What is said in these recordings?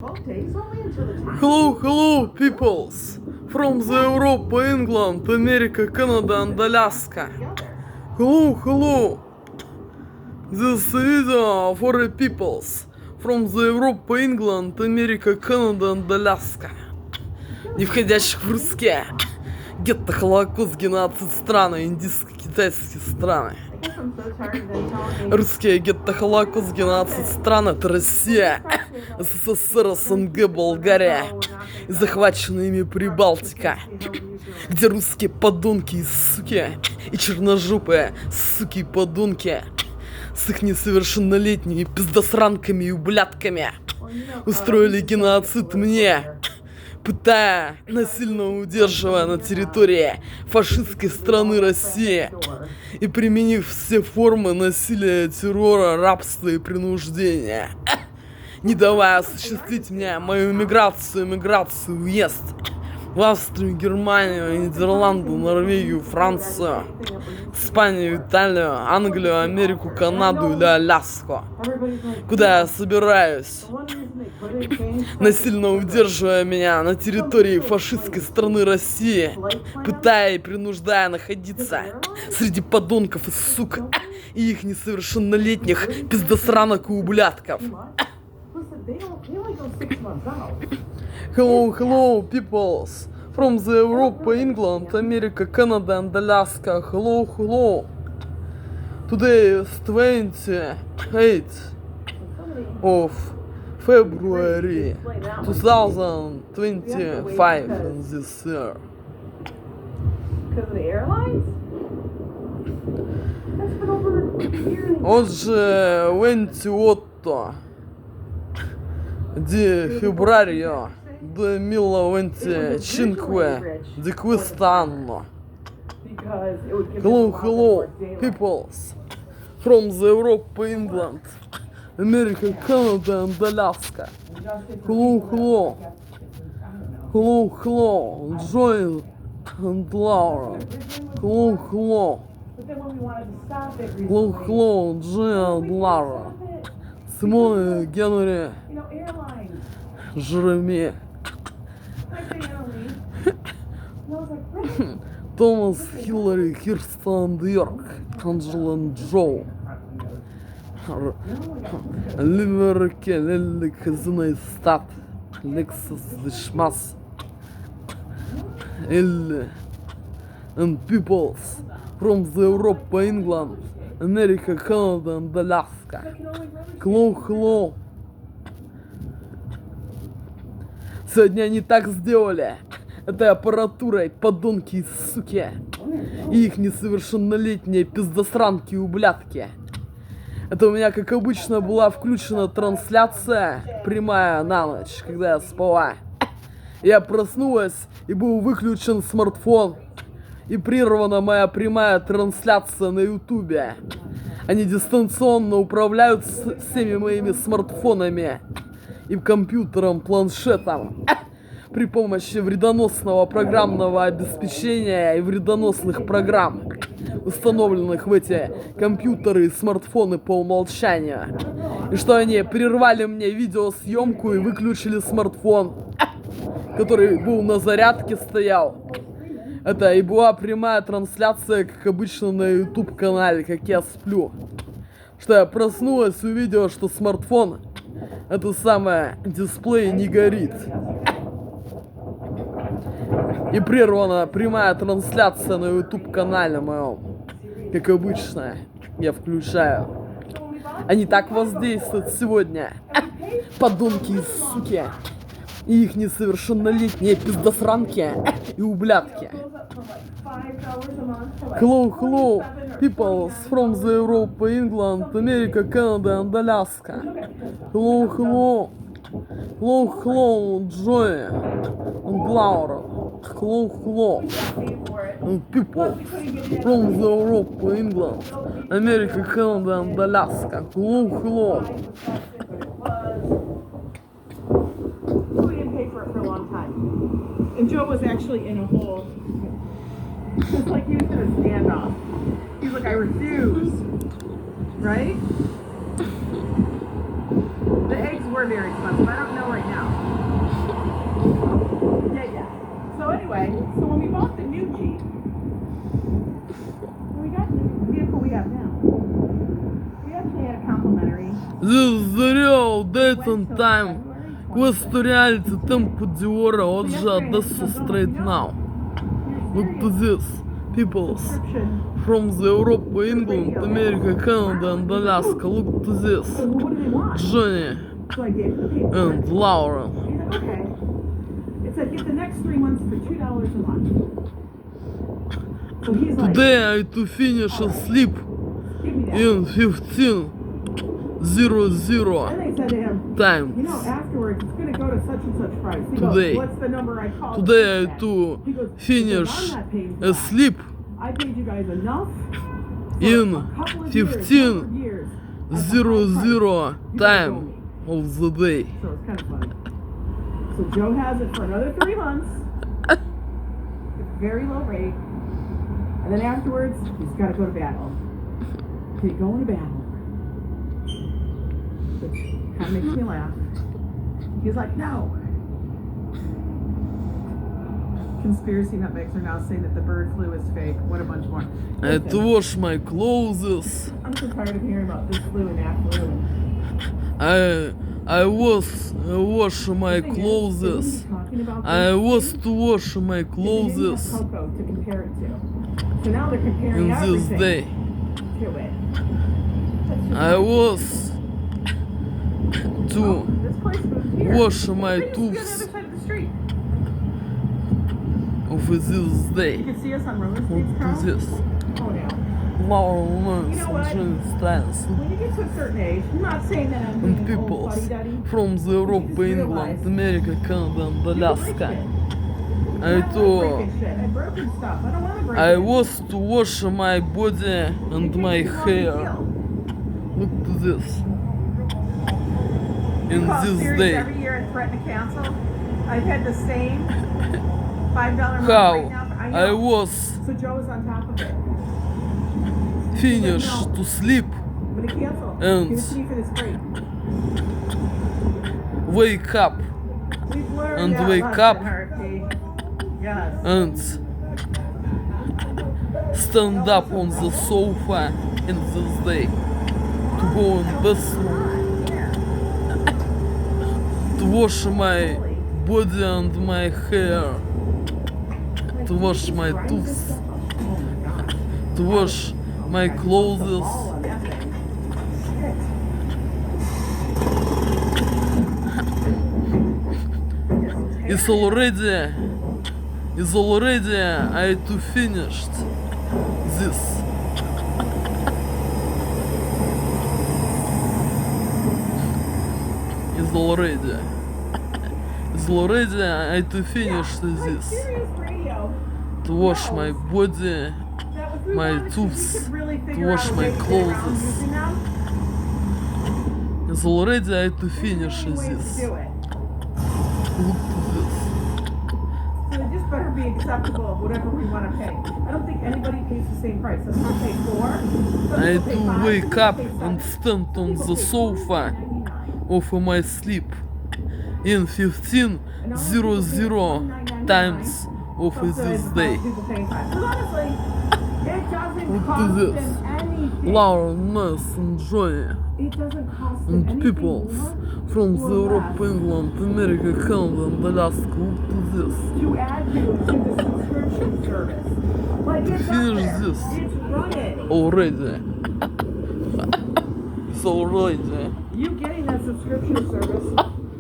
Hello, hello, peoples from the Europe, England, America, Canada and Alaska. Hello, hello. This video for the peoples from the Europe, England, America, Canada and Alaska. Не входящих в русские. Гетто, Холокост, геноцид страны, индийско-китайские страны. Русские гетто, Холокост, геноцид стран — это Россия, СССР, СНГ, Болгария и захваченная ими Прибалтика, где русские подонки и суки, и черножопые суки и подонки с их несовершеннолетними пиздосранками и ублядками устроили геноцид мне, пытая, насильно удерживая на территории фашистской страны России и применив все формы насилия, террора, рабства и принуждения, не давая осуществить мне мою миграцию, уезд в Австрию, Германию, Нидерланды, Норвегию, Францию, Испанию, Италию, Англию, Америку, Канаду или Аляску, куда я собираюсь, насильно удерживая меня на территории фашистской страны России, пытая и принуждая находиться среди подонков и сук и их несовершеннолетних пиздосранок и ублядков. Hello, hello, peoples from the Europe, England, America, Canada and Alaska. Hello, hello. Today is 28th of February 2025 in this year. Because of the airlines? That's been over years. Oggi 28 di febbraio 2025 di quest'anno. Hello, hello, peoples from the Europe, England, America, Canada and Alaska. Hello, hello. Hello, hello, Joy and Laura. Hello, hello. Hello, hello, Joy and Laura. Simone, Генри, Жереми, Томас, Хиллари, Кирстен, Йорк, Анджела, Джо, Ливерке, Лелли, Казиной, Стат, Лексус, Дешмас, Элли, and peoples from the Europe, England, America, Canada and Alaska. Hello, hello. Сегодня они так сделали этой аппаратурой, подонки и суки, и их несовершеннолетние пиздосранки и ублядки. Это у меня, как обычно, была включена трансляция прямая на ночь, когда я спала. Я проснулась, и был выключен смартфон, и прервана моя прямая трансляция на ютубе. Они дистанционно управляют всеми моими смартфонами и компьютером, планшетом при помощи вредоносного программного обеспечения и вредоносных программ, установленных в эти компьютеры и смартфоны по умолчанию. И что они прервали мне видеосъемку и выключили смартфон, который был на зарядке, стоял. Это и была прямая трансляция, как обычно, на YouTube канале, как я сплю. Что я проснулась, увидела, что смартфон, это самое, дисплей не горит. И прервана прямая трансляция на YouTube канале моем. Как обычно, я включаю. Они так воздействуют сегодня. Подонки и суки. И их несовершеннолетние пиздосранки и ублядки. Hello, hello, people from the Europe, England, America, Canada and Alaska. Hello, hello. Hello, hello, Joy and Laura. Hello, hello. And people from the Europe, England, America, Canada and Alaska. Hello, hello. For a long time. And Joe was actually in a hole. It's like he was going to stand off. He's like, I refuse. Right? The eggs were very expensive. I don't know right now. Jeep. We got the vehicle we have now. We actually had a complimentary. This is the real date and time. Quest reality tempo di ora oggi adesso straight now. Look to this, peoples. Subscription. From the Europe, England, America, Canada and Alaska. Look to this. So what do they want? Johnny So I gave the paper. and Laura. He's like, okay. It said get the next 3 months for $2 a month. So he's like, Today I to finish a sleep give me that. in 15:00 And they said to him, times. you know, afterwards it's going to go to such and such price. He Today. goes, what's the number I called? Today I He to goes, finish I'm not paying for a that. sleep I paid you guys enough. in For a couple of years, 15:00 number of years, at the high price. time of the day. So it's kind of funny. So Joe has it for another 3 months. At a very low rate. And then afterwards, he's got to go to battle. He's going to battle. Which kind of makes me laugh. He's like, no. Conspiracy nutmegs are now saying that the bird flu is fake. What a bunch more. I had to Listen, wash my clothes. I'm so tired of hearing about this flu and that flu. I was wash my clothes. I was to wash my clothes Cocoa to compare it to. So now they're comparing in this everything day. to it. That's just I was to this place moved here. wash my It's on the other tools side of the street. of this day. You can see us on Roller Street. Look to this. Oh yeah. Laura You know what? stands When you get to a certain age, I'm not saying that I'm and being old peoples fuddy-duddy. from the Europe, just England, realize America, Canada and You break Alaska. shit. I I'm not to breaking shit. I've broken stuff. I don't want to break I it. was to wash my body and my hair. Look to this. In Call this Sirius day. every year and threaten to cancel. I've had the same $5 month right How now. I know. was So Joe is on top of it. finished to sleep, I'm gonna cancel. And- Give it to me for this free. wake up We've learned And that wake lesson, up. Harvey. Yes. and stand up on the sofa in this day to go in bathroom, to wash my body and my hair, to wash my tooth, to wash my clothes. It's already I to finished this. It's already I to finish this. Sirius Radio. To wash my body, That was we my wanted tools, you could really to figure wash out a my way to get around clothes. using them. it's already I to There's finish many ways this. to do it. Look to this. So it just better be acceptable of whatever we want to pay. I don't think anybody pays the same price. Some people pay $4. Some I people pay to $5, wake some up people pay and $7. stand on Some the people pay sofa $4.99. of my sleep in 15:00 times of Some say this it's day. people paying $5. But honestly, it doesn't Look to cost this. them anything. Laura, Ness and Johnny It doesn't cost them and anything people more from or the Europe, less England, America, Canada and Alaska. Look to this. to add you to the subscription service. Like it's up Finish there. this. It's running. Already. It's already. You getting that subscription service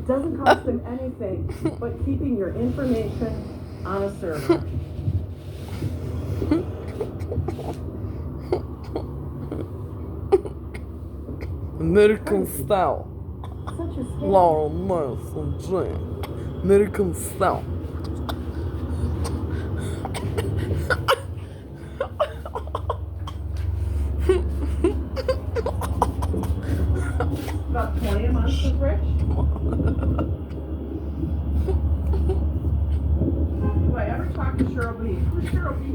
doesn't cost them anything but keeping your information on a server. American style. Such a scam. Laura, Ness and Johnny. American style. About 20 a month with Rich. Do I ever talk to Cheryl B? Who's Cheryl B?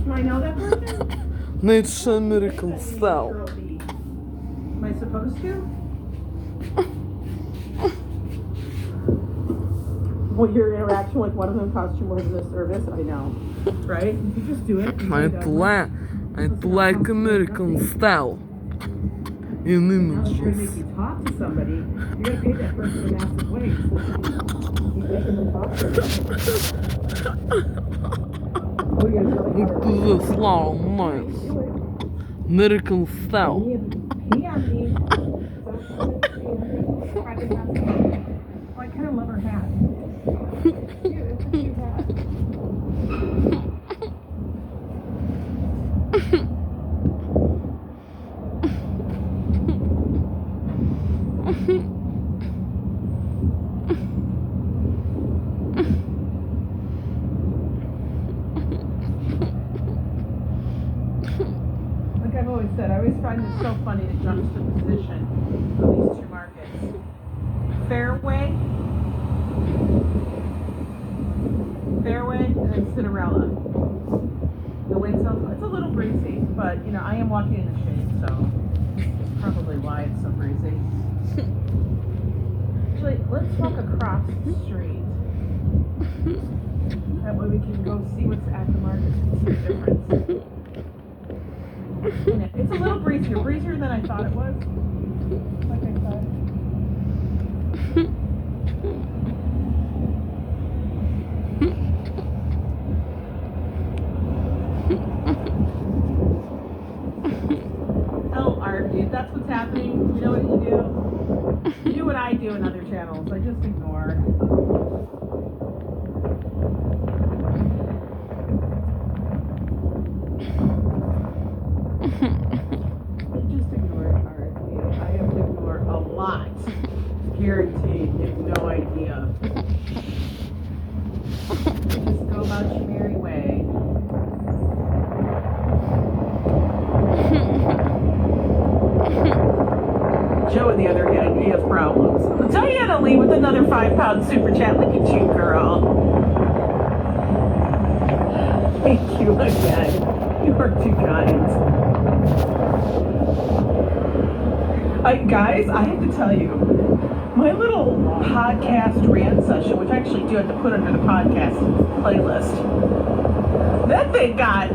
Do I know that person? Nature American style. Cheryl B. Am I supposed to? Well, your interaction with one of them cost you more than the service? I know. right? You just do it. I'd like American style. In Now it's gonna make images. you talk to somebody. You're gonna pay that person a massive wage. Keep making them talk to you. What are you gonna tell Look to this long noise. American style. me? I kind of love her hat. It's a cute hat. Like I've always said, I always find it so funny the juxtaposition of these two markets. Fairway, and then Cinderella. The wind's it's a little breezy, but you know, I am walking in the shade, so that's probably why it's so breezy. Actually, let's walk across the street. That way we can go see what's at the market and see the difference. It's a little breezier than I thought it was. Like I said. Don't argue. That's what's happening. You know what you do? You do what I do in other channels. I just ignore. I have to ignore a lot. Guaranteed. You have no idea. Just go about your merry way. Joe, on the other hand, he has problems. Diana Lee with another £5 super chat. Look at you, girl. Thank you again. You are too kind. Guys, I have to tell you, my little podcast rant session, which I actually do have to put under the podcast playlist, that thing got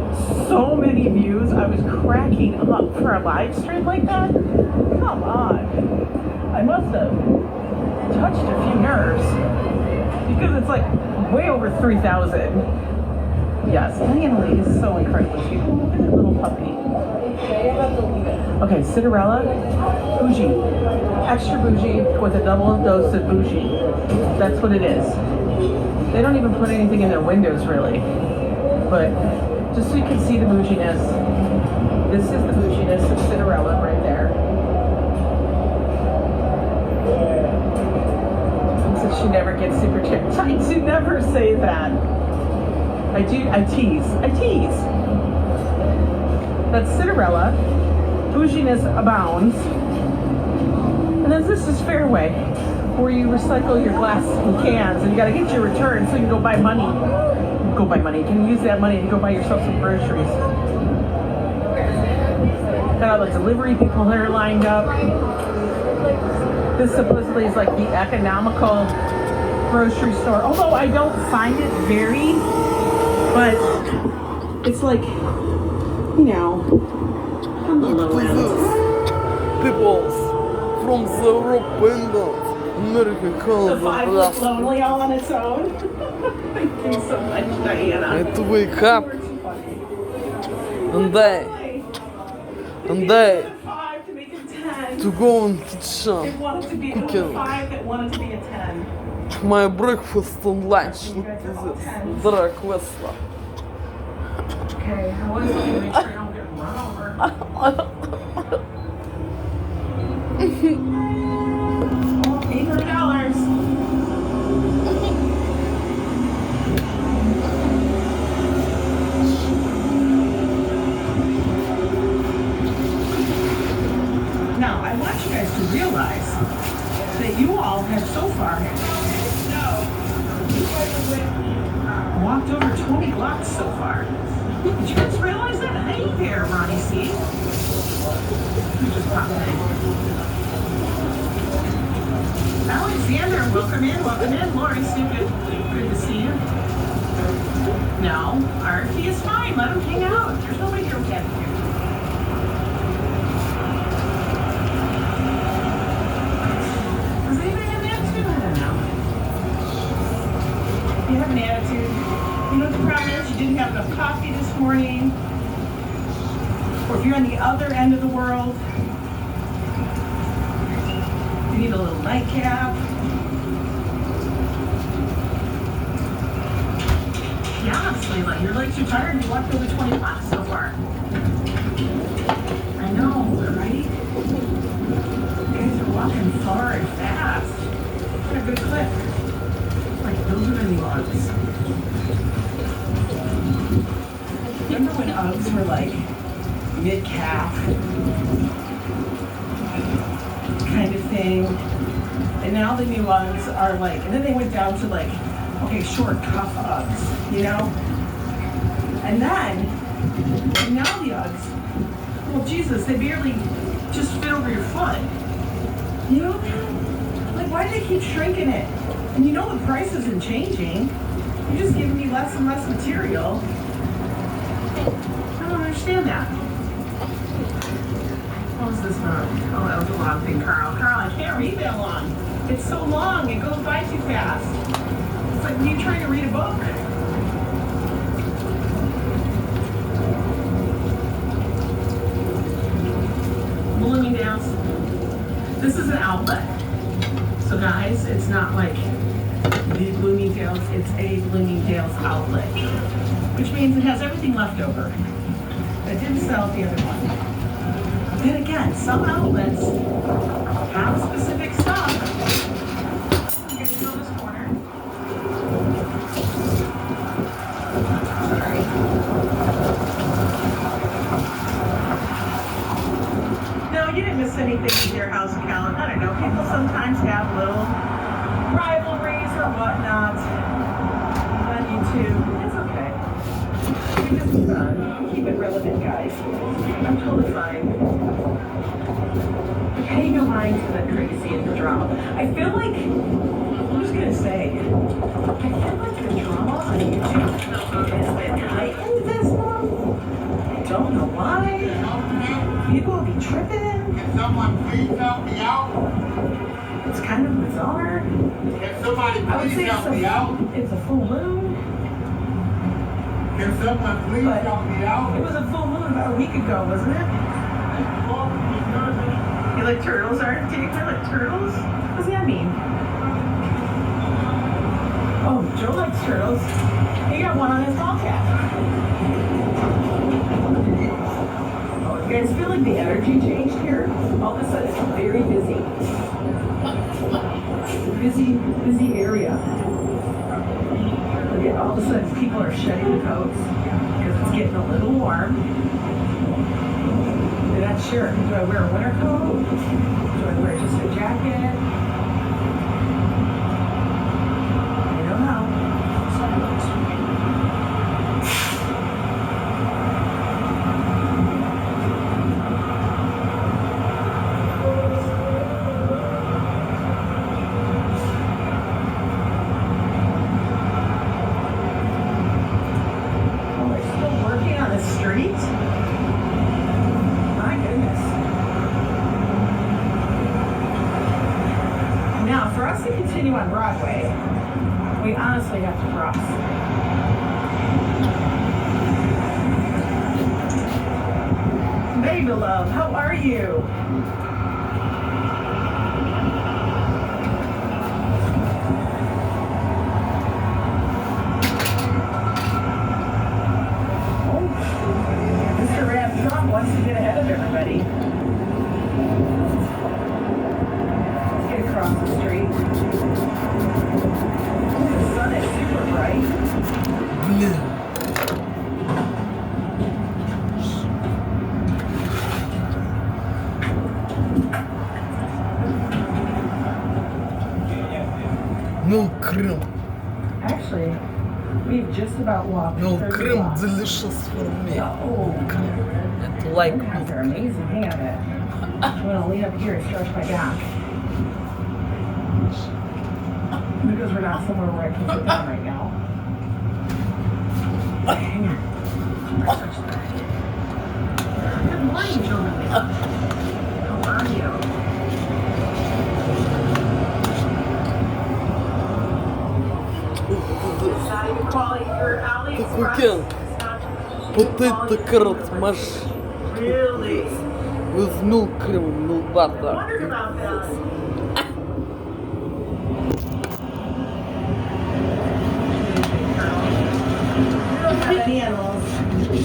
so many views. I was cracking up for a live stream like that. Come on. I must have touched a few nerves because it's like way over 3,000. Yes, Diana Lee is so incredible. Look at that little puppy. Okay, Cinderella, bougie. Extra bougie with a double dose of bougie. That's what it is. They don't even put anything in their windows, really. But just so you can see the bouginess, this is the bouginess of Cinderella right there. So she never gets super chipped. I do never say that. I tease. That's Cinderella. Bouginess abounds. And then this is Fairway, where you recycle your glass and cans, and you gotta get your return so you can go buy money. You can use that money to go buy yourself some groceries. Got all the delivery people that are lined up. This supposedly is like the economical grocery store. Although I don't find it very, but it's like, you know, on the low end. People from the Europe, America, The Canada, 5 look Alaska. lonely all on its own. Thank you so much, Diana. And to wake up You're too funny. and Five to make it 10. to go in It kitchen, wanted to be a cooking 5 that wanted to be a 10. my breakfast and lunch. Look at this, Drag Westler. Okay, I was going to make sure I don't get run over. $800. Now, I want you guys to realize that you all have so far walked over 20 blocks so far. Did you guys realize that? Hey there, Ronnie C. Who just popped in? Alexander, welcome in. Lori, Sue, good to see you. No, RFP is fine. Let them hang out. There's nobody here with attitude. Does anybody have an attitude? I don't know. If you have an attitude, you know what the problem is? You didn't have enough coffee this morning. Or if you're on the other end of the world, you need a little nightcap. Yeah, honestly, like your legs are tired and you walked over 20 blocks so far. I know, right? You guys are walking far and fast. What a good clip. Like those are the Uggs. Remember when Uggs were like mid-calf kind of thing? And now the new Uggs are like, and then they went down to like, okay, short cuff Uggs, you know? And now the Uggs, well, Jesus, they barely just fit over your foot. You know? Like, why do they keep shrinking it? And you know the price isn't changing. You're just giving me less and less material. I don't understand that. What was this one? Oh, that was a long thing, Carl. Carl, I can't read that long. It's so long, it goes by too fast. It's like when you're trying to read a book. Bloomingdale's. This is an outlet. So guys, it's not like the Bloomingdale's, it's a Bloomingdale's outlet. Which means it has everything left over. That didn't sell at the other one. Then again, some outlets have specific stuff. I'm going to go this corner. Sorry. No, you didn't miss anything with your house account. I don't know. People sometimes have little rivalries or whatnot on YouTube. It's okay. We just keep it relevant, guys. I'm totally fine. Pay no mind to the crazy and the drama. I feel like, I'm just gonna say, I feel like the drama on YouTube has been heightened this month. I don't know why. People will be tripping. Can someone please help me out? It's kind of bizarre. Can somebody I would please say help me out? it's a full moon. Can someone please But help me it out? was a full moon about a week ago, wasn't it? You like turtles, aren't you? You like turtles? What does that mean? Oh, Joe likes turtles. He got one on his ball cap. Oh, you guys feel like the energy changed here? All of a sudden, it's very busy. Busy area. Look at all of a sudden, people are shedding the coats because it's getting a little warm. They're not sure. Do I wear a winter coat? Do I wear just a jacket? I don't know. Oh, they're still working on the street? My goodness. Now, for us to continue on Broadway, we honestly have to cross. Baby love, how are you? Mr. Ram Trump wants to get ahead of everybody. Let's get across the street. The sun is super bright. Блин. Ну, Крым. Actually, we've just about walked Ну, 30 Крым blocks. delicious for me. Oh, Это like you guys are amazing. Hang on a minute. I'm gonna lean up here and stretch my back. Because we're not somewhere where I can sit down right now. Good morning, Julie. How are you? It's not even quality. Your alley Так express. уикенд. It's not Вот even это quality. карат-маш. Really? With milk cream, milk I butter. wondered about that. We don't have any animals. 3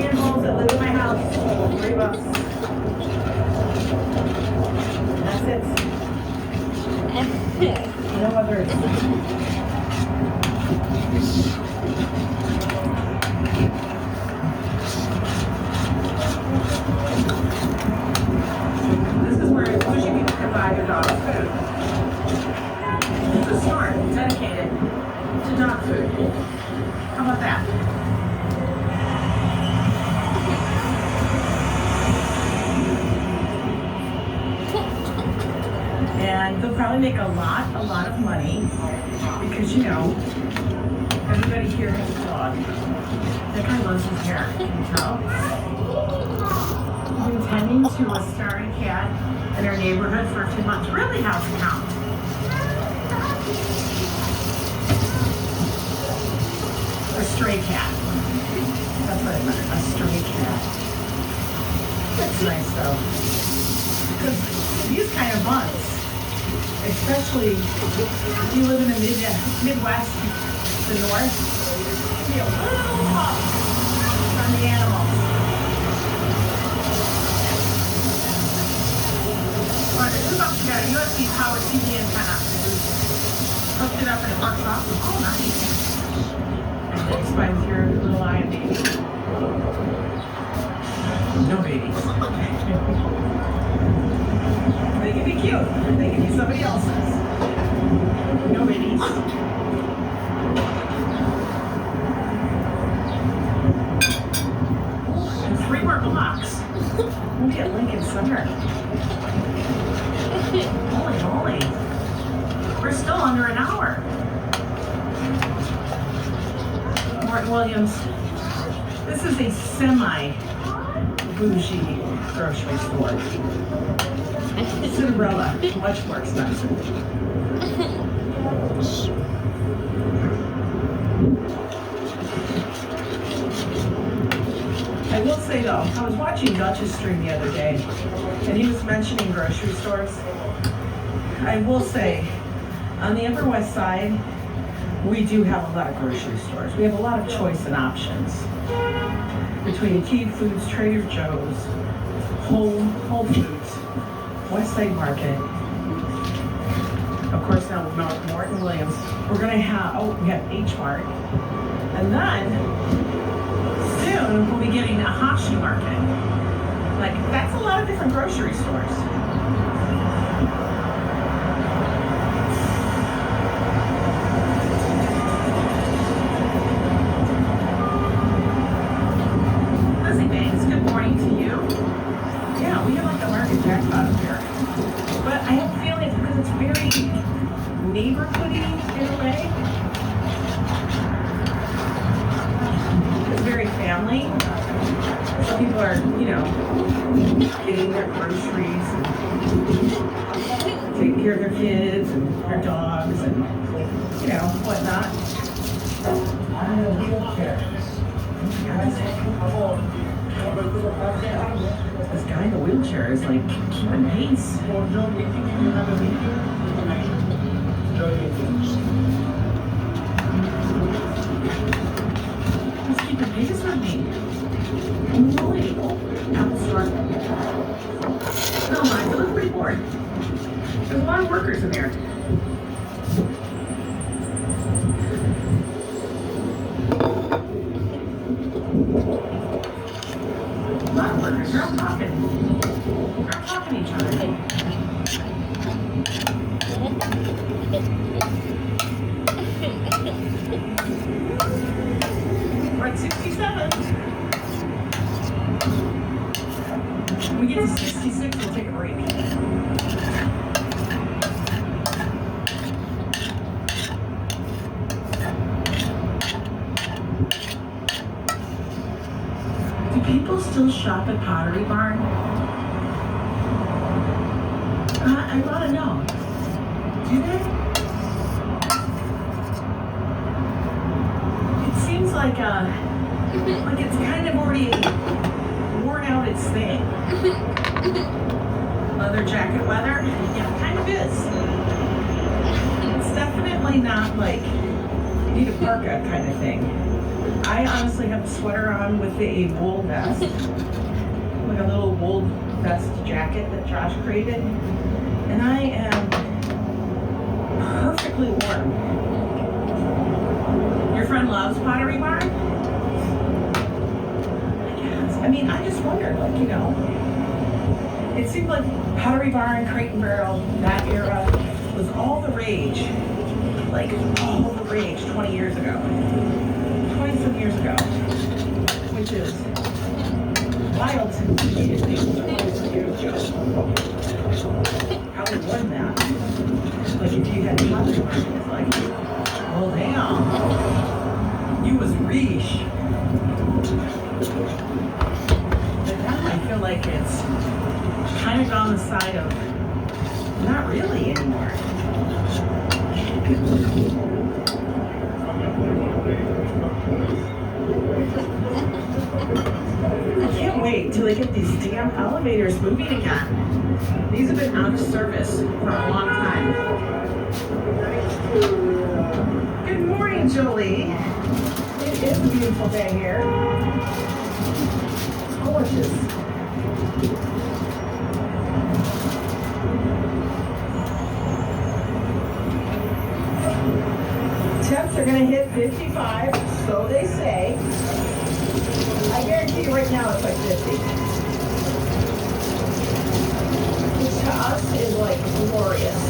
animals that live in my house. 3 bucks. That's it. No others. This is where bougie people can buy their dogs food. It's a store dedicated to dog food. How about that? And they'll probably make a lot of money because, you know, everybody here has a dog. That guy loves his hair, can you tell? He's been tending to a starry cat in our neighborhood for a few months. Really, how's it count? A stray cat. That's what I meant, a stray cat. That's nice though. Because these kind of months, especially if you live in the Midwest, the North, it can be a little tough on the animals. But it looks like you got a USB powered TV antenna. Hooked it up and it works awesome. Oh, nice. It's by with your little lion baby. No babies. They can be cute. They can be somebody else's. No babies. And 3 more blocks. We'll get Lincoln Center. Holy moly. We're still under an hour. Martin Williams. This is a semi-bougie grocery store. Cinderella, much more expensive. I will say though, I was watching Dutch's stream the other day, and he was mentioning grocery stores. I will say, on the Upper West Side, we do have a lot of grocery stores. We have a lot of choice and options. Between Key Foods, Trader Joe's, Whole Foods, West Side Market, of course now with Martin Williams. We're gonna have, we have H Mart. And then, soon we'll be getting a Hashi Market. Like, that's a lot of different grocery stores. Lizzie Banks, good morning to you. Yeah, we have like a market jackpot up here. But I have a feeling it's because it's very neighborhoody in a way. It's very family. So people are, you know, getting their groceries and taking care of their kids and their dogs and, you know, whatnot. I'm in a wheelchair. This guy in the wheelchair is like keeping pace. He's keeping pace with me. Holy Apple Store. No, I look pretty bored. There's a lot of workers in there. A lot of workers. They're all talking. They're all talking to each other. We're at 67. When we get to 66, we'll take a break. people still shop at Pottery Barn? I want to know. Do they? It seems like it's kind of already worn out its thing. Leather jacket weather? Yeah, kind of is. It's definitely not like you need a parka kind of thing. I honestly have a sweater on with a wool vest. Like a little wool vest jacket that Josh created. And I am perfectly warm. Your friend loves Pottery Barn? Yes. I mean, I just wondered, like, you know, it seemed like Pottery Barn, Crate and Barrel, that era was all the rage. Like, all the rage 20 years ago. 20-some years ago. Which is wild to me. It was 20 years ago. How we won that? Like, if you had Pottery Barn, it's like, well, damn. You was reach. But now I feel like it's kind of on the side of not really anymore. I can't wait till they get these damn elevators moving again. These have been out of service for a long time. Good morning, Jolie. It is a beautiful day here. It's gorgeous. Temps are going to hit 55, so they say. I guarantee you right now it's like 50. Which to us is like glorious.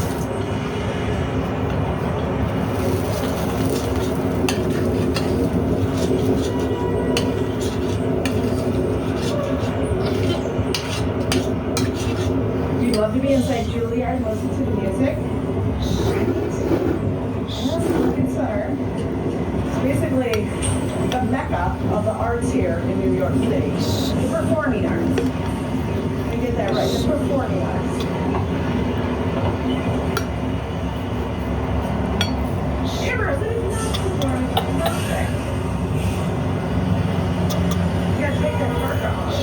You'd love to be inside Juilliard and listen to the music. Center. It's basically the mecca of the arts here in New York City. The performing arts. I get that right. The performing arts. Amber, is it not performing? Perfect. You gotta take that marker off.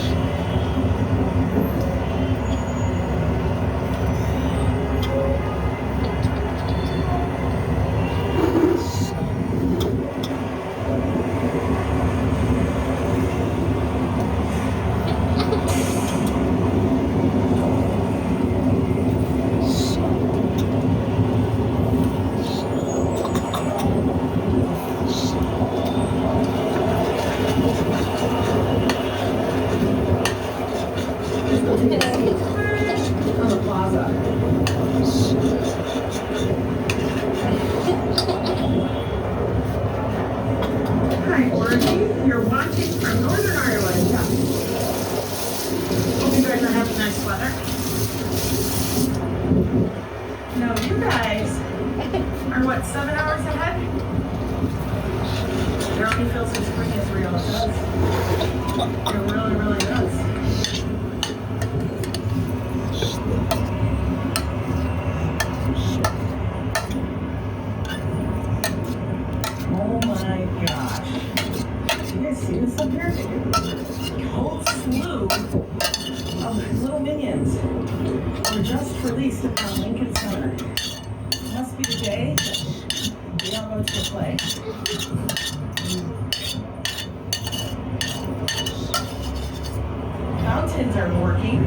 Fountains are working.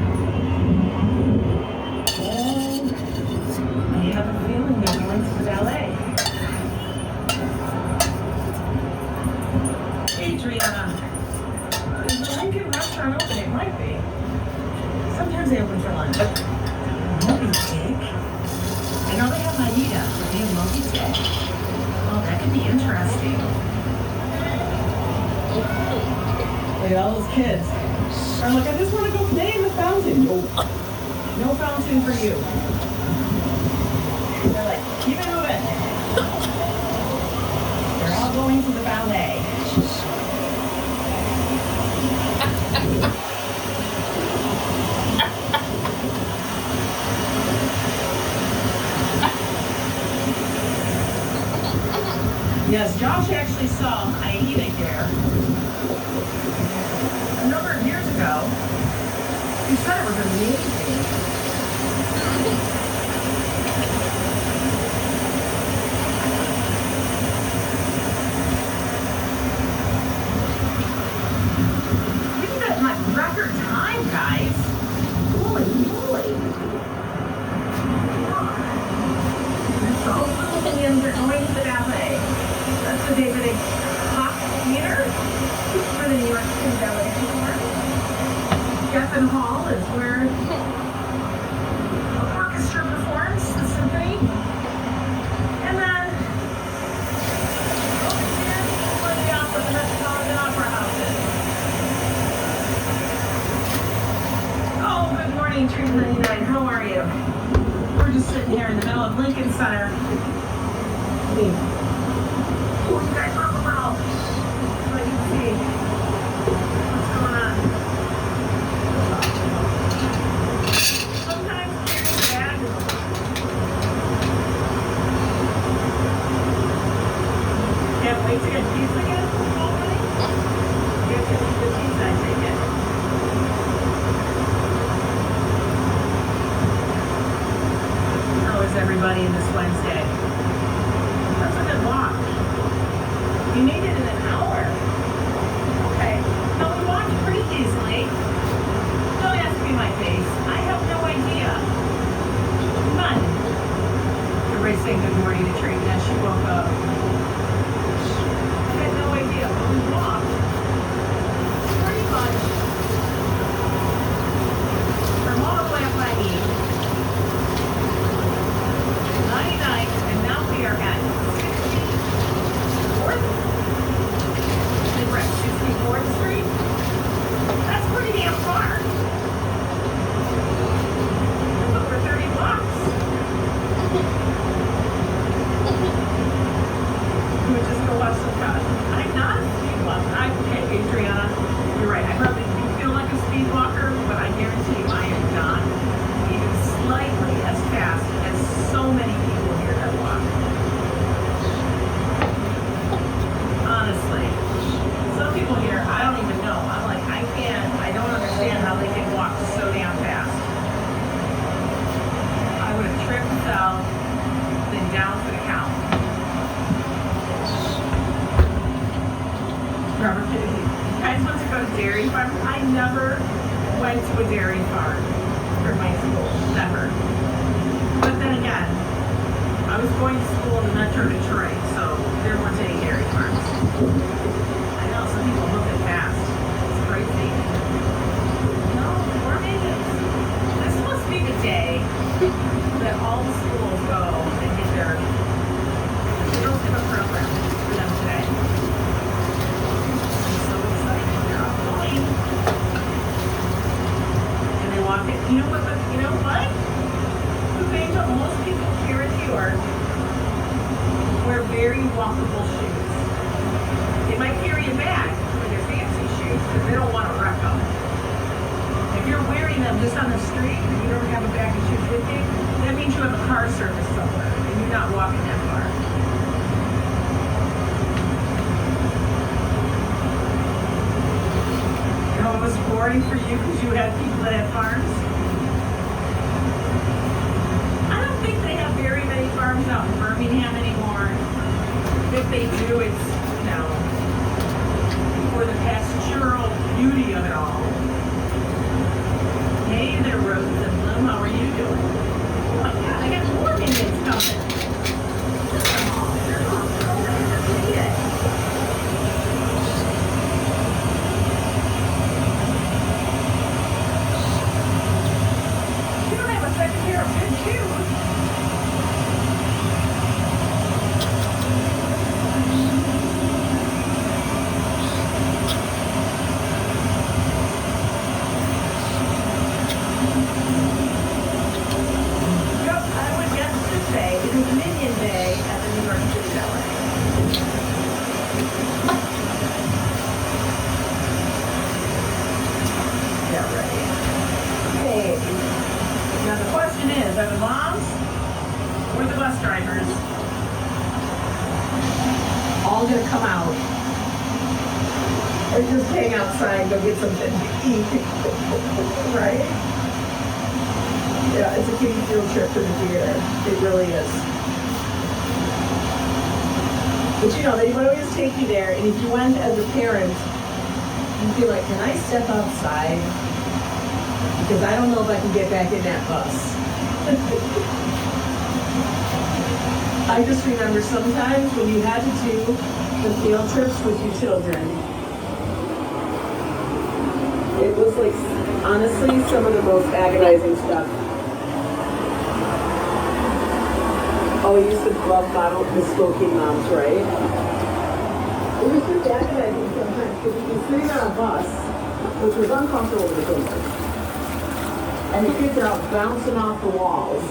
And I have a feeling they're going to the ballet. Adriana, is the Lincoln restaurant open? It might be. Sometimes they open for lunch. Moby steak? I know they have Aida, but they have Moby steak. Oh, that could be interesting. Look at all those kids. I'm like, I just want to go play in the fountain. No, no fountain for you. They're like, keep it moving. They're all going to the ballet. Yes, Josh actually saw hyena here a number of years ago. He said it was amazing. We did that in like record time, guys. Holy moly. So little Indians are going to the ballet. That's the David Hock Theater for the New York City Ballet Performance. Geffen Hall is where the orchestra performs the symphony. And then over here where the opera, the Metropolitan Opera House is. Oh, good morning, Trees 99. How are you? We're just sitting here in the middle of Lincoln Center. What do you guys talk about? So you can see what's going on. Sometimes carrying bags. Can't wait to get pizza again. Hopefully. Get to the pizza, I take it. How is everybody in this Wednesday? That's a good walk. You made it in an hour. Okay. Now we walked pretty easily. Don't ask me my face. I have no idea. None. Everybody's saying good morning to Trina as she woke up. I had no idea, but we walked pretty much from all the way up my knee. 99, and now we are at 64th. I think we're at 64th Street. That's pretty damn far. That's over 30 blocks. You would just go watch some cars. I'm not a speed walker. Okay, Adriana, you're right. I probably do feel like a speed walker, but I guarantee you I am not even slightly as fast as so many people here that walk. Honestly. Some people here, I don't even know. I'm like, I don't understand how they can walk so damn fast. I would have tripped and fell, then down for the count. Robert, you guys want to go to dairy farm? I never went to a dairy farm for my school. Never. But then again, I was going to school in Metro Detroit, so there weren't any dairy farms. I know, some people look at fast. It's crazy. No, we're making this must be the day that all the schools go and get their girls have a program for them today. I'm so excited. They're all going. And they walk in. You know what? Most people here in New York wear very walkable shoes. They might carry a bag for their fancy shoes because they don't want to wreck them. If you're wearing them just on the street and you don't have a bag of shoes with you, that means you have a car service somewhere and you're not walking that far. You know, it was boring for you because you had people that had farms. Very many farms out in Birmingham anymore. If they do, it's, for the pastoral beauty of it all. Hey there, Roses and Bloom, how are you doing? Oh my God, I got more minions coming. They're all so nice to see it. You don't have a second pair of good shoes. all gonna come out and just hang outside and go get something to eat. Right? Yeah, it's a kiddie field trip for the theater. It really is. But you know, they would always take you there, and if you went as a parent, you'd be like, can I step outside? Because I don't know if I can get back in that bus. I just remember sometimes when you had to do the field trips with your children, it was like, honestly, some of the most agonizing stuff. Oh, we used to love bottle the smoking moms, right? It was just agonizing sometimes because you'd be sitting on a bus, which was uncomfortable to begin with, and the kids are out bouncing off the walls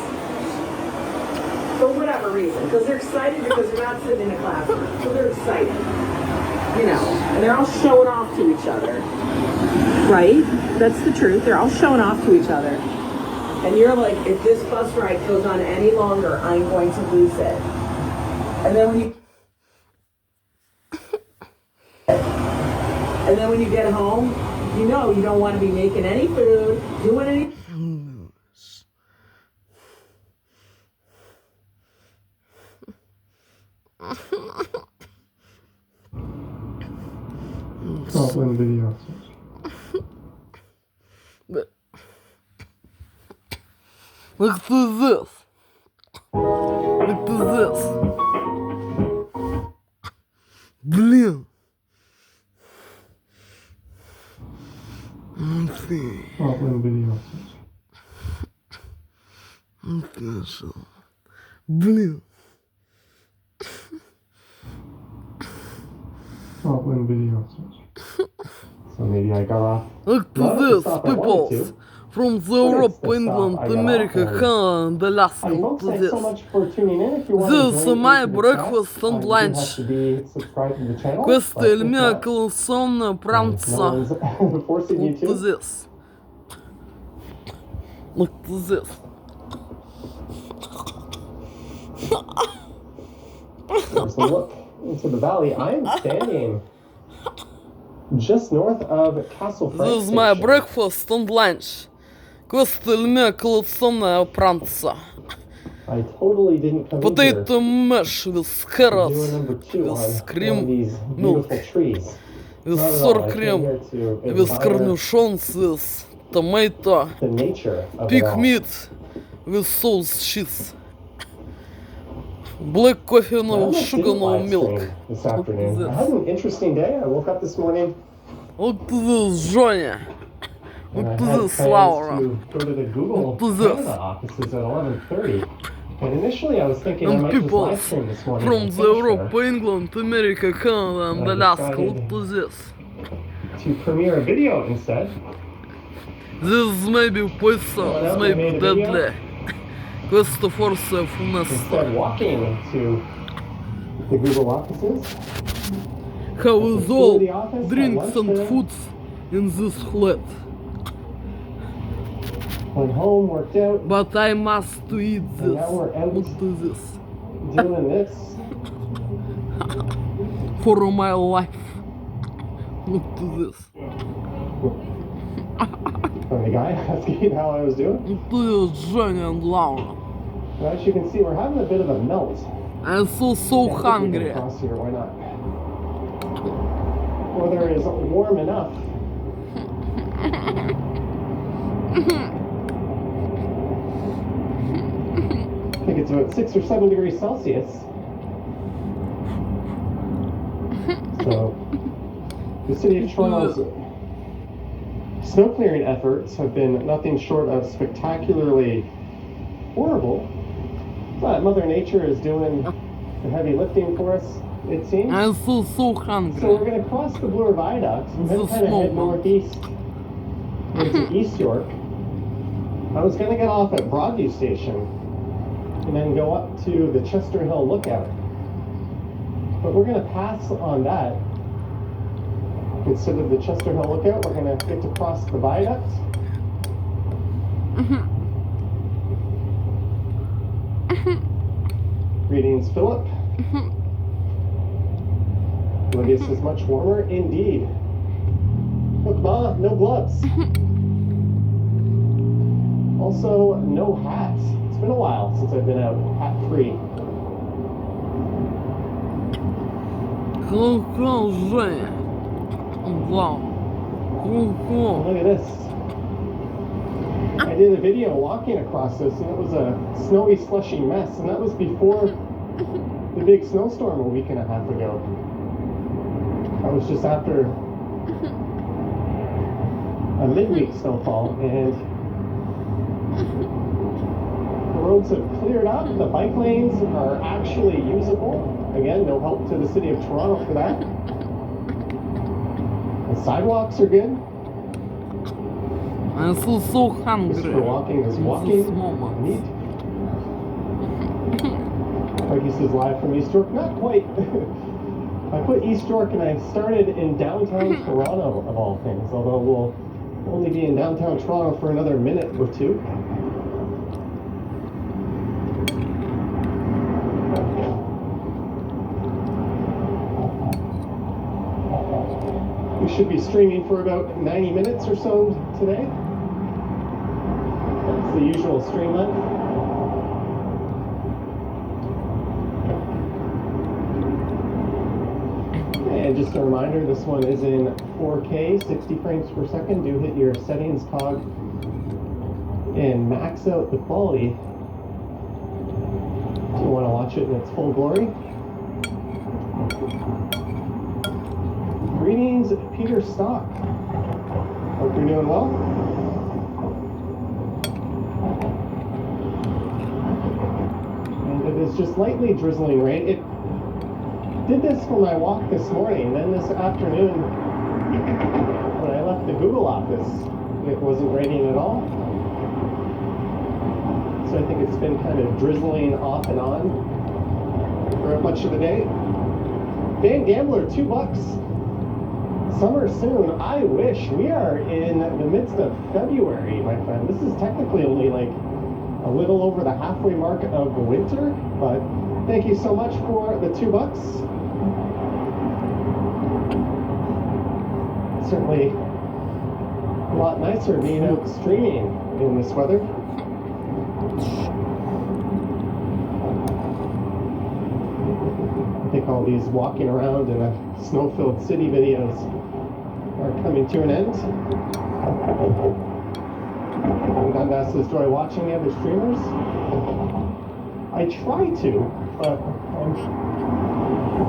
for whatever reason, because they're excited because they're not sitting in a classroom, so they're excited, you know, and they're all showing off to each other, right? That's the truth. They're all showing off to each other. And you're like, if this bus ride goes on any longer, I'm going to lose it. And then when you get home, you know you don't want to be making any food, doing any. Problem video. Look to this. Look to this. Блин. Problem video. Блин. Problem video. So maybe I got off. Look to Not at the this, stop I wanted people. to. From the Europe, the England, stop I got America, off on. Canada, Alaska. Hi Look folks, to thanks so this. much for tuning in. If you want This to is my join me breakfast and you lunch. have to be subscribed to the channel. Questa but è il if mio not, collezione no pranzo. one's forcing you Look to to. this. Look to this. There's a look into the valley. I am standing just north of Castle Frank This is my Station. breakfast and lunch. Questa è il mio collezione pranzo. I totally didn't come in here Potato mash with to carrots, do a number two on with one of cream these milk, beautiful trees. with Not at all. sour I came cream, here to with admire cornichons, with tomato, the nature of it pig all. meat, with sauce cheese, black coffee, Well, no I sugar, didn't no live milk. stream this Look at afternoon. I this. had an interesting day. I woke up this morning Look to this, Johnny. and I Look had to this, plans Laura. to go to the Google Look to this. Canada offices at 11:30. And initially I was thinking I And might just people live stream this morning from and the finish Europe, there England, America, Canada, and I Alaska. decided Look to this. to premiere a video instead. This may be poison, may be deadly. Questo forse è funesto. Instead walking to the Google offices. How is all Security office, drinks lunch and there. foods in this flat? Went home, worked out, But I must eat this. now we're out. Look to this. doing this. For my life. Look to this. From the guy asking how I was doing. Look to this, Johnny and Laura. Well, as you can see, we're having a bit of a melt. I'm so Yeah, I think we can hungry. cross here, why not? Weather is warm enough. I think it's about 6 or 7 degrees Celsius. So, the city of Toronto's snow clearing efforts have been nothing short of spectacularly horrible. But Mother Nature is doing the heavy lifting for us, it seems. I'm so So we're hungry. going to cross the Bloor Viaduct and then This is kind of small head one. northeast into East York. I was going to get off at Broadview Station and then go up to the Chester Hill Lookout. But we're going to pass on that. Instead of the Chester Hill Lookout, we're going to get to cross the viaduct. Greetings, Philip. Oblivious is much warmer indeed. Look, Ma, no gloves. Also, no hats. It's been a while since I've been out hat-free. Хо-хо, Женя. Вау. Хо-хо. Look at this. I did a video walking across this, and it was a snowy, slushy mess, and that was before the big snowstorm a week and a half ago. I was just after a midweek snowfall, and the roads have cleared up. The bike lanes are actually usable. Again, no help to the city of Toronto for that. The sidewalks are good. I'm so hungry. Mr. Walking is in walking. this moment. Neat. Mikey says live from East York. Not quite. I put East York and I started in downtown Toronto, of all things. Although we'll only be in downtown Toronto for another minute or two. We should be streaming for about 90 minutes or so today. That's the usual stream length. And just a reminder, this one is in 4K, 60 frames per second. Do hit your settings cog and max out the quality if you want to watch it in its full glory. Greetings, Peter Stock. Hope you're doing well. And it is just lightly drizzling rain. It did this for my walk this morning. Then this afternoon, when I left the Google office, it wasn't raining at all. So I think it's been kind of drizzling off and on for much of the day. Dan Gambler, $2. Summer soon. I wish. We are in the midst of February, my friend. This is technically only like a little over the halfway mark of the winter, but thank you so much for the $2. Certainly a lot nicer being out streaming in this weather. I think all these walking around in a snow-filled city videos are coming to an end. And Dundas says, do I watch any other streamers? I try to, but I'm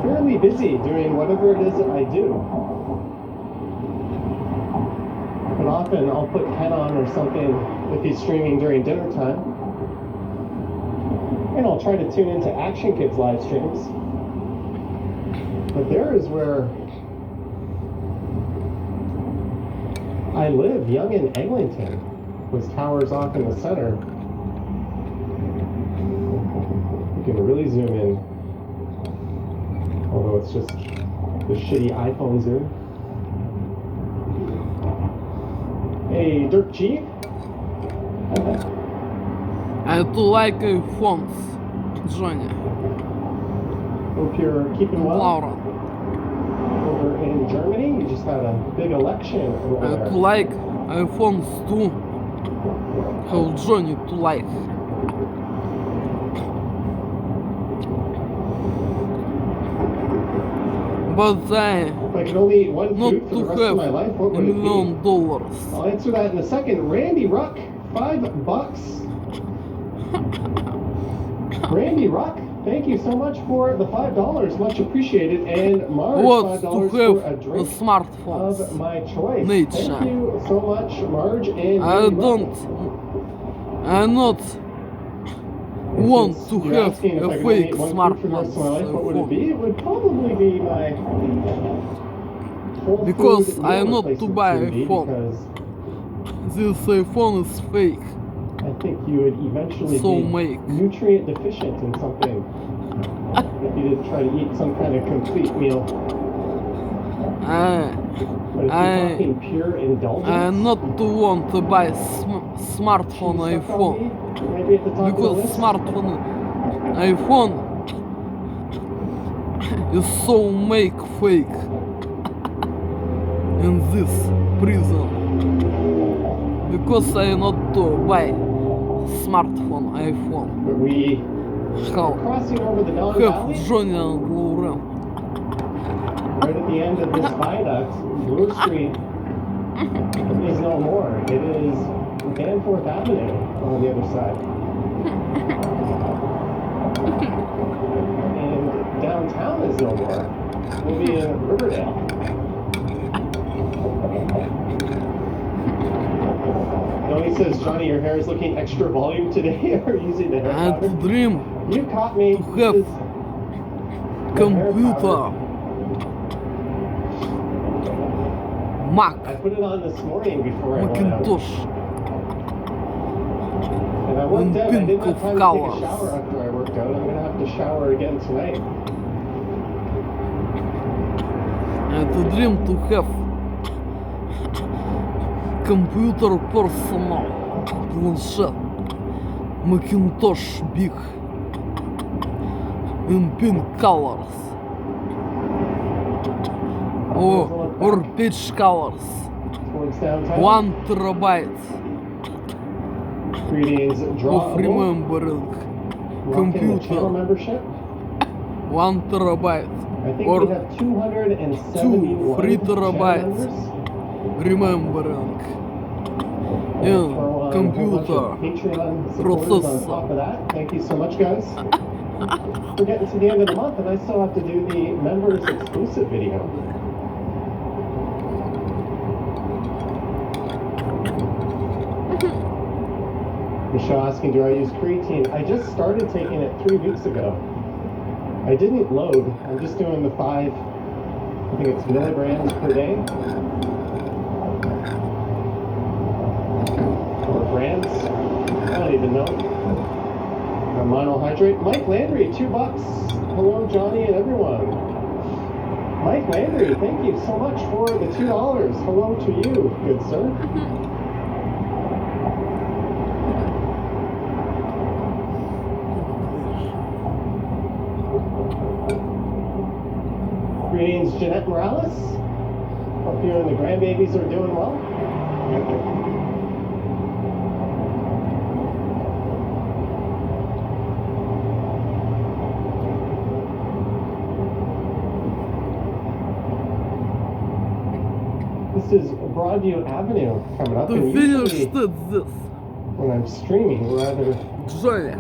fairly busy doing whatever it is that I do. But often I'll put Ken on or something if he's streaming during dinner time. And I'll try to tune into Action Kids live streams. But there is where I live, young in Eglinton, with towers off in the center. You can really zoom in, although it's just the shitty iPhone zoom. Hey, Dirk G. I do like iPhones, Johnny. Hope you're keeping well. Laura. Over in Germany, you just had a big election over I there. do like iPhones too. How Johnny to like. But I If I could only eat one not food for the to rest of have my life, what $1 would it be? million. I'll answer that in a second. Randy Ruck, $5. Randy Ruck, thank you so much for the $5, much appreciated. And Marge, What to $5 have for a a drink smartphone. of my choice. Nature. Thank you so much, Marge and I Randy Ruck. don't. I not And want since to you're have asking if a I could only fake eat one food for the rest of my life, what would it smartphone. be? It would probably be my Whole Because Food I meal am not to replacement buy soon, iPhone. because This iPhone is fake. I think you would eventually So be make. nutrient deficient in something if you did try to eat some kind of complete meal. But if you're talking pure indulgence, I not to want to buy smartphone cheese stuff on iPhone. me, maybe at the top of the Because list. smartphone iPhone is so make fake in this prison because I not to buy smartphone iPhone. But we How are crossing over the Don have Valley. Johnny and Lauren. Right at the end of this viaduct, Bloor Street is no more. It is Danforth Avenue on the other side. And downtown is no more. We'll be in Riverdale. Tony says, Johnny, your hair is looking extra volume today. Are you using the hair And powder? dream You caught me. to have This is the hair computer powder. Mac I put it on this morning before I went out. Macintosh. And I worked out. I didn't have Pink of time to take a colors. shower after I worked out. I'm going to have to shower again tonight. And dream to have computer personal planchet Macintosh big in pink colors or peach colors Towards downtown. 1 terabyte Greetings, of drawable. remembering Lock in the computer channel membership. 1 terabyte I think or we have 271 3 channel terabytes members. remembering Throw in on a whole bunch computer of Patreon supporters on processor. top of that. Thank you so much, guys. We're getting to the end of the month, and I still have to do the members exclusive video. Michelle asking, do I use creatine? I just started taking it 3 weeks ago. I didn't load. I'm just doing the 5, I think it's milligrams per day. Or grams. I don't even know. Monohydrate. Mike Landry, $2. Hello, Johnny and everyone. Mike Landry, thank you so much for the $2. Hello to you, good sir. Greetings, Jeanette Morales. Hope you and the grandbabies are doing well. This is Broadview Avenue coming up, to and finish usually this when I'm streaming, we're either Johnny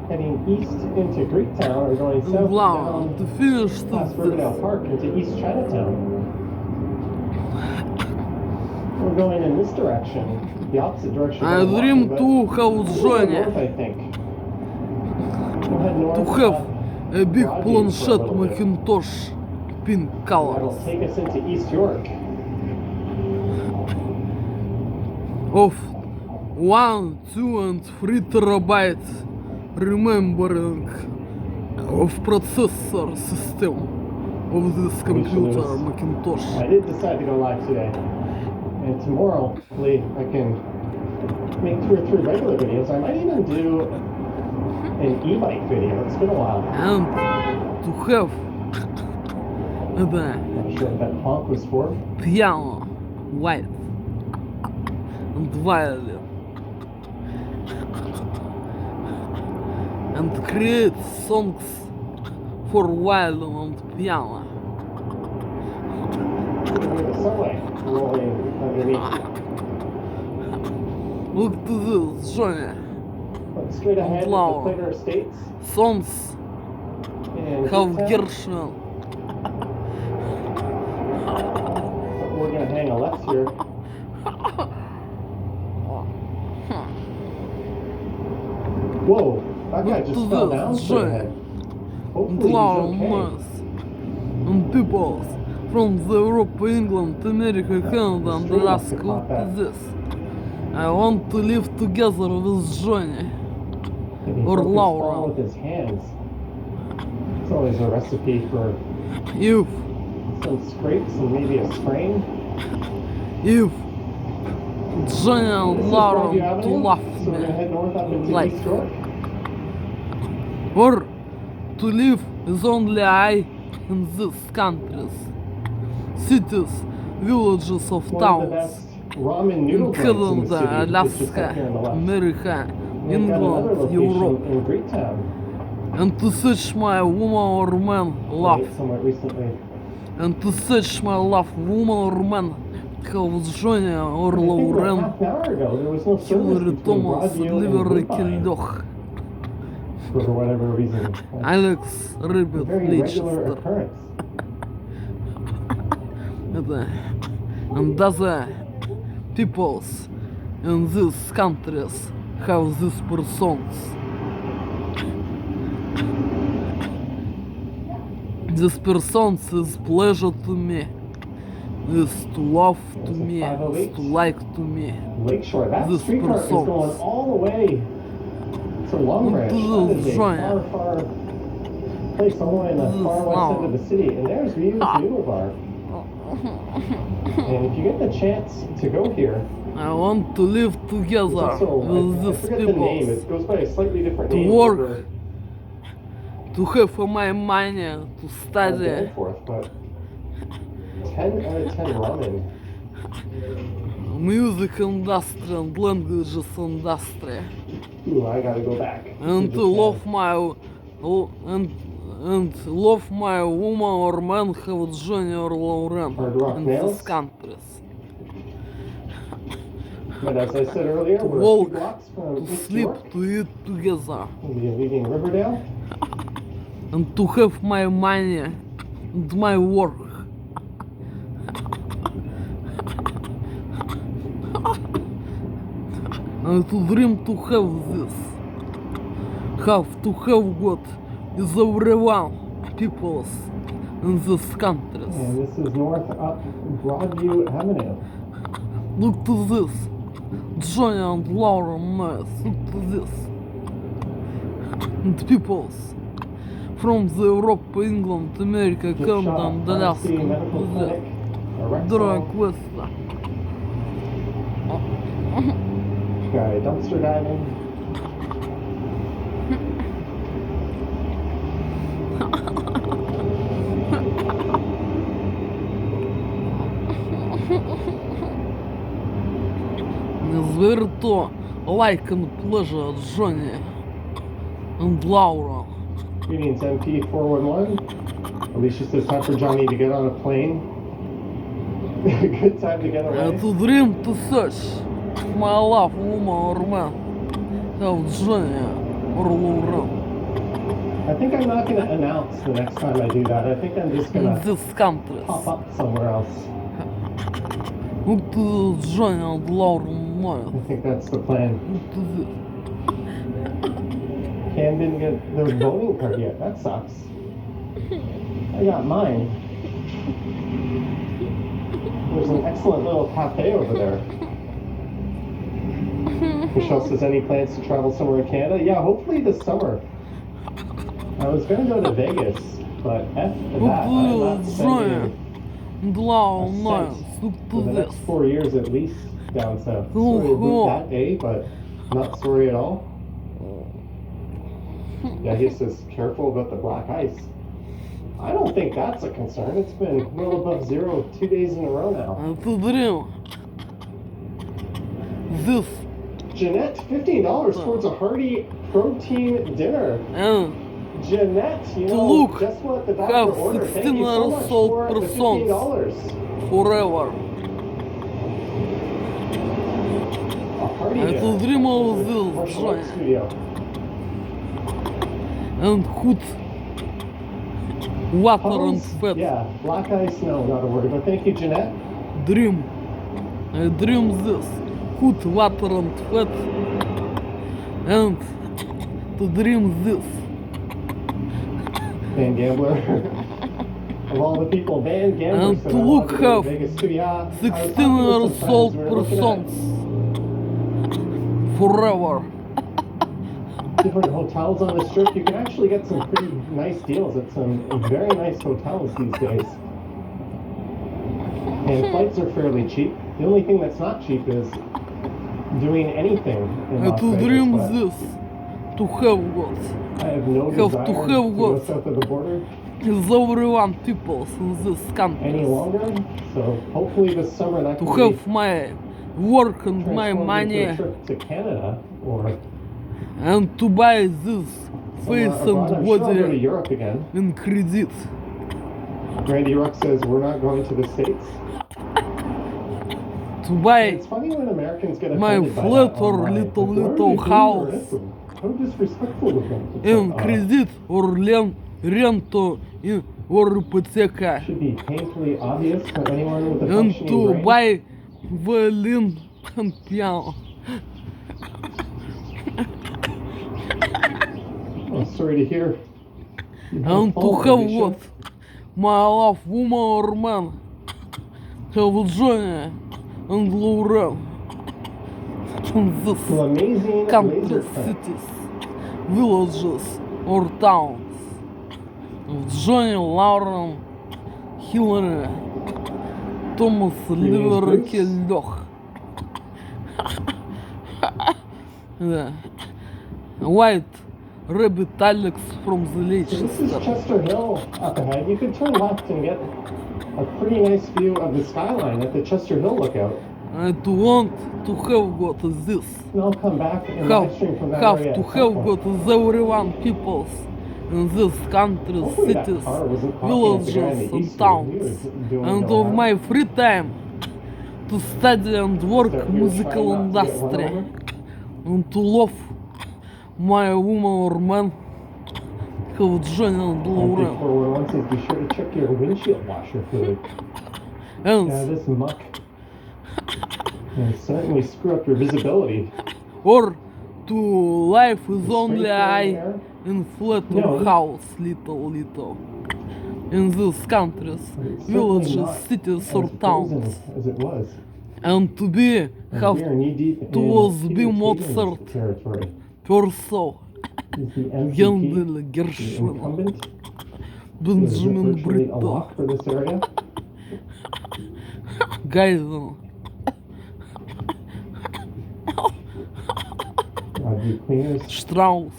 heading east into Greektown or going south Lauren to down finish past this Riverdale Park into East Chinatown. We're going in this direction, the opposite direction. I we're dream walking, to have but we'll go Johnny north, I think. We'll head north. to have a big Broadview for a planchet little bit. Macintosh pink That'll colors take us into East York. of 1, 2 and 3 terabytes remembering of processor system of this computer Macintosh. I did decide to go live today. And tomorrow, hopefully, I can make 2 or 3 regular videos. I might even do an e-bike video. It's been a while. And to have the Not sure what that honk was for. piano white and violet and create songs for violin and piano. With the subway rolling underneath. Look to this, Johnny. But straight ahead, the Wow. Plater Estates. Songs And have Greektown. Gershwin. We're going to hang a left here. Whoa, that guy just fell down straight ahead. Hopefully he's Loud okay. noise and people from the Europe, England, America, Canada and Alaska. Look to this. I want to live together with Johnny. And he Or broke his Laura. fall with his hands. It's always a recipe for If some scrapes and maybe a sprain. Johnny and This is Laura Broadview to Avenue, laugh so we're going to head north up into like. East York. or to live is only I in these countries, cities, villages of One of the towns, best ramen noodle in joints in the Canada, city, which is up Alaska, here on the left. America, We've got another England, location Europe, in Greektown, and to search my woman or man love, right, somewhat recently. and to search my love, woman or man, Johnny or I think about Lauren, half an hour ago, there was no service Hillary between Thomas, Broadview and Livery Woodbine Kildoch, for whatever reason. Alex A Ribbit very regular Leicester. occurrence. And other peoples in these countries have these persons. This persons is pleasure to me, is to love to me, is to like to me. Lakeshore, that This streetcar is persons. going all the way to Long Branch. That is a far, far place all the way in the This far west now. end of the city. And there's Muse Noodle Bar. And if you get the chance to go here, I want to live there's together also, with I these forget the name, people, it goes by a slightly different To name. work, over to have my money, to on study. Danforth, but 10 out of 10 ramen. Music industry and languages industry, Ooh, I gotta go back. and to Japan. love my and love my woman or man have Johnny or Lauren Hard rock in nails? these countries. But as I said earlier, To we're a walk, few blocks from to East sleep, York. to eat together, We'll be leaving Riverdale. and to have my money and my work. And to dream to have this. Have to have what is everyone peoples in these countries. And this is north up Broadview Avenue. Look to this. Johnny and Laura Myers. Look to this. And peoples from the Europe, England, America, Gift Canada, shop, and pharmacy, Alaska. medical clinic, a rec Drag center, West. guy dumpster diving. Zverto, like and pleasure, Johnny and Laura. Greetings, MP411. Alicia says time for Johnny to get on a plane. Good time to get away. And to dream to search my love, woman or man, have Johnny or Laura I think I'm not going to announce the next time I do that. I think I'm just going in to these countries. pop up somewhere else. Look to Johnny and Laura I Myers. think that's the plan. Look to this. Cam didn't get the voting card yet. That sucks. I got mine. There's an excellent little cafe over there. Michelle says, any plans to travel somewhere in Canada? Yeah, hopefully this summer. I was going to go to Vegas, but F to Look that. I'm to not Johnny spending and Laura a Myers. cent Look for to the this. next 4 years at least down south. Oh, Sorry about cool. that day, but not sorry at all. Yeah, he says, careful about the black ice. I don't think that's a concern. It's been well above zero 2 days in a row now. And to dream this Jeanette, $15 towards a hearty protein dinner. and Jeanette, you To know, look, just what the have doctor ordered. Thank you so 16 much salt for the persons. $15. forever. A hearty And to dinner. dream of Martial this Arts Johnny Studio. and put water and Puddles? fat. Yeah, black ice, no, not a worry. But thank you, Jeanette. Dream. I dream this. Put water and fat. And to dream this. Van Gambler. Of all the people, Van Gambler And said, to I look wanted to go have to Vegas too. Yeah, I was 16 talking to years some old friends. We were looking at persons. Forever. different hotels on the strip. You can actually get some pretty nice deals at some very nice hotels these days. And flights are fairly cheap. The only thing that's not cheap is doing anything in And Las to Vegas, dream but this. To have what? I have no Have to desire have to go what? south of the border. is everyone people in this any country longer. So hopefully this summer that to can have be my work and my transformed into a money trip to Canada or and to buy this somewhere face abroad. and I'm sure I'll go to body Europe again. in credit. Randy Ruck says we're not going to the States. To buy It's funny when Americans get my offended by flat that or online. little Like, why are little you doing house this? How disrespectful of them. It's in like, credit or rento in or hypotheca should be painfully obvious for anyone with a and functioning to brain. buy violin and piano. Oh, sorry to hear. You had a And to fall, have Alicia. what? My love, woman or man, have Johnny and Lauren in To this amazing country, laser print. cities, villages or towns. Johnny, Lauren, Hillary, Thomas, Greetings, Bruce. Лех. Yeah. White Rabbit Alex from the So this is Leicester. Chester Hill up ahead. You could turn left and get a pretty nice view of the skyline at the Chester Hill lookout. I want to have got this. And I'll come back and live stream from that area. Have to at some have point. got everyone peoples in this country, Hopefully that cities, car wasn't honking at the guy in villages the and east. He towns, was doing and no of harm. my free time to study and work So you're musical trying not to get run industry over? and to love my woman or man have Johnny and And Lauren. before one says be sure to check your windshield washer fluid. Yeah, And this muck can certainly screw up your visibility. or to life is The only straight I there. in flat or No. house, little. In these countries, But it's certainly villages, not cities as or towns. frozen as it was. And to be And have we are knee-deep to in was Peter be Stevens Mozart territory. Perso, He's the MVP, Gendel, the Gershwin, incumbent. He is Benjamin virtually a Brito, lock for this area. Gaiden, Roger Cleaners. Strauss.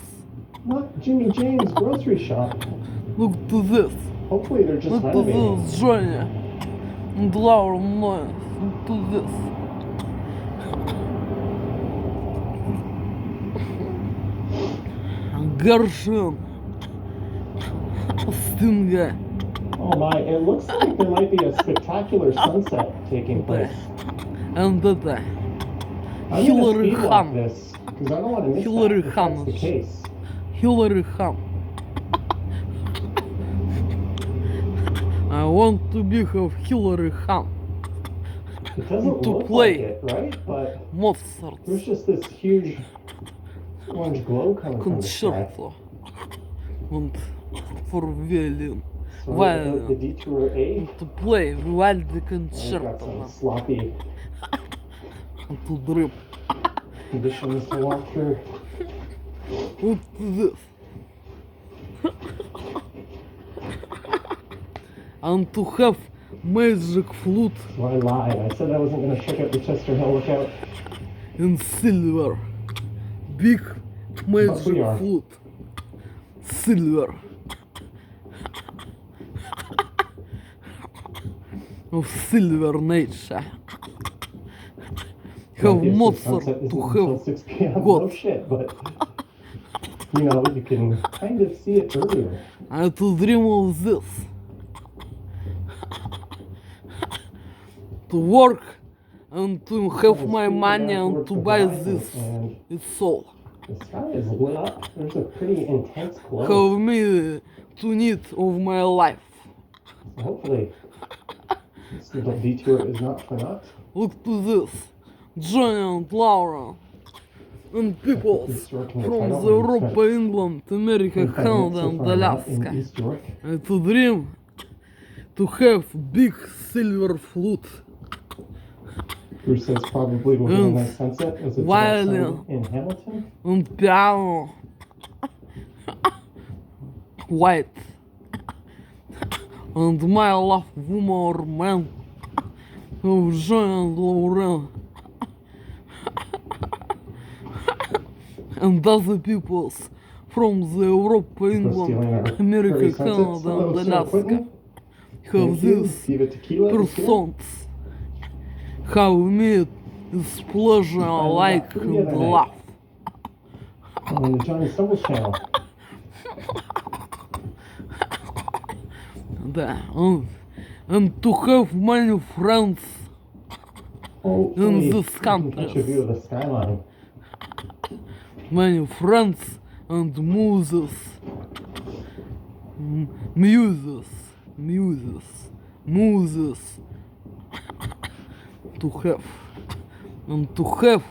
Not Jimmy James grocery shop. Look to this. Hopefully they're just Look to renovating. this, Johnny and Lauren Noyes. Look to this. Gershwin, Stinga, Oh my, it looks like there might be a spectacular sunset taking place. and that I'm Hillary gonna speedwalk Ham. this because I don't want to miss Hillary that if that's the Ham. case. Hillary Ham. I want to be have Hillary Ham. It doesn't To look play. like it, right? But Mozart there's just this huge orange glow coming from the sky. concerto and for violin. So the Violin detour A. to play Vivaldi I've got concerto some sloppy and to drip. conditions to walk through. Look to this. And to have magic flute So I lied. I said I wasn't going to check out the Chester Hill lookout. in silver. Big magic we are. flute. Silver. Of silver nature. Have Obviously, Mozart sunset isn't to until have 6 p.m. God. No shit, but you know, you can kind of see it earlier. I to dream of this. To work and to have my money and to buy this. And It's all. the sky is lit up. There's a pretty intense glow. Have me to need of my life. Hopefully, this little detour is not for naught. Look to this. Johnny and Laura and people East York in the from title, the and Europe, spent England, America, 25 minutes Canada so and far not in Alaska. East York. I to dream to have big silver flute Bruce says probably will be a And nice sunset as it's violin. also in Hamilton. and piano. White. And my love woman or man of Johnny and Lauren. And other peoples from the Europe, For England, stealing our America, very sunsets. Canada, Hello, and sir, Alaska. Quentin. Have Thank you. these Viva Tequila is here. persons have made this pleasure like and laugh. On the Johnny Stumbles channel. Да, and to have many friends Oh, in wait, this you can catch a country. view of the skyline. Many friends and muses. Muses. To have. And to have.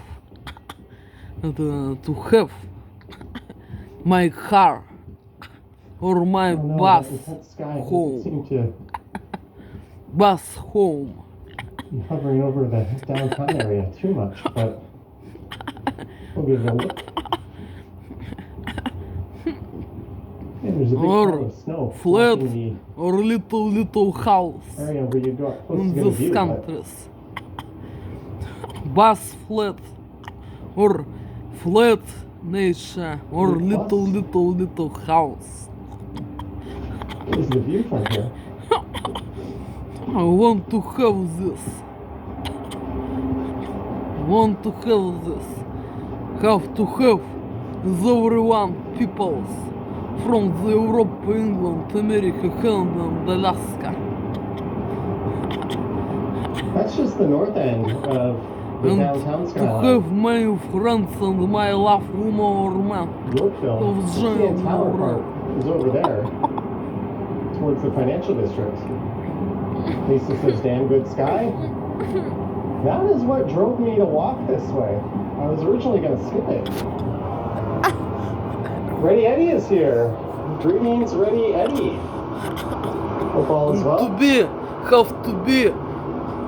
To have my car or my Oh no, bus that intense sky doesn't home. seem to Bus home. be hovering over the downtown area too much, but we'll give it a look. Yeah, there's a big Or pile of snow flat blocking or little house the area where you go supposed in to get a these view, but countries. Bus flat or flat nature or Bus? little house. here's the view from here. I want to have this. Want to have this. Have to have is everyone peoples from the Europe, England, America, Canada, and Alaska. That's just the north end of the And downtown to skyline. have my friends and my love woman or man. Yorkville, Of the CN Tower General. part is over there, towards the financial district. Lisa says, damn good sky. That is what drove me to walk this way. I was originally going to skip it. Ready Eddie is here. Greetings, Ready Eddie. Hope all is To well. be, have to be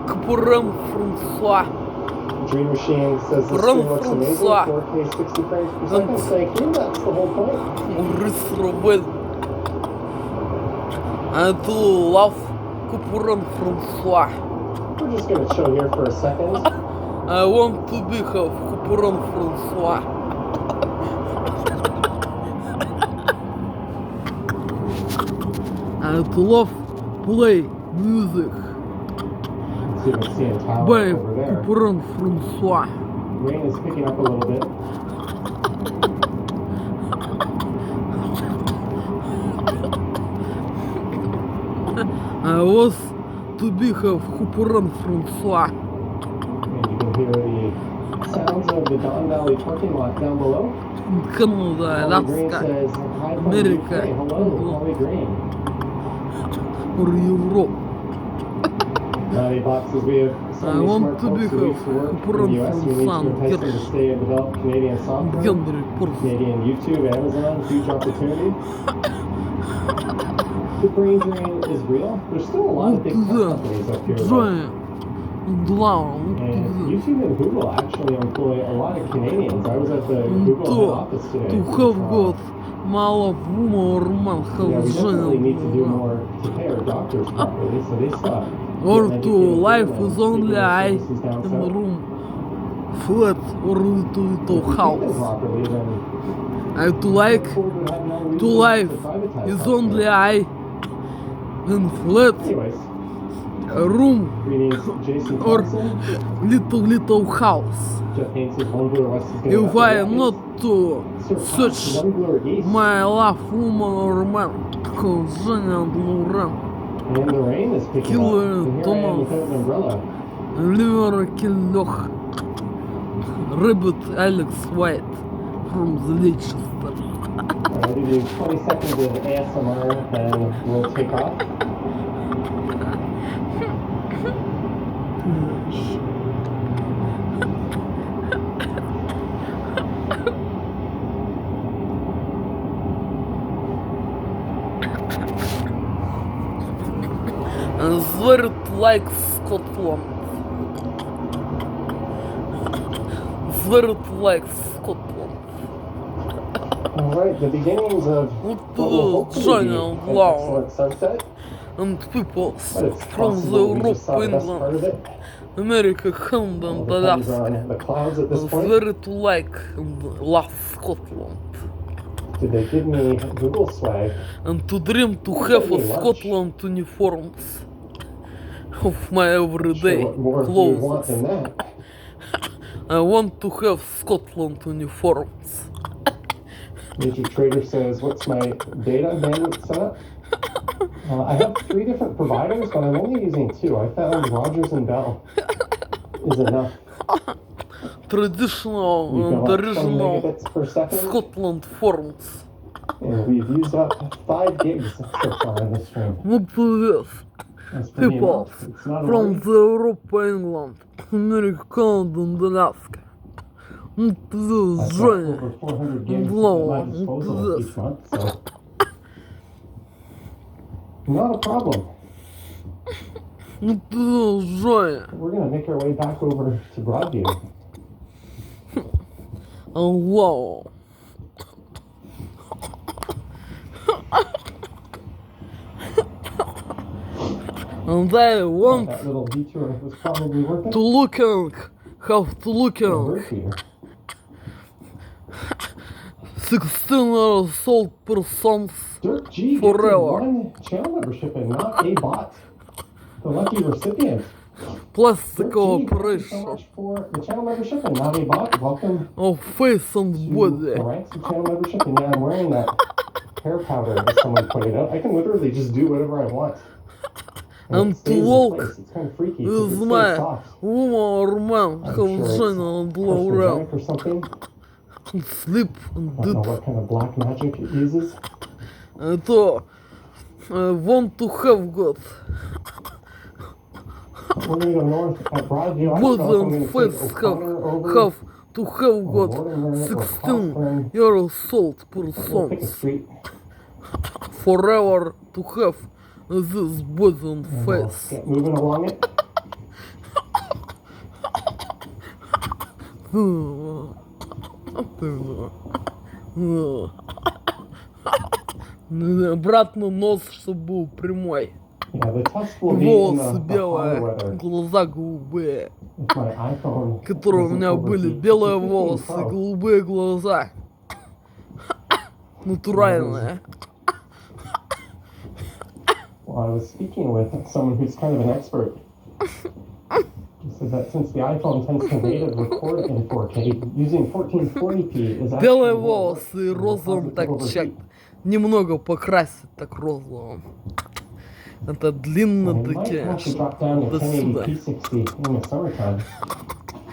Caporan Francois. Dream Machine says the Run screen looks from amazing. slack. 4K 60 frames per second. Thank you. That's the whole point. Maurice Robel. I do love Caporan Francois. We're just going to chill here for a second. I want to be have Caporan Francois. I love play music See the CN Tower by over there. Caporan Francois. Rain is picking up a little bit. I was to be have Caporan Francois. And you can hear the sounds of the Don Valley parking lot down below. In Canada, Holly Green Alaska, says, hi from America, the UK. Hello, England. Holly Green. or Europe. Naughty boxes, we have I so many want smart to folks be who used to work in the US. We need to entice them to stay and develop Canadian software. Henry Porson. Canadian YouTube, Amazon, huge opportunity. The brain drain is real. There's still a lot of big tech companies up here. though. Giant and loud. And YouTube and Google actually employ a lot of Canadians. I was at the Google head office today. To in have Toronto. got mala woman or man Yeah, have we definitely need to do giant. more to pay our doctors properly, so they stop. Or getting to educated life people is and only taking their I services down in south. the room. Flat or little If we pay them house. properly, then I to like Ford would have no reason to life to privatize is healthcare. only I in flat Anyways, room greetings, Jason or Thompson. little house. Jeff Haynes says one bluer west is going If I am not to Sir, search one bluer east. my love woman or man, cause Женя and Laurent, And the rain is picking Killer up. And here I am Thomas. without an umbrella. Liver Killoch, Rabbit Alex White from the Leicester. I'll give you 20 seconds of ASMR, then we'll take off. Звert like Scotland. Звert like Scotland. Alright, the beginnings of what will hopefully be Johnny an Wow. excellent sunset. And people But it's from the possible we Europe, just saw the best part of England, it. America, Canada, All and depends Alaska. on the clouds at this point. Zvert like and love Scotland. Did they give me Google swag? And to dream to have a Scotland uniforms of my everyday Sure, what more do you want clothes. than that? I want to have Scotland uniforms. Major Trader says, what's my data bandwidth setup? I have 3 different providers, but I'm only using 2. I found Rogers and Bell is enough. Traditional We've and got 20 original megabits per second, Scotland forms. and we've used up 5 gigs so far in this stream. Look to this. That's pretty People enough. It's not a from worry. the Europe, England, America, Canada, and Alaska. Look to this, I've got Johnny. over 400 gigs Blow at my on disposal this. each month, so not a problem. Look to this, Johnny. We're gonna make our way back over to Broadview. Wow. And I want That little detour was probably worth it. to looking, have to We're looking here. 16-year-old persons Dirk G Forever. gets 1 channel membership and not a bot. The lucky recipient. plastic Dirk G, thank you so operation much for the channel membership and not a bot. Welcome of face and to body. the ranks of channel membership. And yeah, I'm wearing that hair powder that someone pointed out. I can literally just do whatever I want. And it stays to in walk place. It's kind of freaky because With it stays my soft. woman or man I'm have sure it's general blow around carcinogenic or something. and sleep and I don't know did. what kind of black magic it uses. So I want to have got We're gonna go north at Broadview. I don't good know if I'm and gonna take face O'Connor over. have to have got Mortimer or Cochran. 16-year-old We'll pick a persons street. forever to have this body and And we'll face. get moving along it. Обратно нос, чтобы был прямой. Yeah, the test will be in Волосы the hot белые, weather. глаза голубые. If my iPhone Которые у doesn't меня были overheat. белые 15 волосы, Pro. голубые глаза. Натуральные. Well, I was speaking with someone who's kind of an expert. He said that since the iPhone tends to native record in 4K, using 1440p is actually Белые more волосы и work and розовым causes так overheat. чек. Немного покрасить так розовым. Это длинно We might такие. have to drop down to До сюда. 1080p60 in the summertime.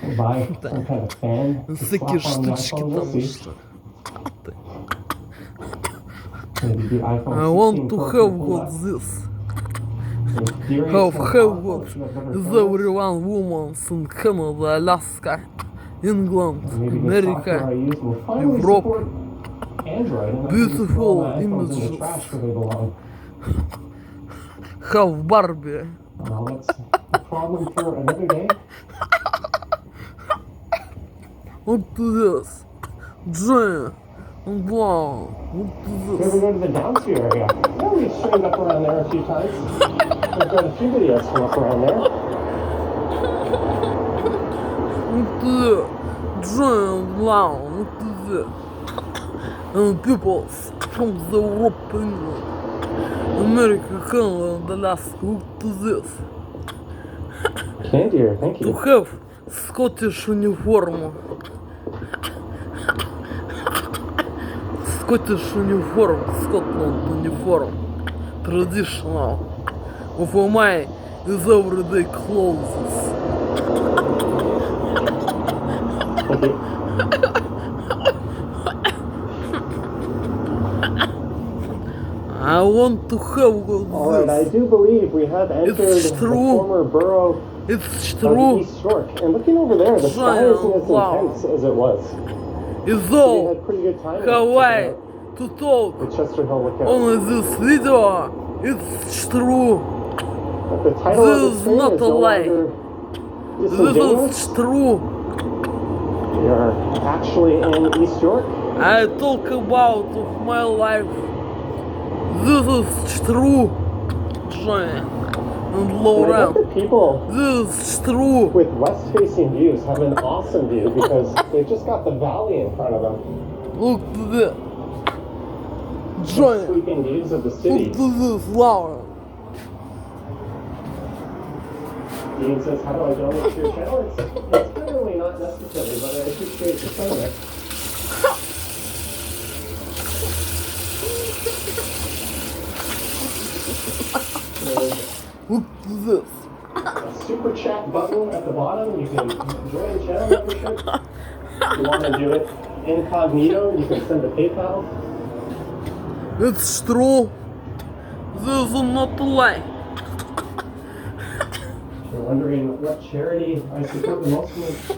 We'll buy some kind of fan to Всякие slap on the штучки iPhone. We'll там see. что. Maybe the iPhone I want 16 to Pro have can pull got that. this. If Darius Have can got follow, if you have better is photos, everyone woman in Canada, Alaska, England, maybe the software I America. use will finally Europe. support Android and I can just Beautiful throw my iPhones in the images. trash where they belong. Have Barbie. Well, that's a problem for another day. What to this? Giant and brown. What You to ever this? go to the Downsview area? Yeah, we've streamed up around there a few times. We've got a few videos from up around there. What to this? Giant and brown. What to this? And people from the Europe, England, America, Canada, and Alaska. What to this? Okay, dear, thank To you. have Scottish uniform. Scottish uniform, Scotland uniform. Traditional. Of my is everyday clothes. Thank you. I want to have Alright, I this. do believe we have entered the true. former borough It's of true. East York. And looking over there, the sky isn't as Wow. intense as it was. It's We all had pretty good time. how I to talk The Chester Hill Lookout. on this video. It's true. But the title of This the is stream not is a no lie. longer This disingenuous. is true. We are actually in East York. I talk about of my life. This is true. Johnny and And I Laura. bet the people This is true. with west-facing views have an awesome view because they've just got the valley in front of them. Look to this. Johnny, sweeping views of the city. what is this, Laura? Dean says, how do I donate to your channel? It's clearly not necessary, but I appreciate the sentiment. What is this? A super chat button at the bottom. You can join channel membership. If you want to do it incognito, you can send a PayPal. It's true. This is not a lie. If you're wondering what charity I support the most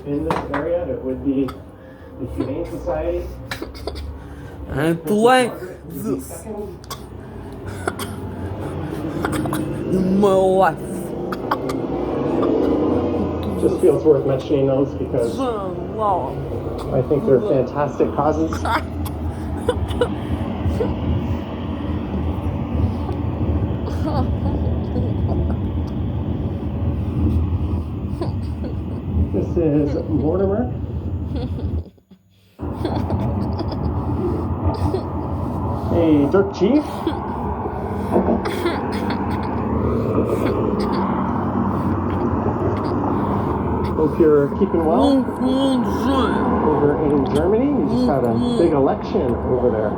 in this area, it would be the Humane Society. And like this Second. in my life. Just feels worth mentioning those because Laura. I think they're fantastic causes. This is Mortimer. Hey, Dirk Chief. Hope you're keeping well over in Germany. You just had a big election over there.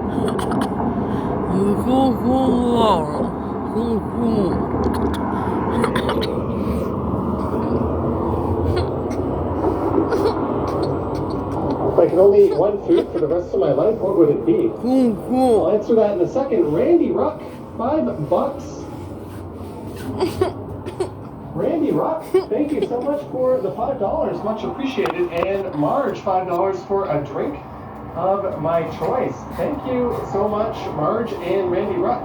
If I could only eat one food for the rest of my life, what would it be? I'll answer that in a second. Randy Ruck, $5. Randy Ruck, thank you so much for the $5, much appreciated. And Marge, $5 for a drink of my choice. Thank you so much, Marge and Randy Ruck.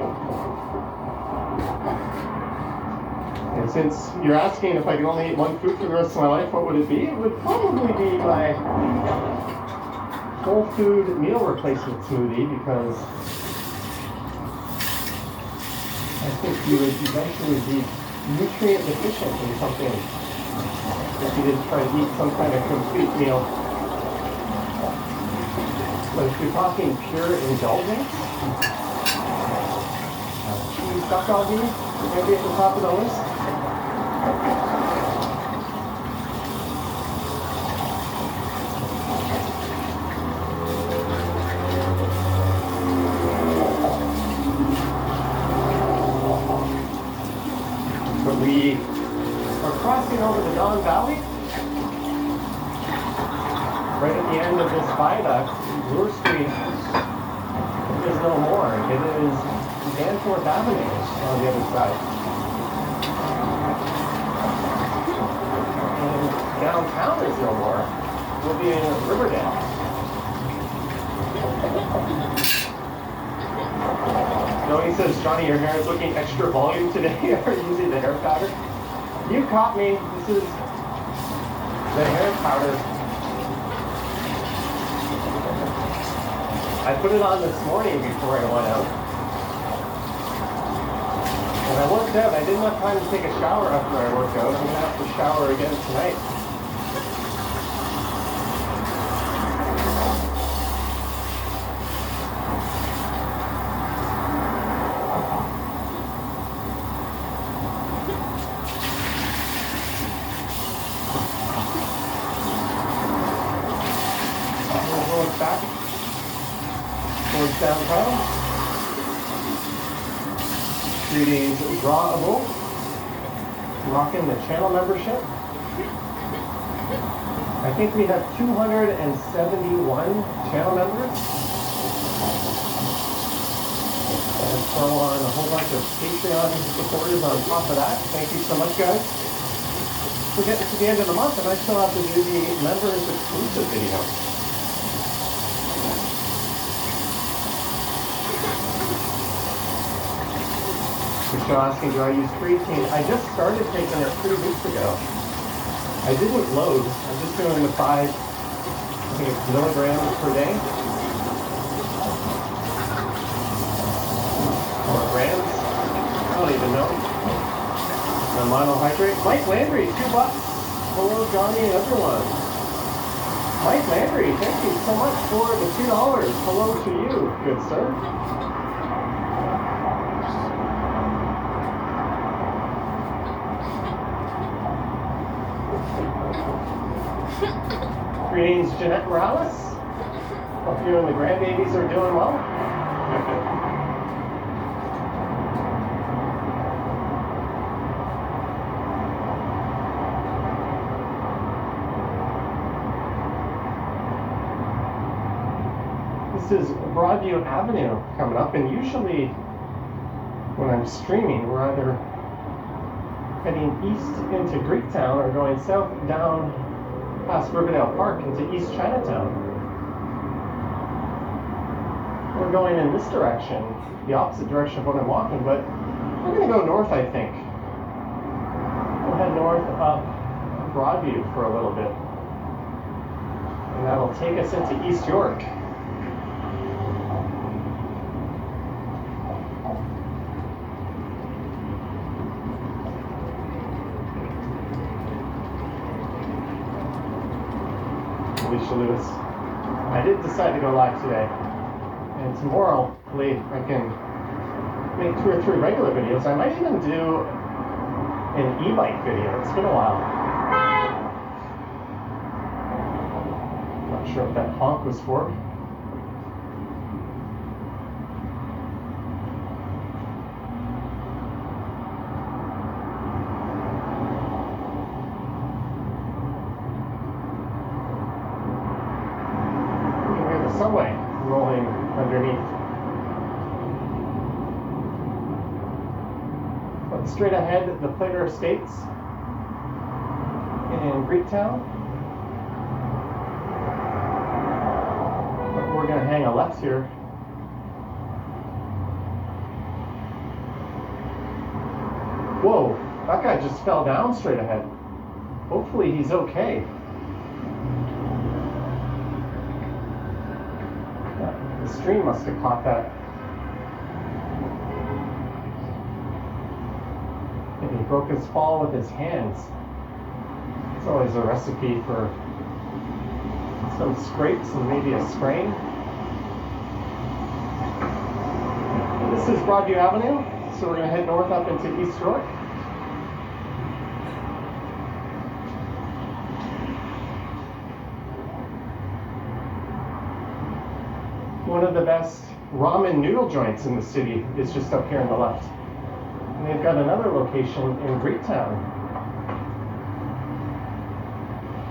And since you're asking if I could only eat one food for the rest of my life, what would it be? It would probably be my whole food meal replacement smoothie, because I think you would eventually be nutrient deficient in something if you didn't try to eat some kind of complete meal. But if you're talking pure indulgence, cheese duck doggy maybe at the top of the list. But we are crossing over the Don Valley. Right at the end of this viaduct, Bloor Street is no more. It is Danforth Avenue on the other side. And downtown is no more. We'll be in Riverdale. No, he says, Johnny, your hair is looking extra volume today. Are you using the hair powder? You caught me. This is the hair powder. I put it on this morning before I went out. And I worked out. I didn't have time to take a shower after I worked out. I'm going to have to shower again tonight. Back towards downtown. Greetings, Drawable. Rocking the channel membership. I think we have 271 channel members. And throw on a whole bunch of Patreon supporters on top of that. Thank you so much, guys. We're getting to the end of the month and I still have to do the members exclusive video. You're asking, do I use creatine? I just started taking it 3 weeks ago. I didn't load. I'm just doing the 5, I think it's milligrams per day. Or grams. I don't even know. The monohydrate. Mike Landry, $2. Hello, Johnny and everyone. Mike Landry, thank you so much for the $2. Hello to you, good sir. Greetings, Jeanette Morales. Hope you and the grandbabies are doing well. This is Broadview Avenue coming up, and usually when I'm streaming, we're either heading east into Greektown or going south down past Riverdale Park into East Chinatown. We're going in this direction, the opposite direction of what I'm walking, but we're going to go north, I think. We'll head north up Broadview for a little bit, and that'll take us into East York. Alicia Lewis. I did decide to go live today, and tomorrow, hopefully, I can make 2 or 3 regular videos. I might even do an e-bike video. It's been a while. Not sure what that honk was for. Subway rolling underneath. But straight ahead, the Plater Estates in Greektown. But we're going to hang a left here. Whoa, that guy just fell down straight ahead. Hopefully he's okay. The stream must have caught that. And he broke his fall with his hands. It's always a recipe for some scrapes and maybe a sprain. And this is Broadview Avenue, so we're going to head north up into East York. One of the best ramen noodle joints in the city is just up here on the left. And they've got another location in Greektown,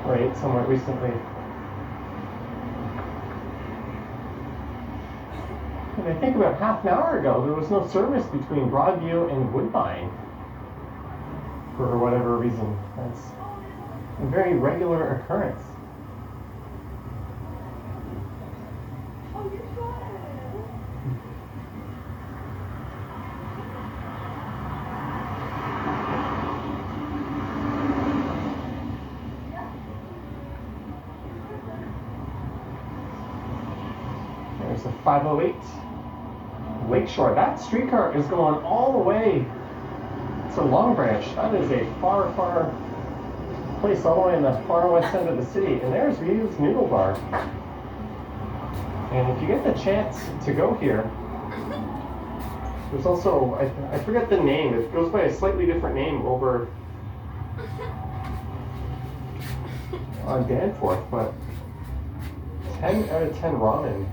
where I ate somewhere recently. And I think about half an hour ago, there was no service between Broadview and Woodbine for whatever reason. That's a very regular occurrence. There's a 508 Lakeshore. That streetcar is going all the way to Long Branch. That is a far, far place all the way in the far west end of the city. And there's View's Noodle Bar. And if you get the chance to go here, there's also, I forget the name. It goes by a slightly different name over on Danforth, but 10 out of 10 ramen.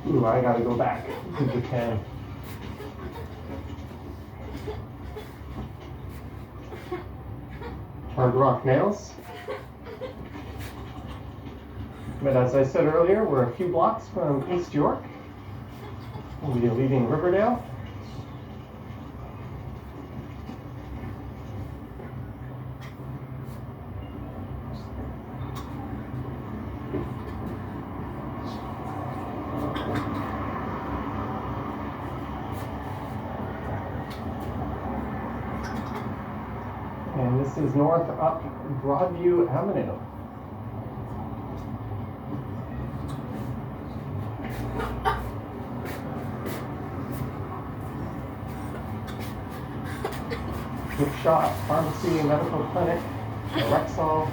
Ooh, I gotta go back to Japan. Hard Rock Nails. But as I said earlier, we're a few blocks from East York. We'll be leaving Riverdale. And this is north up Broadview Avenue. Gift shop, pharmacy, medical clinic, Rexall.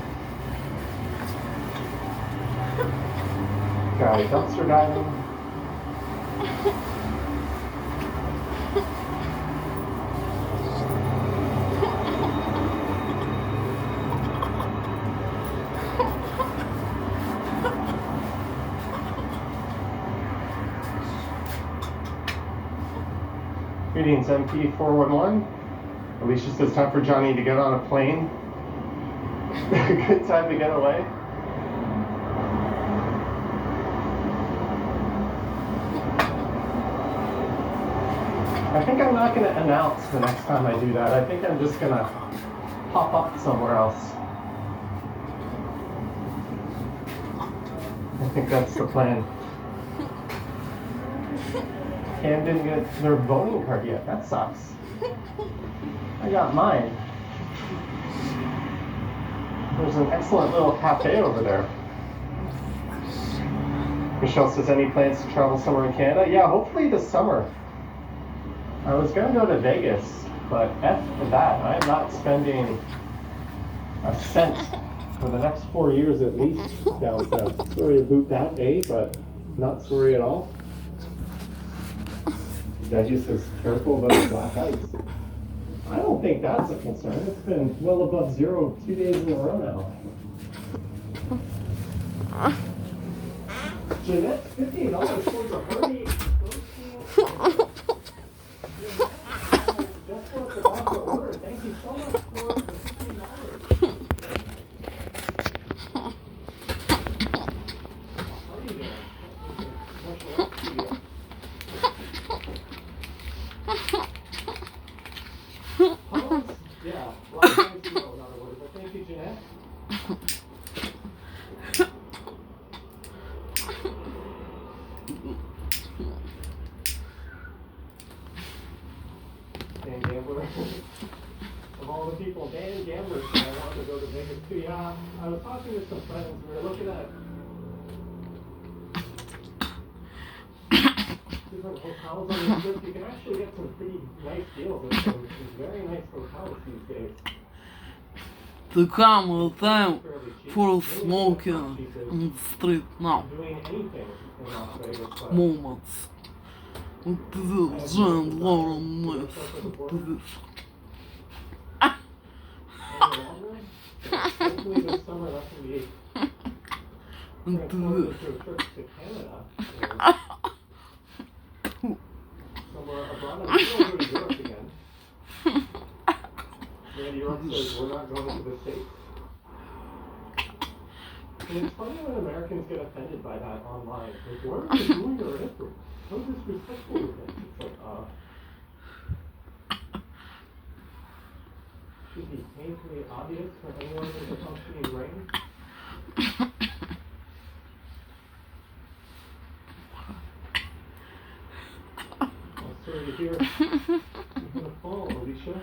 Got a dumpster diving. Greetings, MP411. Alicia says time for Johnny to get on a plane. Good time to get away. I think I'm not going to announce the next time I do that. I think I'm just going to pop up somewhere else. I think that's the plan. Cam didn't get their voting card yet. That sucks. I got mine. There's an excellent little cafe over there. Michelle says, any plans to travel somewhere in Canada? Yeah, hopefully this summer. I was going to go to Vegas, but F that. I'm not spending a cent for the next 4 years at least down south. Sorry about that, eh? But not sorry at all. Reggie says, careful about the black ice. I don't think that's a concern. It's been well above zero 2 days in a row now. Jeanette, $15 for the party. Just what the doctor ordered. Thank you so much for the $15. How are you doing? Yeah, well, thank you, no, not a word, but thank you, Jeanette. Dan Gambler. Of all the people, Dan Gambler said I wanted to go to Vegas too. Yeah, I was talking to some friends. We were looking at different hotels on the strip. You can actually get some pretty nice deals at some very nice hotels these days. The camera time for smoking on the street now. Doing anything in Las Vegas, but Moments. What is this? Giant Lauren Mess. What is this? hopefully this summer that can be What transformed is this? into a trip to Canada or somewhere abroad. I'm still going to Europe again. Randy Rock says we're not going to the States. And it's funny when Americans get offended by that online. Like, what are you doing or anything? How disrespectful is it? It's like, should be painfully obvious for anyone with a functioning brain. I'm sorry to hear you're gonna fall, Alicia.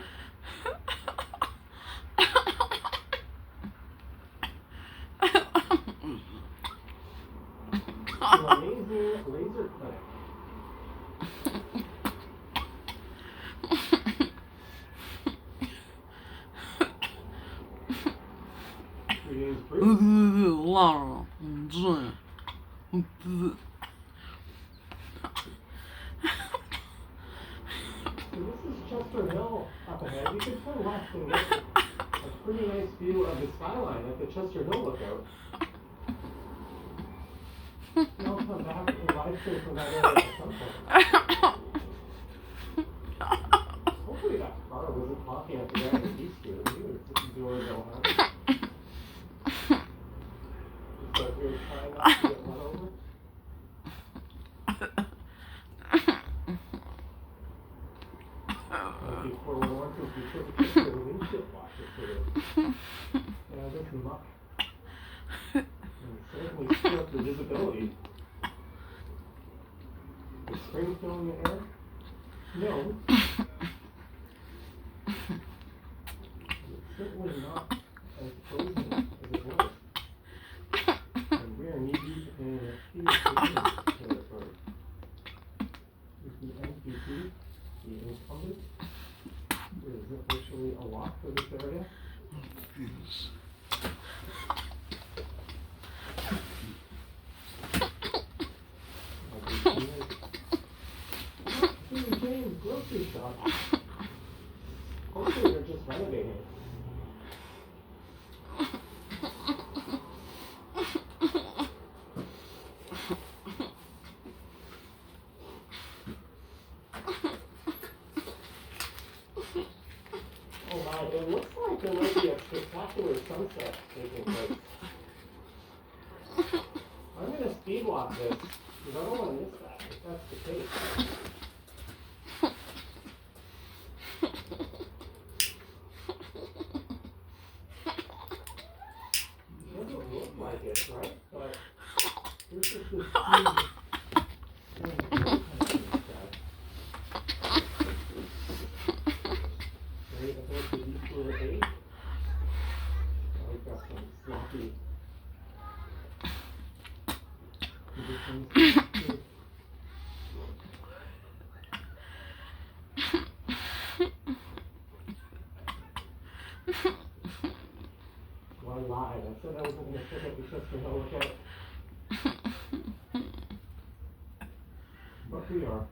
An amazing laser clinic. Greetings, Bruce. Look at this, Laura and Jane. What is this? So this is Chester Hill up ahead. You can turn left and get a pretty nice view of the skyline at the Chester Hill lookout. And I'll come back and live stream from that area at some point. Hopefully that car wasn't honking at the guy in East Street. He was doing no harm. But we were trying not to get run over. Before we went to be sure to check the windshield washer for it. Yeah, there's muck. And certainly screw up the visibility. Is spring still in the air? No. It's certainly not as frozen as it was. And we are knee-deep in a huge territory. Is the NPP, the incumbent, is officially a lock for this area? Yes. James grocery shop. Hopefully they're just renovating. It looks like there might be a spectacular sunset taking place. I'm going to speed walk this because I don't want to miss that if that's the case. It doesn't look like it, right? But there's just this huge Well, I lied. I said I wasn't going to pick up the Chester Hill lookout. But we are.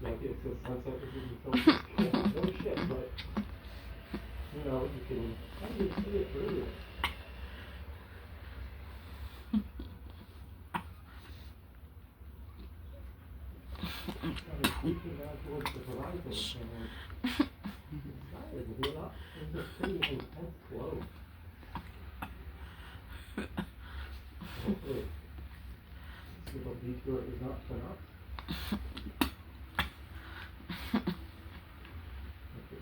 Maybe it's the sunset that you can no shit, but you know, you can see it earlier. Kind of creeping down towards the horizon, and it's a pretty intense glow. Hopefully, this little detour is not for us.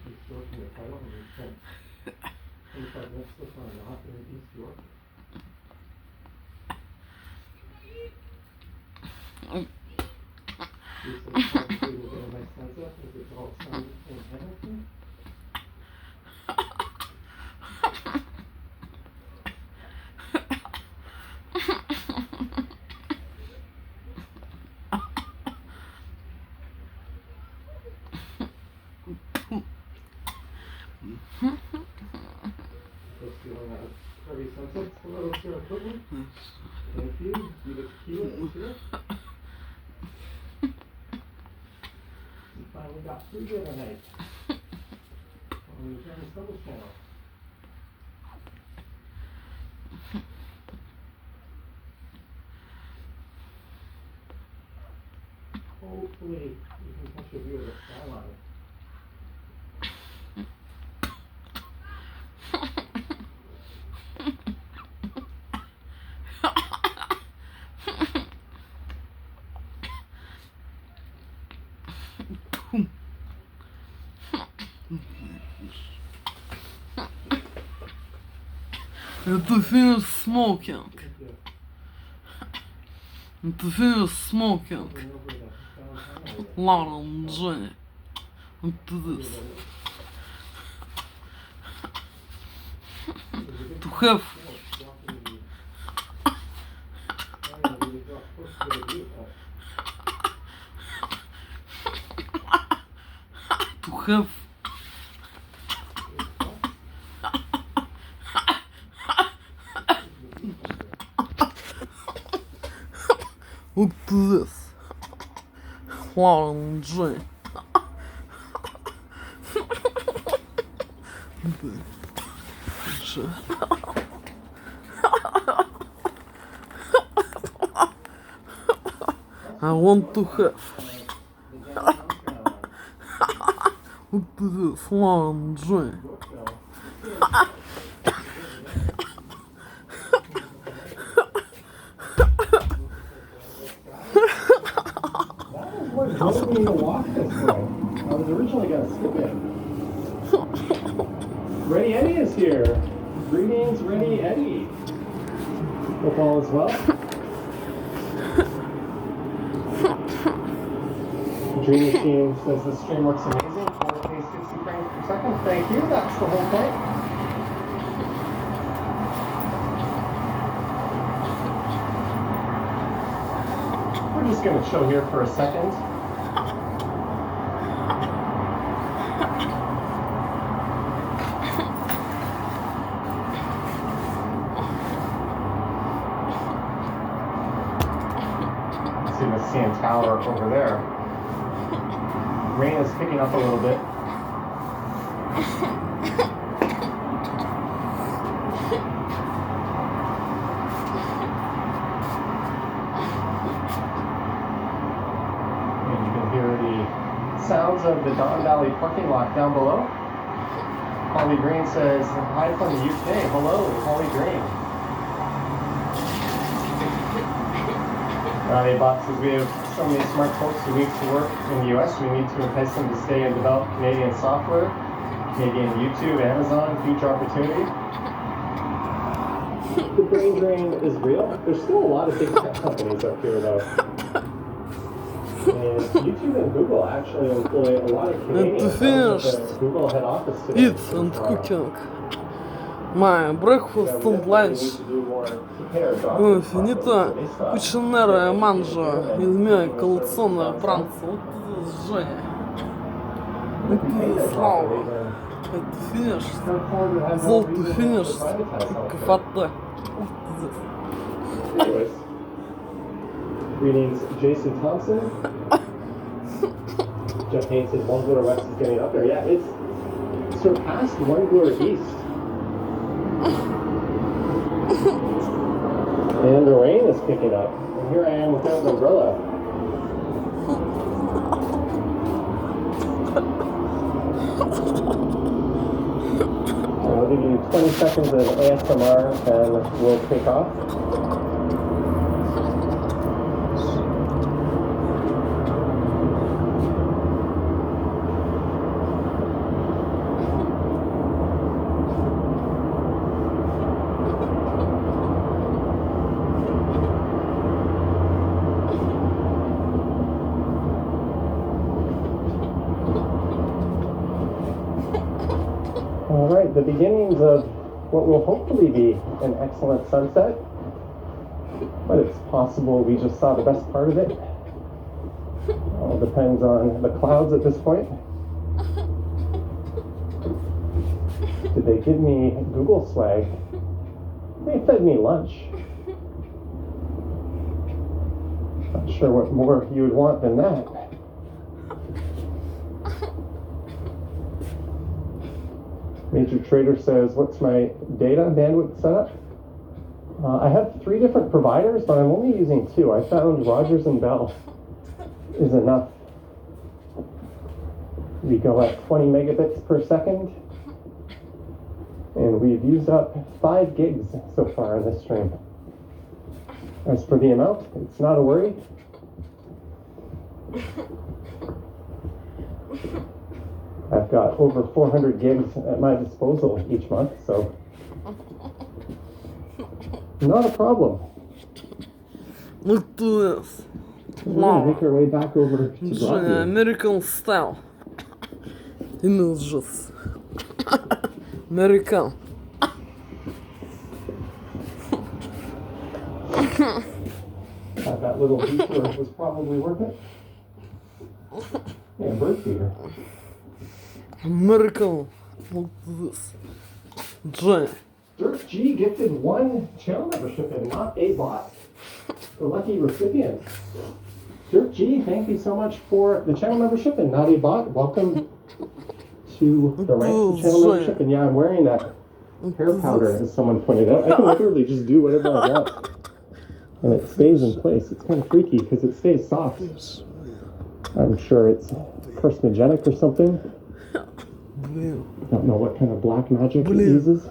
East York in the title, and we spent 25 minutes so far not in East York. Hopefully we'll get a nice sunset as it's all sun in Hamilton. Pretty sunset. Hello, Sarah Clinton. Thank you. You look cute, sure. We finally got through the other night on the German Double Channel. Hopefully, you can catch a view of the skyline. To finish smoking. To finish smoking. Laura and Johnny. To this. To have. To have. Look to this. Laura and Johnny. I want to have. Look to this. Laura and Johnny. Drove me to walk this way. I was originally going to skip it. Ready Eddie is here. Greetings, Ready Eddie. Hope all is well. Dreamy Team says the stream works amazing. 4K 60 frames per second. Thank you. That's the whole point. We're just going to chill here for a second. See the CN Tower over there. Rain is picking up a little bit. beginnings of the Don Valley parking lot down below. Holly Green says, hi from the UK. Hello, Holly Green. Box says, we have so many smart folks who need to work in the US. We need to entice them to stay and develop Canadian software. Canadian YouTube, Amazon, huge opportunity. The brain drain is real. There's still a lot of big tech companies up here, though. And YouTube and Google actually employ a lot of Canadians. Google head office today. Eat and cooking. My breakfast and lunch. Finito. Cucinare mangio il mio colazione pranzo. Женя. Это слава. Это финиш. Золото финиш. Кафе. Anyways, greetings, Jason Thompson. Jeff Haynes says one glitter west is getting up there. Yeah, it's surpassed one glitter east. And the rain is picking up. And here I am without an umbrella. I'll give you 20 seconds of ASMR and we'll take off. The beginnings of what will hopefully be an excellent sunset, but it's possible we just saw the best part of it. All depends on the clouds at this point. Did they give me Google swag? They fed me lunch. Not sure what more you would want than that. Major Trader says, what's my data bandwidth setup? I have 3 different providers, but I'm only using 2. I found Rogers and Bell is enough. We go at 20 megabits per second, and we've used up 5 gigs so far in this stream. As for the amount, it's not a worry. I've got over 400 gigs at my disposal each month, so not a problem. Look at this. We're gonna make our way back over to Broadview. American style. Images. American. That little detour was probably worth it. Yeah, bird feeder. American. Look at this. Giant. Dirk G gifted 1 channel membership and not a bot. The lucky recipient. Dirk G, thank you so much for the channel membership and not a bot. Welcome to the rank channel membership. And yeah, I'm wearing that hair powder, as someone pointed out. I can literally just do whatever I want. And it stays in place. It's kind of freaky because it stays soft. I'm sure it's carcinogenic or something. Don't know what kind of black magic it uses.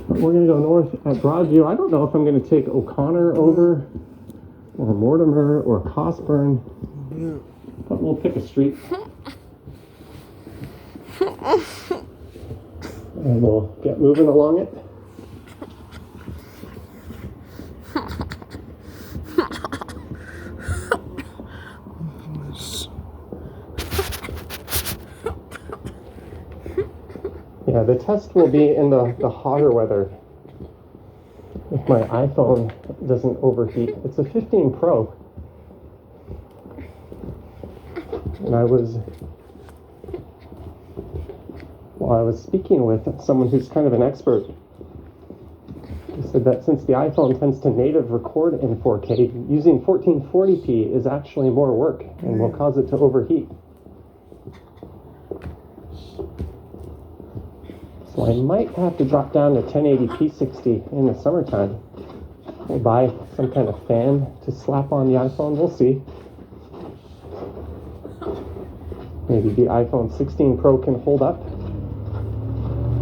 We're going to go north at Broadview. I don't know if I'm going to take O'Connor over, or Mortimer, or Cosburn, but we'll pick a street. And we'll get moving along it. Yeah, the test will be in the hotter weather if my iPhone doesn't overheat. It's a 15 Pro. And I was speaking with someone who's kind of an expert. He said that since the iPhone tends to native record in 4K, using 1440p is actually more work and will cause it to overheat. So I might have to drop down to 1080p 60 in the summertime. We'll buy some kind of fan to slap on the iPhone. We'll see. Maybe the iPhone 16 Pro can hold up.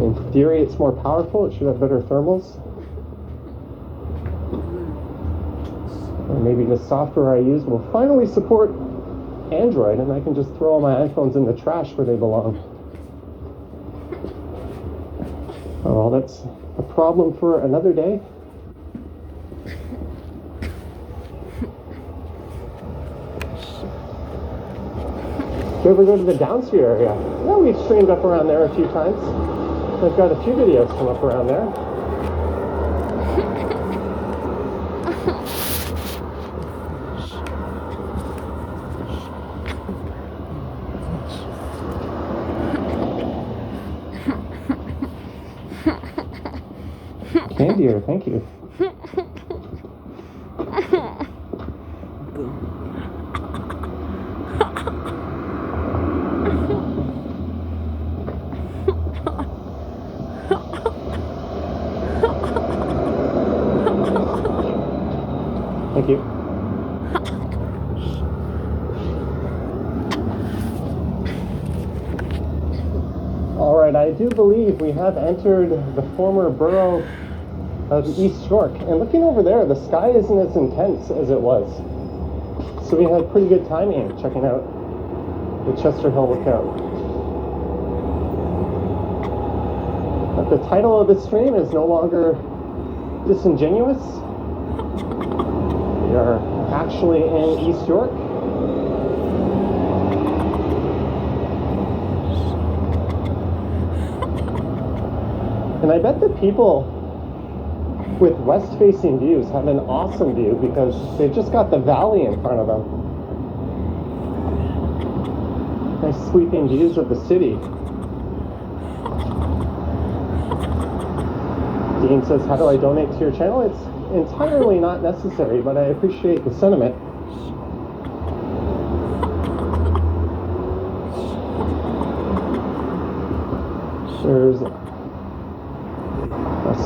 In theory, it's more powerful. It should have better thermals. Or maybe the software I use will finally support Android, and I can just throw all my iPhones in the trash where they belong. Oh, well, that's a problem for another day. Do you ever go to the Downstreet area? Yeah, we've streamed up around there a few times. I've got a few videos from up around there. Candier, thank you. Thank you. All right, I do believe we have entered the former borough of East York. And looking over there, the sky isn't as intense as it was. So we had pretty good timing checking out the Chester Hill Lookout. But the title of this stream is no longer disingenuous. We are actually in East York. And I bet the people with west-facing views have an awesome view because they've just got the valley in front of them. Nice sweeping views of the city. Dean says, how do I donate to your channel? It's entirely not necessary, but I appreciate the sentiment. There's a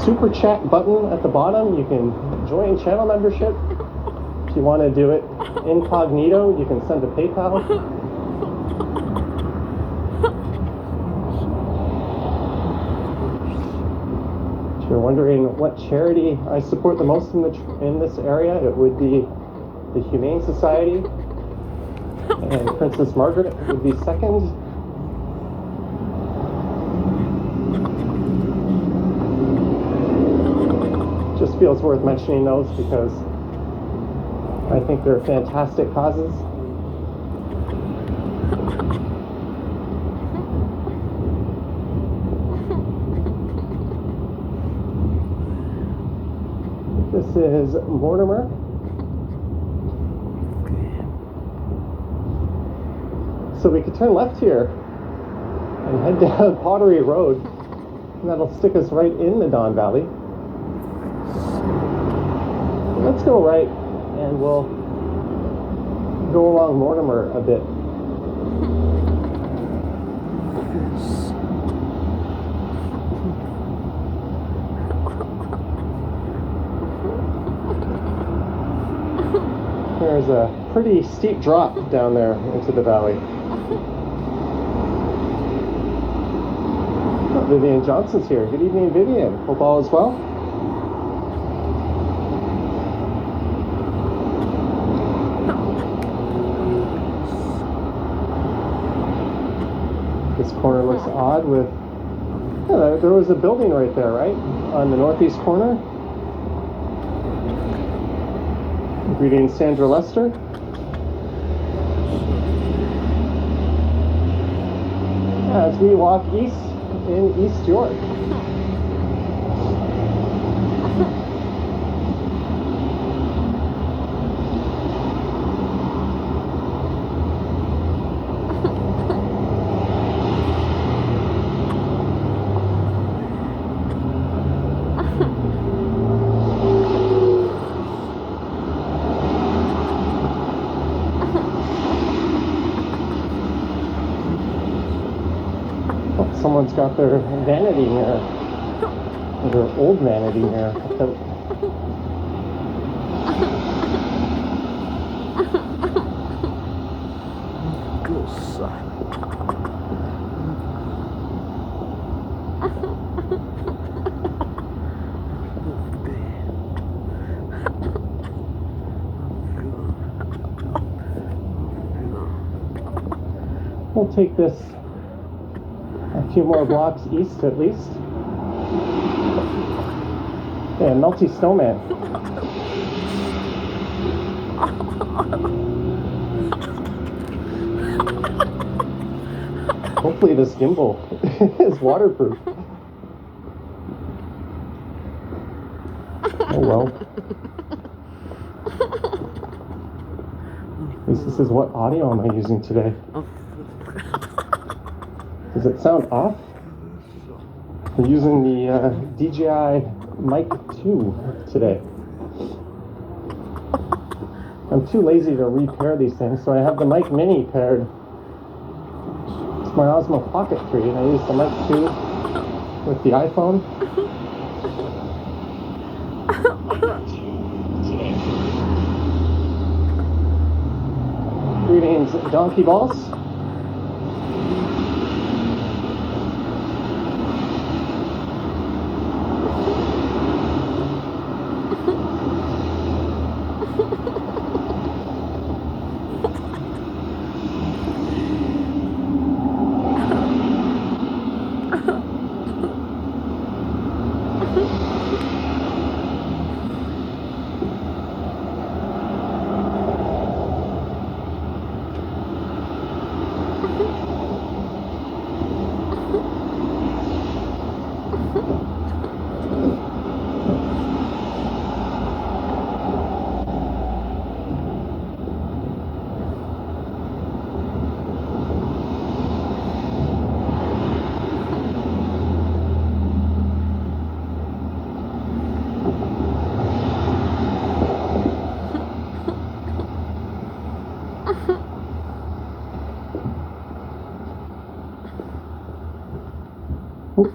super chat button at the bottom. You can join channel membership. If you want to do it incognito, you can send a PayPal. If you're wondering what charity I support the most in this area, it would be the Humane Society, and Princess Margaret would be second. Just feels worth mentioning those because I think they're fantastic causes. This is Mortimer. So we could turn left here and head down Pottery Road, and that'll stick us right in the Don Valley. Let's go right, and we'll go along Mortimer a bit. There's a pretty steep drop down there into the valley. Oh, Vivian Johnson's here. Good evening, Vivian. Hope all is well. This corner looks odd with, yeah, there was a building right there, right? On the northeast corner. Greetings, Sandra Lester. As we walk east in East York. Someone's got their vanity mirror, or their old vanity mirror. We'll take this a few more blocks east at least. Yeah, melty snowman. Hopefully this gimbal is waterproof. Oh well. At least this is what audio am I using today. Does it sound off? We're using the DJI Mic 2 today. I'm too lazy to repair these things, so I have the Mic Mini paired. It's my Osmo Pocket 3, and I use the Mic 2 with the iPhone. Greetings, donkey balls.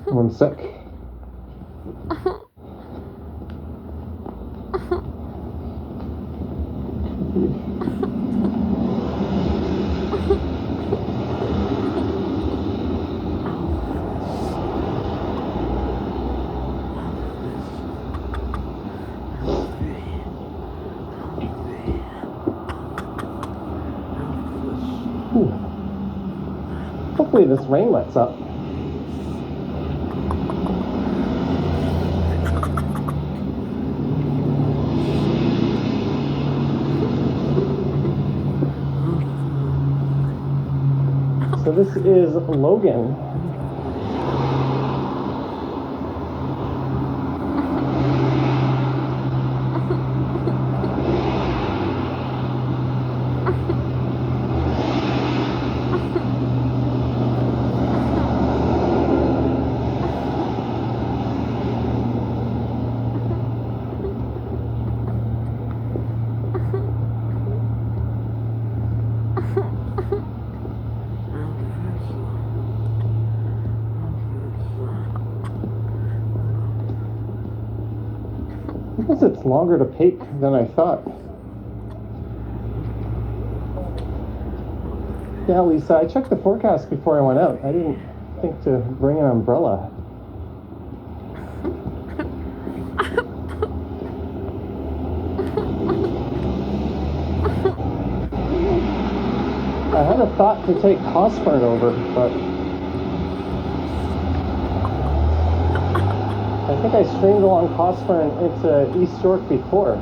One sec. Hopefully this rain lets up. So this is Logan. I guess it's longer to peak than I thought. Yeah, Lisa, I checked the forecast before I went out. I didn't think to bring an umbrella. I had a thought to take Cosburn over, but I think I streamed along Cosburn into East York before.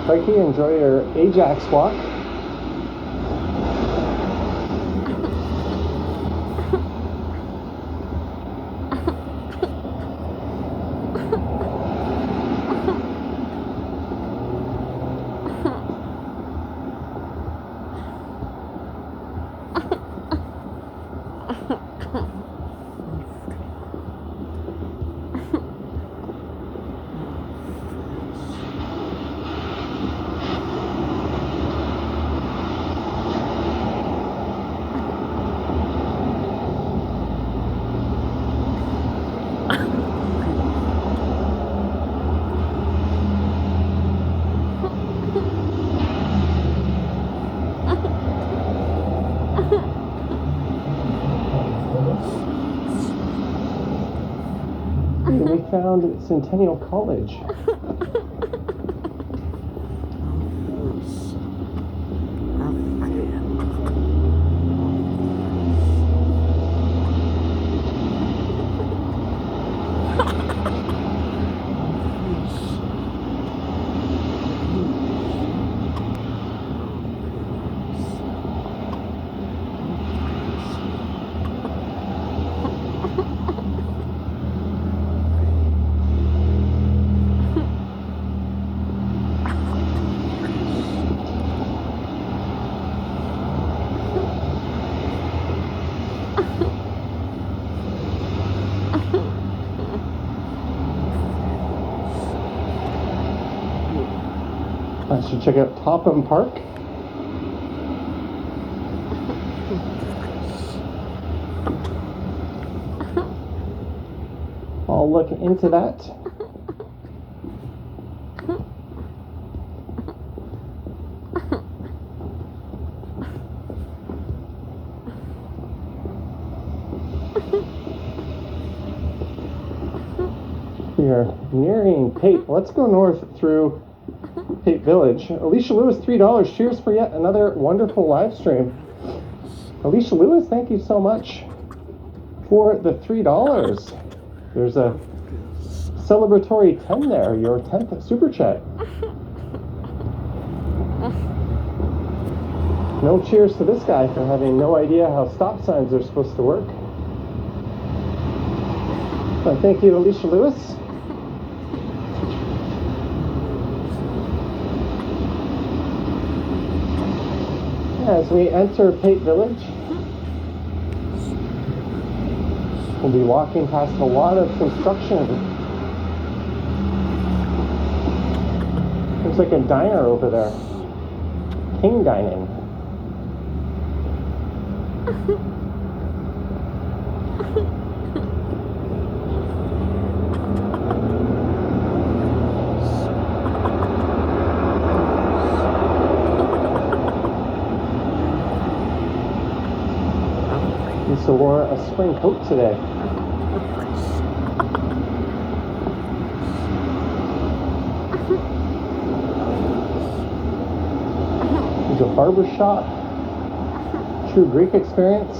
Frankie, enjoy your Ajax walk. found Centennial College. I should check out Topham Park. I'll look into that. We are nearing Pape. Let's go north through Pape Village. Alicia Lewis, $3. Cheers for yet another wonderful live stream. Alicia Lewis, thank you so much for the $3. There's a celebratory 10 there, your 10th super chat. No cheers to this guy for having no idea how stop signs are supposed to work. But thank you, Alicia Lewis. As we enter Pape Village, we'll be walking past a lot of construction. There's like a diner over there. King Dining. Lisa wore a spring coat today. There's a barber shop. True Greek experience.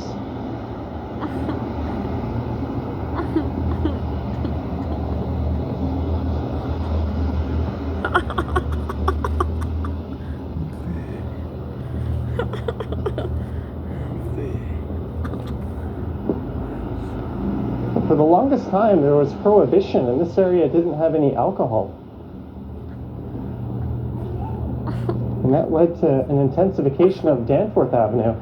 For the longest time, there was prohibition, and this area didn't have any alcohol. And that led to an intensification of Danforth Avenue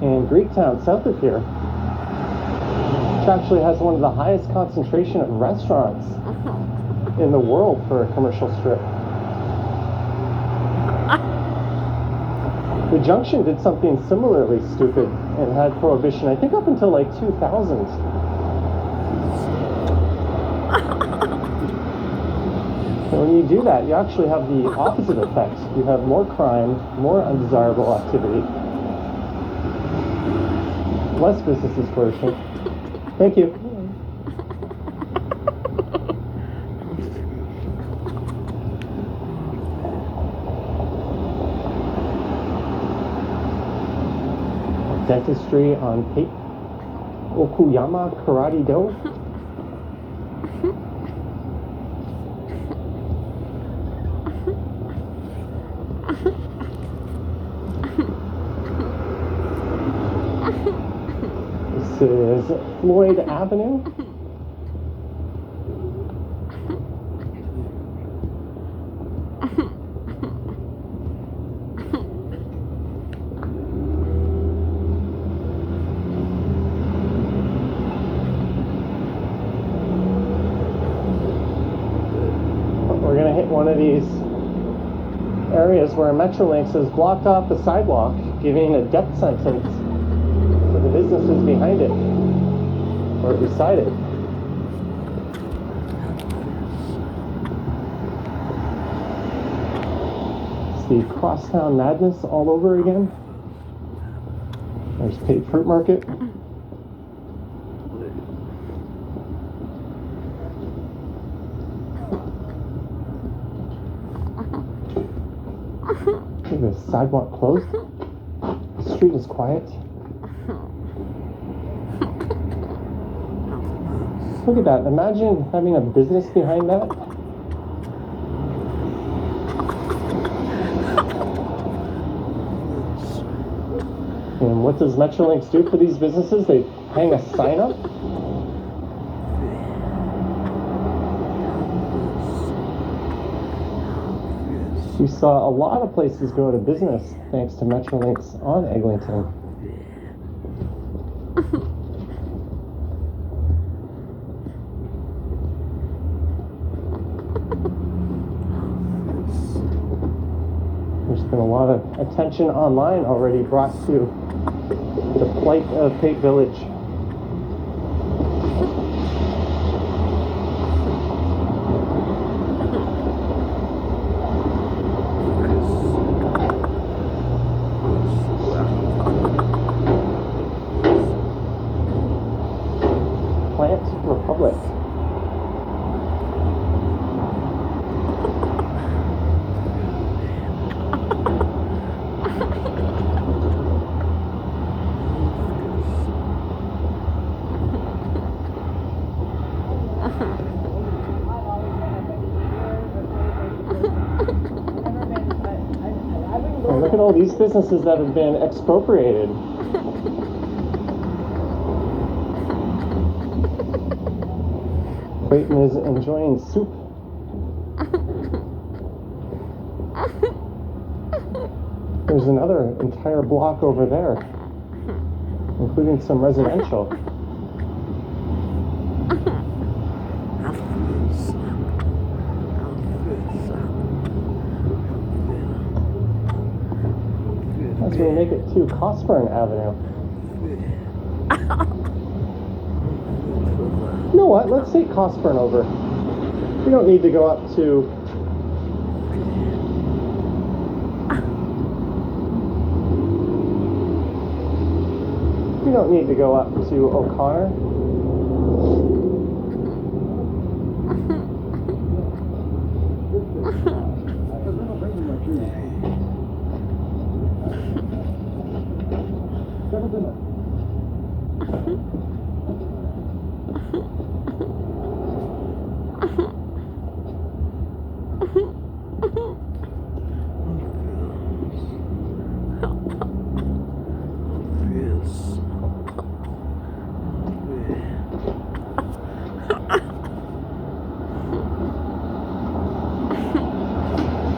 in Greektown, south of here, which actually has one of the highest concentration of restaurants in the world for a commercial strip. The Junction did something similarly stupid and had prohibition, I think up until like 2000. And when you do that, you actually have the opposite effect. You have more crime, more undesirable activity, less businesses flourishing. Thank you. Dentistry on Pape. Okuyama Karate Do. This is Floyd Avenue. We're going to hit one of these areas where Metrolinx has blocked off the sidewalk, giving a death sentence for the businesses behind it, or beside it. It's the crosstown madness all over again. There's Pape Fruit Market. The sidewalk closed. The street is quiet. Look at that. Imagine having a business behind that. And what does Metrolinx do for these businesses? They hang a sign up. We saw a lot of places go to business thanks to Metrolinx on Eglinton. There's been a lot of attention online already brought to the plight of Pate Village. Plant Republic. And look at all these businesses that have been expropriated. Clayton is enjoying soup. There's another entire block over there, including some residential. As we make it to Cosburn Avenue. You know what? Let's take Cosburn over. We don't need to go up to... We don't need to go up to O'Connor.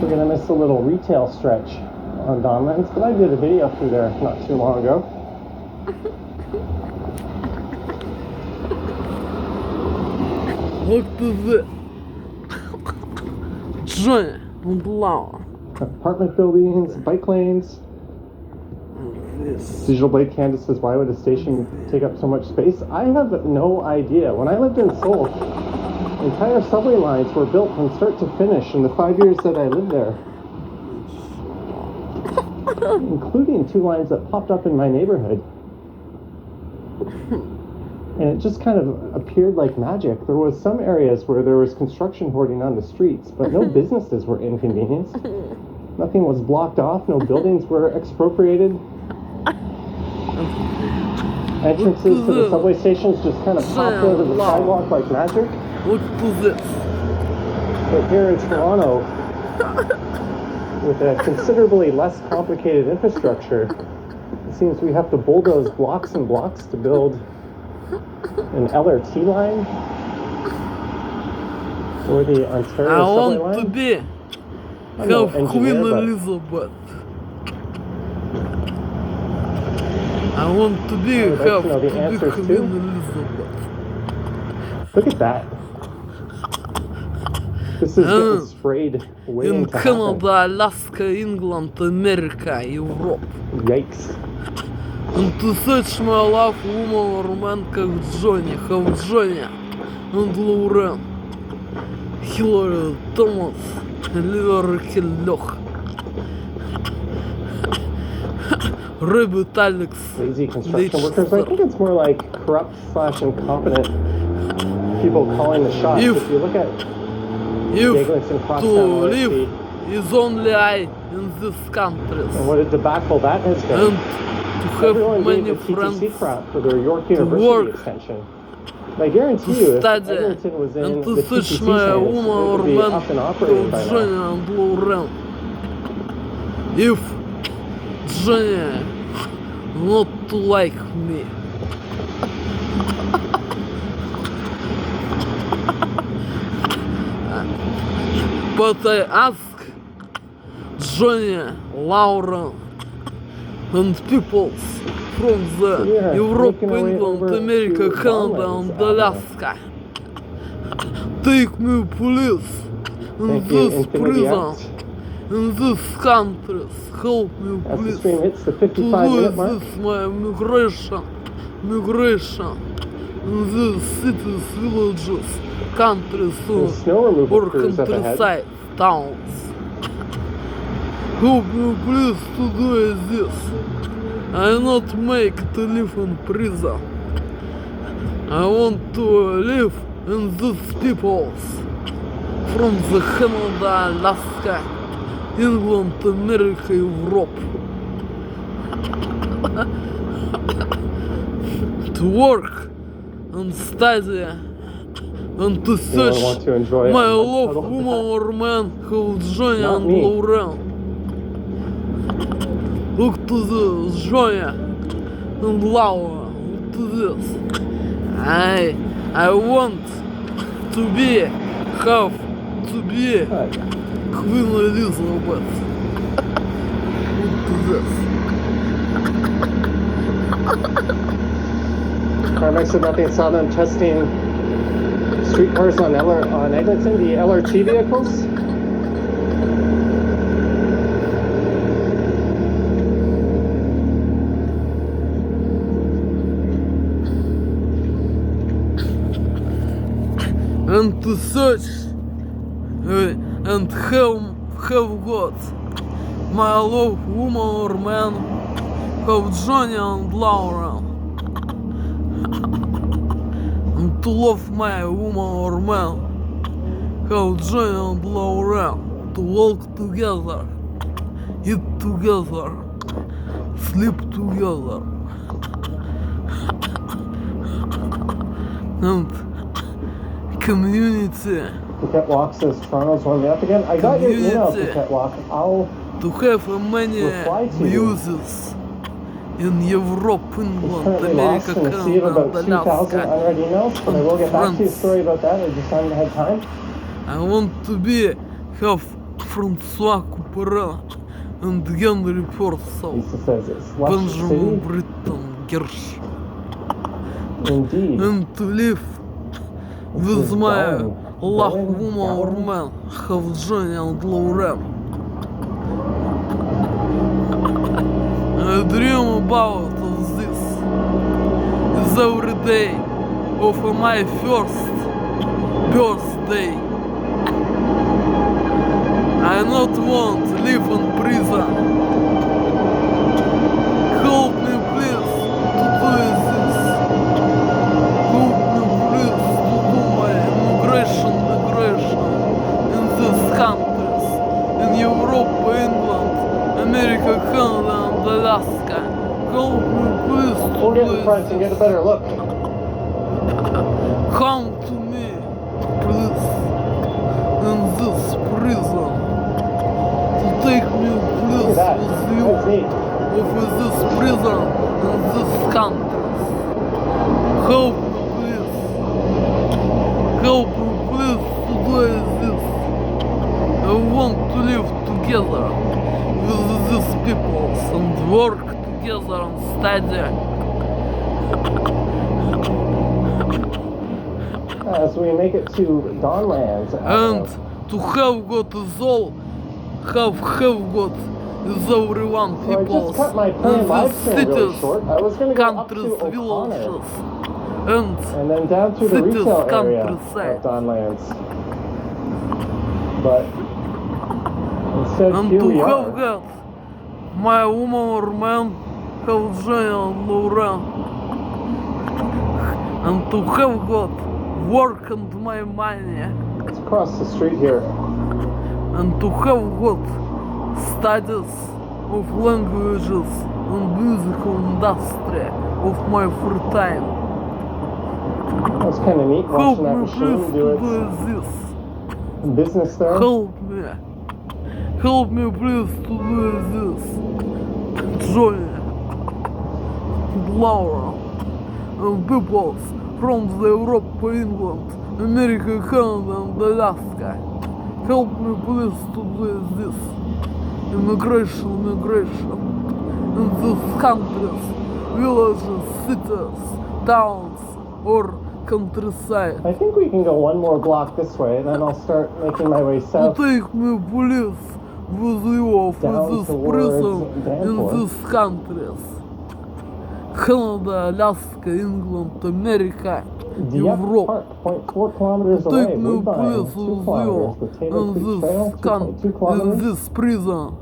We're gonna miss a little retail stretch on Donlands, but I did a video through there not too long ago. Look to this. Johnny, wow. Apartment buildings, bike lanes. Digital Blade Candace says, why would a station take up so much space? I have no idea. When I lived in Seoul, entire subway lines were built from start to finish in the 5 years that I lived there. Including 2 lines that popped up in my neighborhood. And it just kind of appeared like magic. There was some areas where there was construction hoarding on the streets, but no businesses were inconvenienced. Nothing was blocked off, no buildings were expropriated. Entrances to the subway stations just kind of popped over the sidewalk like magic. Look to this. But here in Toronto, with a considerably less complicated infrastructure, it seems we have to bulldoze blocks and blocks to build an LRT line or the Ontario I subway want to line. be I'm no have engineer, Queen but Elizabeth. I want to be I would like have to know the to be answers Queen too. Elizabeth. Look at that. This is getting sprayed waiting In to happen. Canada, Alaska, England, America, Europe. Yikes. And to search my love woman or man как Johnny, have Johnny and Lauren, Hillary, Thomas, Liver Killoch, Rabbit Alex, Lazy construction workers. I think it's more like corrupt / incompetent people calling the shots. If- If you look at if Eglinton to Crosstown live OSP, is only I in these countries. And what a debacle that has been. And to have Everyone gave many the TTC friends crap for their York University work, extension. And I guarantee to you, if study, Edmonton was in and the to search TTC my standards, woman it or would be man up and operating called by now. Johnny and Lauren. If Johnny not to like me. But I ask Johnny, Lauren, and peoples from the Yeah, Europe, making our way England, over America, to Canada, Donlands, and Alaska. Take me, please, in Thank you, this Infinity prison, Act. in these countries. Help me, As the please, stream hits the to 55-minute do mark, this my migration in these cities, villages, countries, and snow removal or crews up ahead. countryside towns. Help me, please, to do this. I not make to live in prison. I want to live in these peoples from the Canada, Alaska, England, America, Europe. To work and study and to You search want to enjoy my a love puddle? woman or man called Johnny Not and me. Lauren. Look to this, Johnny and Laura. Look to this. I want to be, have to be What? Queen Elizabeth. Look to this. Carmack said nothing saw them testing streetcars on Eglinton, the LRT vehicles. And to search and have got my love woman or man, have Johnny and Laura. And to love my woman or man, have Johnny and Laura. To walk together, eat together, sleep together. And community. Piquet Walk says Toronto's warming up again. I got your email, Community. Piquet Walk. I'll To have many Reply to you. muses in Europe, England, currently lost America, in a sea of Canada, about and 2,000 Alaska. unread emails, but I will get back to you a story about that. I just haven't had time. I want to be have Francois Couperin and Henry Purcell, Lisa says it's Lush Benjamin City. Britten, Gersh, Indeed. and to live with is my Darwin. love Darwin? woman or Darwin? man, have Johnny and Lauren. I dream about this. It's every day of my first birthday. I not want to live in prison. Help me please to do this. Help me please to do my migration in these countries. In Europe, England, America, Canada and Alaska. Help me please to We'll get do in front and get a this. better look. Come to me, please, in this prison. To take me, Look please, at that. with you, That's neat. of this prison in this countries. Help me, please. Help me, please, to do this. I want to live together with these people and work together and study. As we make it to Donlands And Avenue. to have got is all, have got is everyone So I people just cut my in plane live these stream really cities, short. I was going to go up countries, to O'Connor villages, and and then down to the cities, retail area countryside. of Donlands. But instead, and here to we have are. got my woman or man, have Johnny and Lauren, and to have got work and my money, It's across the street here. and to have got studies of languages and musical industry of my free time. That's kind of neat Help watching that me machine please do to its do this. business there. Help me please to do this. Johnny, Laura, and peoples from the Europe, England, America, Canada, and Alaska. Help me please to do this. Immigration in these countries, villages, cities, towns, or countryside. I think we can go one more block this way, and then I'll start making my way To south. take me police with you for Down this towards prison in Danforth. these countries. Canada, Alaska, England, America, Dieppe Europe. Park, 0.4 kilometers away. Take me Woodbine, police 2 with kilometers. you Potato in Creek Trail, this 2.2 in kilometers. this prison.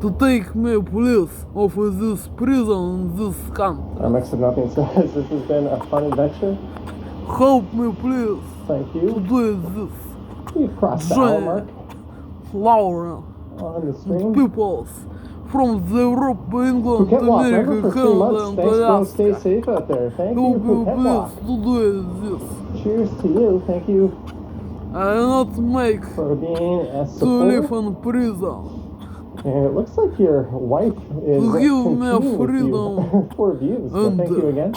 To take me police of this prison in this country. Our Mexican nothing says this has been a fun adventure. Help me please Thank to you. do this. We've crossed the Join- hour mark Laura. on the stream. Peoples from the Europe, England, Phuket Walk, America, remember, for 3 Canada, months. and Thanks, bro. Stay Alaska. safe out there. Thank you, Help me Phuket Walk. please to do this. Cheers to you. Thank you I not make for being a to live supporter. in prison. And it looks like your wife is To give me competing with freedom you for views. So and, thank you again.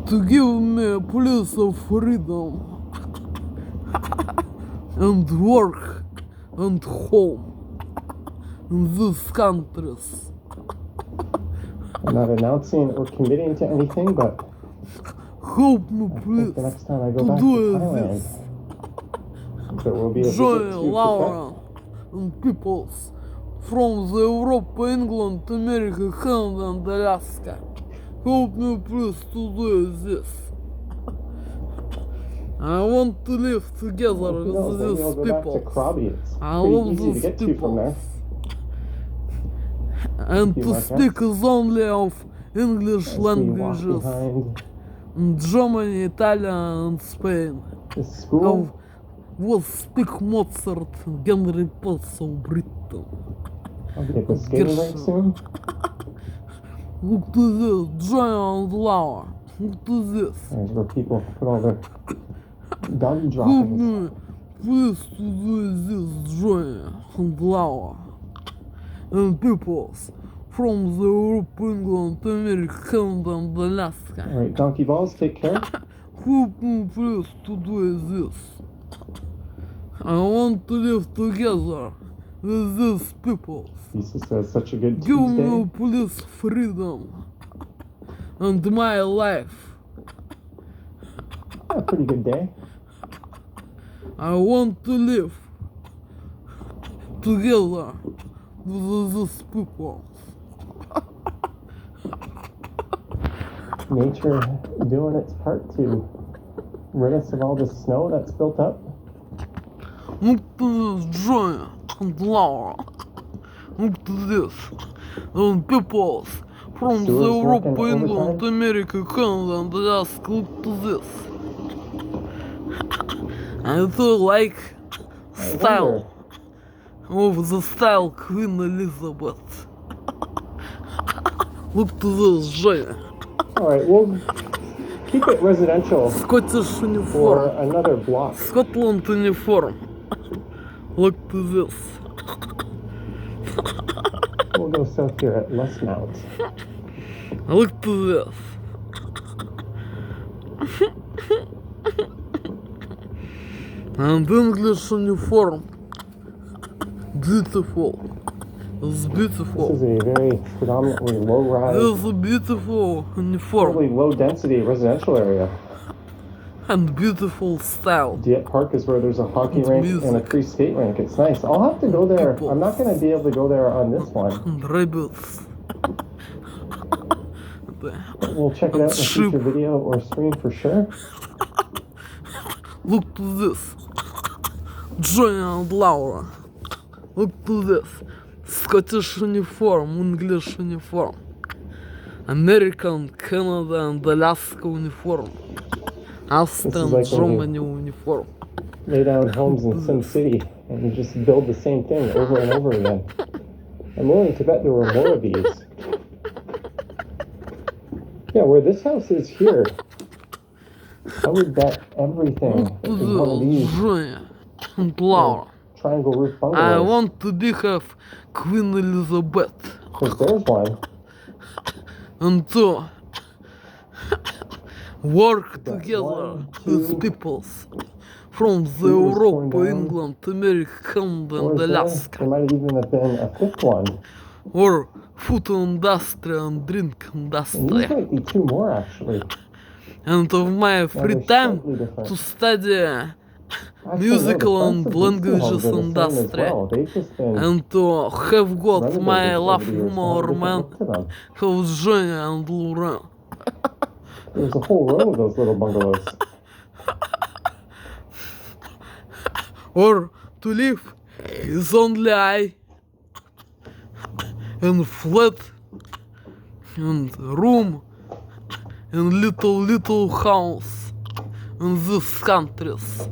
To give me a place of freedom and work and home in these countries. I'm not announcing or committing to anything, but Help me I think please the next time I go to back do to Thailand, this. there will be a visit Join to Phuket. Laura and peoples from the Europe, England, America, Canada, and Alaska. Help me please to do this. I want to live together Who knows, with maybe these I'll go back to people Krabi. It's I pretty love easy to these get to from there. and you, to my speak friends. only of English As we walk languages behind in Germany, Italy, and Spain. this school. Was speak Mozart, Henry Purcell, Britain. I'll be at the skating rink soon. Look to this, giant Laura. Look to this. There's where people put all their doggy Help droppings. me, please to do this, giant Laura. And peoples from the Europe, England, America, Canada, and Alaska. Alright, donkey balls, take care. Help me, please to do this. I want to live together with these people. Jesus says such a good Give me Tuesday. police freedom and my life. A pretty good day. I want to live together with these people. Nature doing its part to rid us of all the snow that's built up. Look to this giant and Laura. Look to this. And peoples from the Sewers Europe, working England, overtime? America, Canada, and Alaska. Look to this. I do like style of the style Queen Elizabeth. Look to this giant. Alright, we'll keep it residential Scottish for uniform. another block. Scotland uniform. Look to this. We'll go south here at Lesmount. Look to this. And English uniform. Beautiful. It's This beautiful. is a very predominantly low-rise, It's a beautiful probably uniform low-density residential area. and beautiful style. Dieppe Park is where there's a hockey It's rink and a music. free skate rink. It's nice. I'll have to go there. People. I'm not going to be able to go there on this one. And rabbits. We'll check it out in a Shoot. future video or stream for sure. Look to this. Giant Laura. Look to this. Scottish uniform, English uniform. American, Canada, and Alaska uniform. Austrian, like when you- Germany uniform. Lay down homes in Sim City and you just build the same thing over and over again. I'm willing to bet there were more of these. Yeah, where this house is here, I would bet everything is one of these Женя and Laura. triangle roof I bungalows. want to be have Queen Elizabeth Because there's one. and to work Got together one, with two. peoples from the Three was Europe, torn down. England, America, Canada Or and is there? Alaska. There might even have been a fifth one. Or food industry and drink And these industry. might be two more, actually. And of my free they're time slightly different. to study Actually, musical no, the and fronts of these two languages homes are the same as industry. well. They've just been And to have got renovated my over love the years to have a more different man, look to them. who's Женя and Laura. There's a whole row of those little bungalows. Or to live is only I in flat and room in little house in these countries.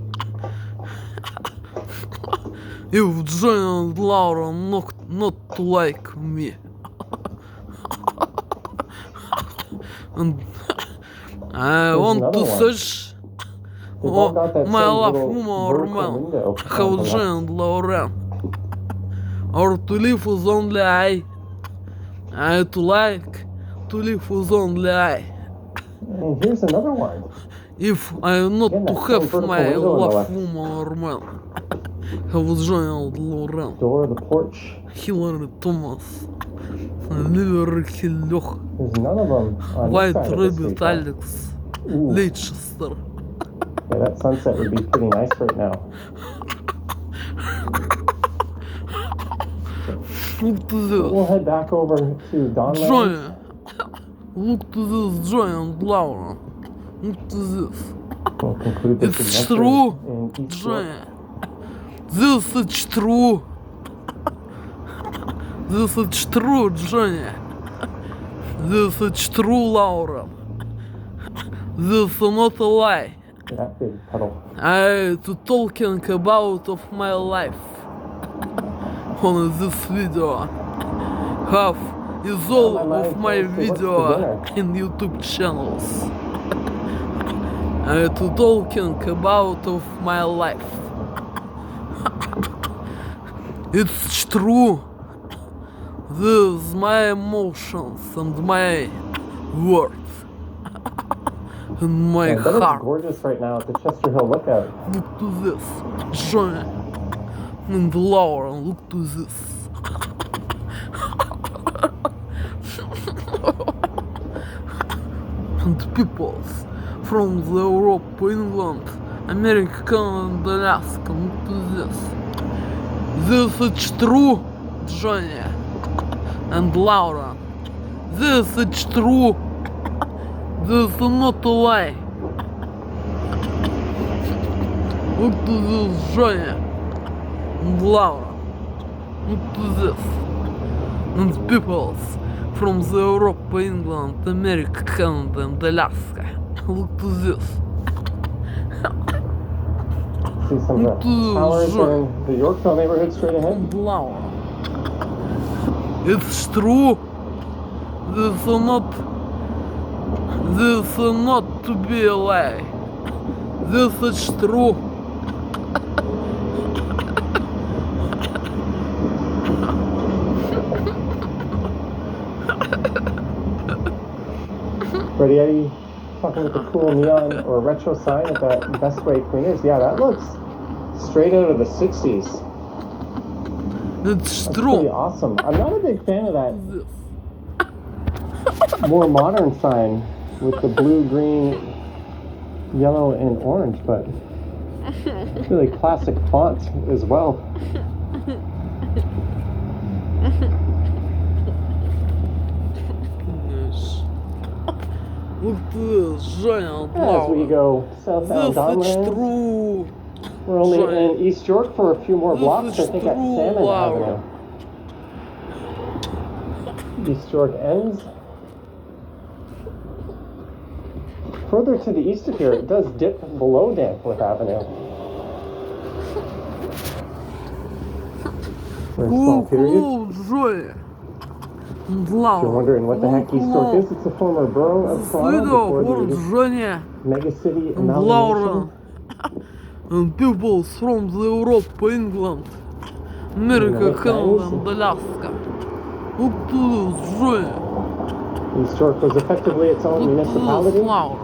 If Jenny and Laura not like me. And I want another to one. search They've all got that my same love little woman or vertical man, window how on the Jenny left. and Laura. Or to live is only I to like to live is only I. And here's another one. If I not Again, to that same have vertical my window on the love left. woman or man, how Jenny and Laura. Door of the porch. Hillary Thomas, Liver Hilloch, There's none of them on White this side of the Rabbit street. though. Alex, Ooh, Leicester. yeah, that sunset would be pretty nice right now. Look to We'll this, head back over to Donlands. Johnny. Look to this, Johnny and Laura. Look to this, We'll conclude this It's adventure true, in East York. Johnny. This is true. This is true, Johnny. This is true, Laura. This is not a lie. That big puddle. I to talking about of my life on this video. Half is all of my video in YouTube channels. I to talking about of my life. It's true. This my emotions and my words and my I bet it's heart. gorgeous right now at the Chester Hill Lookout. Look to this, Johnny and Laura, look to this. And peoples from the Europe, England, America, Canada, and Alaska, look to this. This is true, Johnny and Laura. This is true. This is not a lie. Look to this, Johnny and Laura. Look to this. And peoples from the Europe, England, America, Canada, and Alaska. Look to this. See some of the towers in the Yorkville neighborhood straight ahead. And Laura. It's true. This is not to be a lie. This is true. Freddie Eddie talking with the cool neon or retro sign at that Best Way Cleaners. Yeah, that looks straight out of the 60s. It's That's pretty true. awesome. I'm not a big fan of that This. more modern sign with the blue, green, yellow, and orange, but it's really classic font as well. Yes. Look to this, Johnny and As we Laura. go southbound This is Donlands, true. we're only Johnny. in East York for a few more This blocks, I is think, at true, Salmon Laura. Avenue. East York ends. Further to the east of here, it does dip below Danforth Avenue. for a small period. Джои. If you're wondering what the heck East York is, it's a former borough of Toronto before город the Джони. megacity Laura. amalgamation. And people from the Europe, England, America, Canada, and Alaska. Look to this, Joy. East York was effectively its own Look to this, municipality. Laura.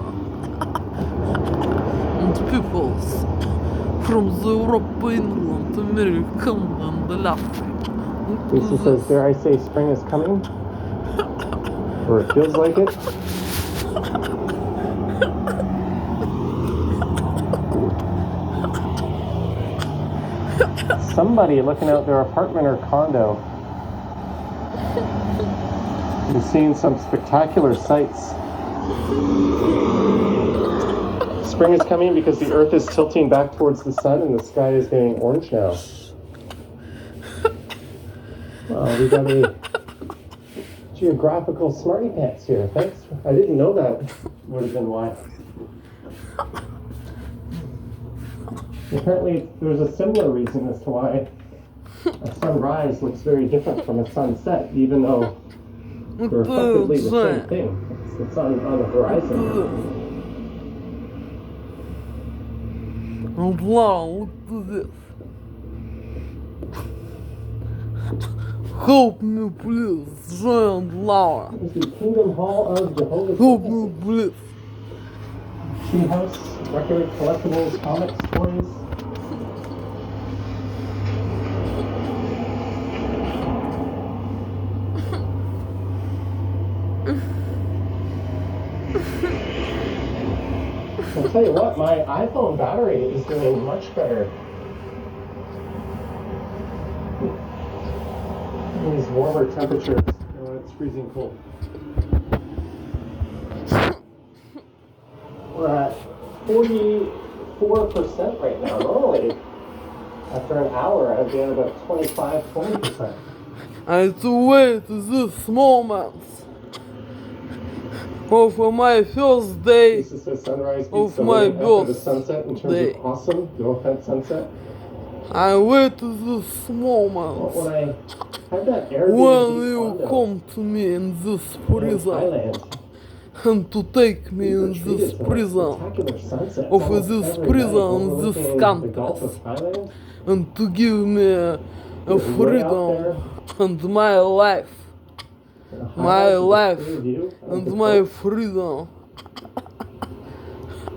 And peoples from the Europe, England, America, Canada, and Alaska. Look to Lisa says, this. dare I say spring is coming? Or it feels like it. Somebody looking out their apartment or condo and seeing some spectacular sights. Spring is coming because the earth is tilting back towards the sun and the sky is getting orange now. Wow, we got a geographical smarty pants here. Thanks. I didn't know that would have been why. Apparently, there's a similar reason as to why a sunrise looks very different from a sunset, even though they're effectively the same thing. It's the sun on the horizon. Oh, wow, look to this. Help me, please, Joy and Laura. This is the Kingdom Hall of Jehovah's Help me, Witnesses. please. Treehouse, record, collectibles, comics, toys. I'll tell you what, my iPhone battery is doing much better. In these warmer temperatures, when it's freezing cold. We're at 44% right now. Normally, after an hour, I'd be at about 20%. I had to wait this moment of my first day. Lisa says sunrise beats Of the my morning after the birth sunset in terms day. of awesome. No offense, sunset. I waited this But moment when I had that when Airbnb you condo come to me in this in prison Thailand, and to take me we were in treated this to a prison spectacular sunset of almost this every prison, night overlooking this the country. Gulf of Thailand. and to give me a Way out freedom and my life, my life and my freedom.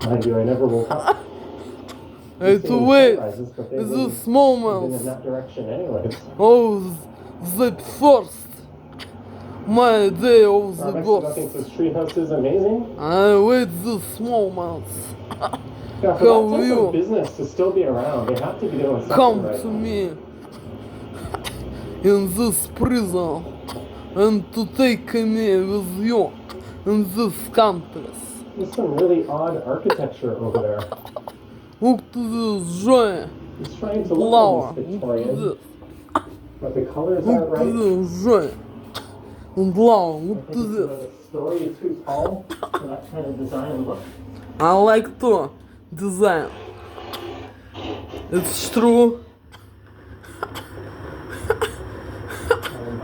Mind you, I never woke up. I had to Seeing wait sunrises, but they this wouldn't have been in moment that direction anyways. of the first, my day of the Starbucks thinks birth. this treehouse is amazing. I wait this moment. Yeah, for How that type you of business to still be around, they have to be doing something Come right. to me in this prison and to take me with you in this country. There's some really odd architecture over there. Look to this joy, It's trying to look Laura. almost Look to Victorian, this. but the colors Look aren't right. to this joy. And Laura, I look think to it's this. a story too tall for that kind of design and look. I like to design. It's true.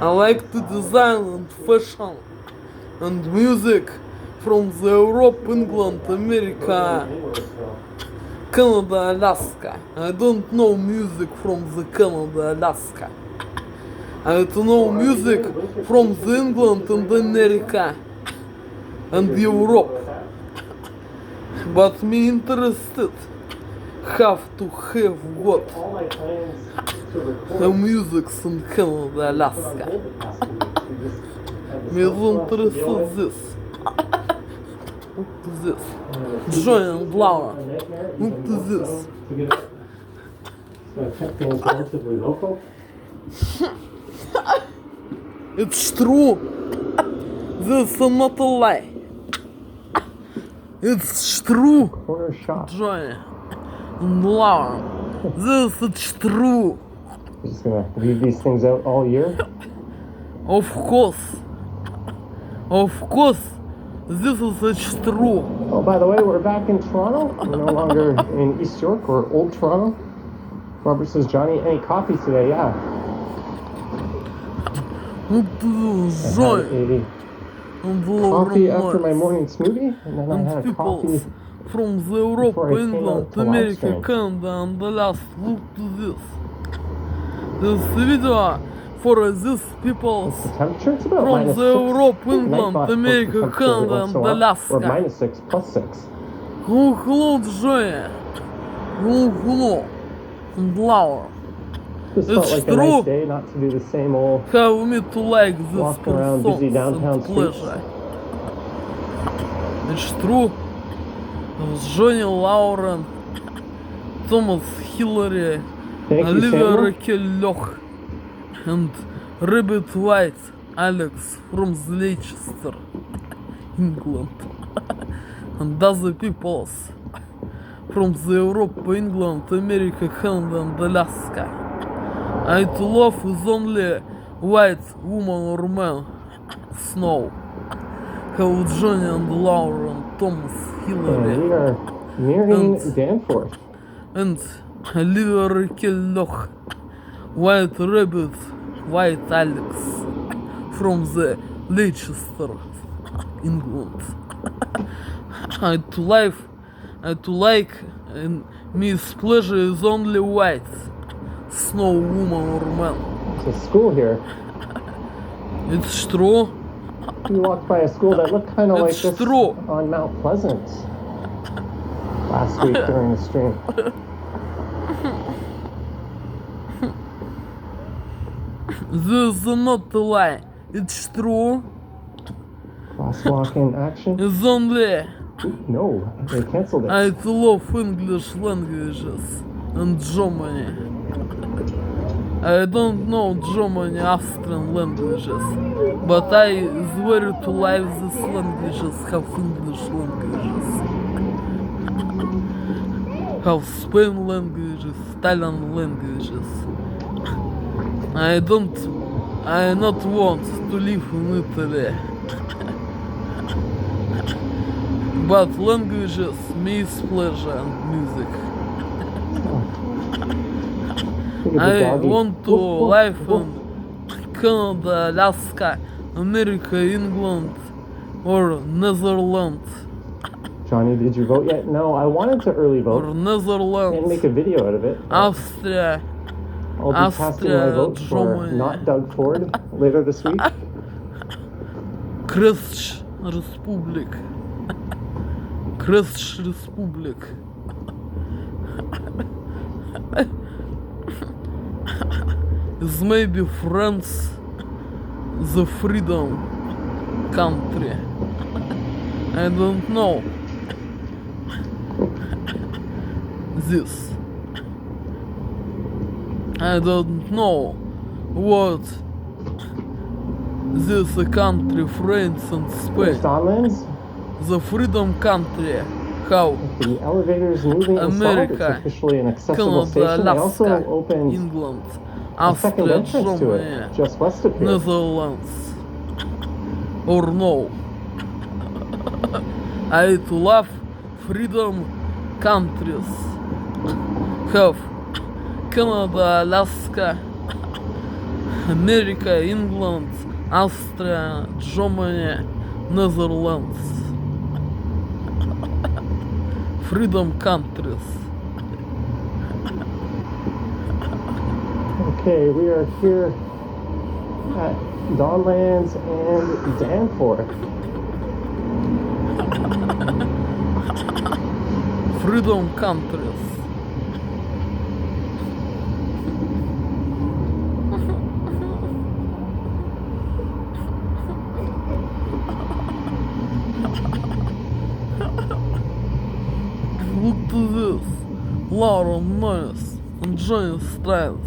I like to design and fashion and music from the Europe, England, America, Canada, Alaska. I don't know music from the Canada, Alaska. I don't know music from the England and America and Europe. But me interested have to have what All my plans to record the music in Canada, Alaska. Me interested this. Look to this. Joy and Laura. Look to this. So I kept things relatively local. It's true. This is not a lie. It's true. Corner shop. Joy and Laura. This is true. Just gonna leave these things out all year. Of course. Of course. This is true. Oh, by the way, we're back in Toronto. We're no longer in East York or Old Toronto. Robert says, Johnny, any coffee today? Yeah. Look to this I joint. had a And coffee after my morning smoothie, and then I And had a people coffee. from the Europe, before I came England, out to live America, stream. Canada, and Alaska. Look to this. This video for these people What's the temperature? It's about from minus the 6. Europe, Night England, bot posts the America, temperature every Canada, once in a and while, Alaska. or minus 6 plus 6. Hello, Joya. Hello, and Laura. Just It's felt like a true. nice day not to do the same old How me to like this walking around busy person downtown and streets. pleasure. It's true. Johnny Lauren, Thomas Hillary, Thank you, Olivia Samuel. Loch, and Rabbit White Alex from Leicester, England, and other peoples from the Europe, England, America, Canada, and Alaska. I to love is only white woman or man. Snow. How Johnny and Laura and Thomas And Hillary we are nearing And- Danforth. and Olivia Loch, White Rabbit, White Alex from the Leicester, England. I to like and Miss Pleasure is only white. Snow woman or man. It's a school here. It's true. You walked by a school that looked kind of like It's this true. on Mount Pleasant last week during the stream. This is not a lie. It's true. Crosswalk in action? It's only No, they canceled it. I love English languages and Germany. I don't know German Austrian languages, but I swear to life these languages have English languages. Have Spain languages, Italian languages. I not want to live in Italy. But languages means pleasure and music. Look at the I doggy. want to Woof, woof, live woof. in Canada, Alaska, America, England, or Netherlands, Johnny, did you vote yet? No, I wanted to early or vote and make Netherlands, a video out of it. Austria, I'll be casting my vote for Germany. not Doug Ford later this week. Krest Republic, Krest Republic. Is maybe France the freedom country? I don't know. This. I don't know what this country, France and There's Spain. Donlands. The freedom country. How? The elevator's moving installed. America, It's officially an accessible Canada, station. They also Alaska, opened England, a second Austria, entrance to it, Germany, just west of here. Netherlands. Or no. I to love freedom countries. Have Canada, Alaska, America, England, Austria, Germany, Netherlands. Freedom countries. Okay, we are here at Donlands and Danforth. Freedom countries. Look to this. Laura Noyes and Johnny Styles.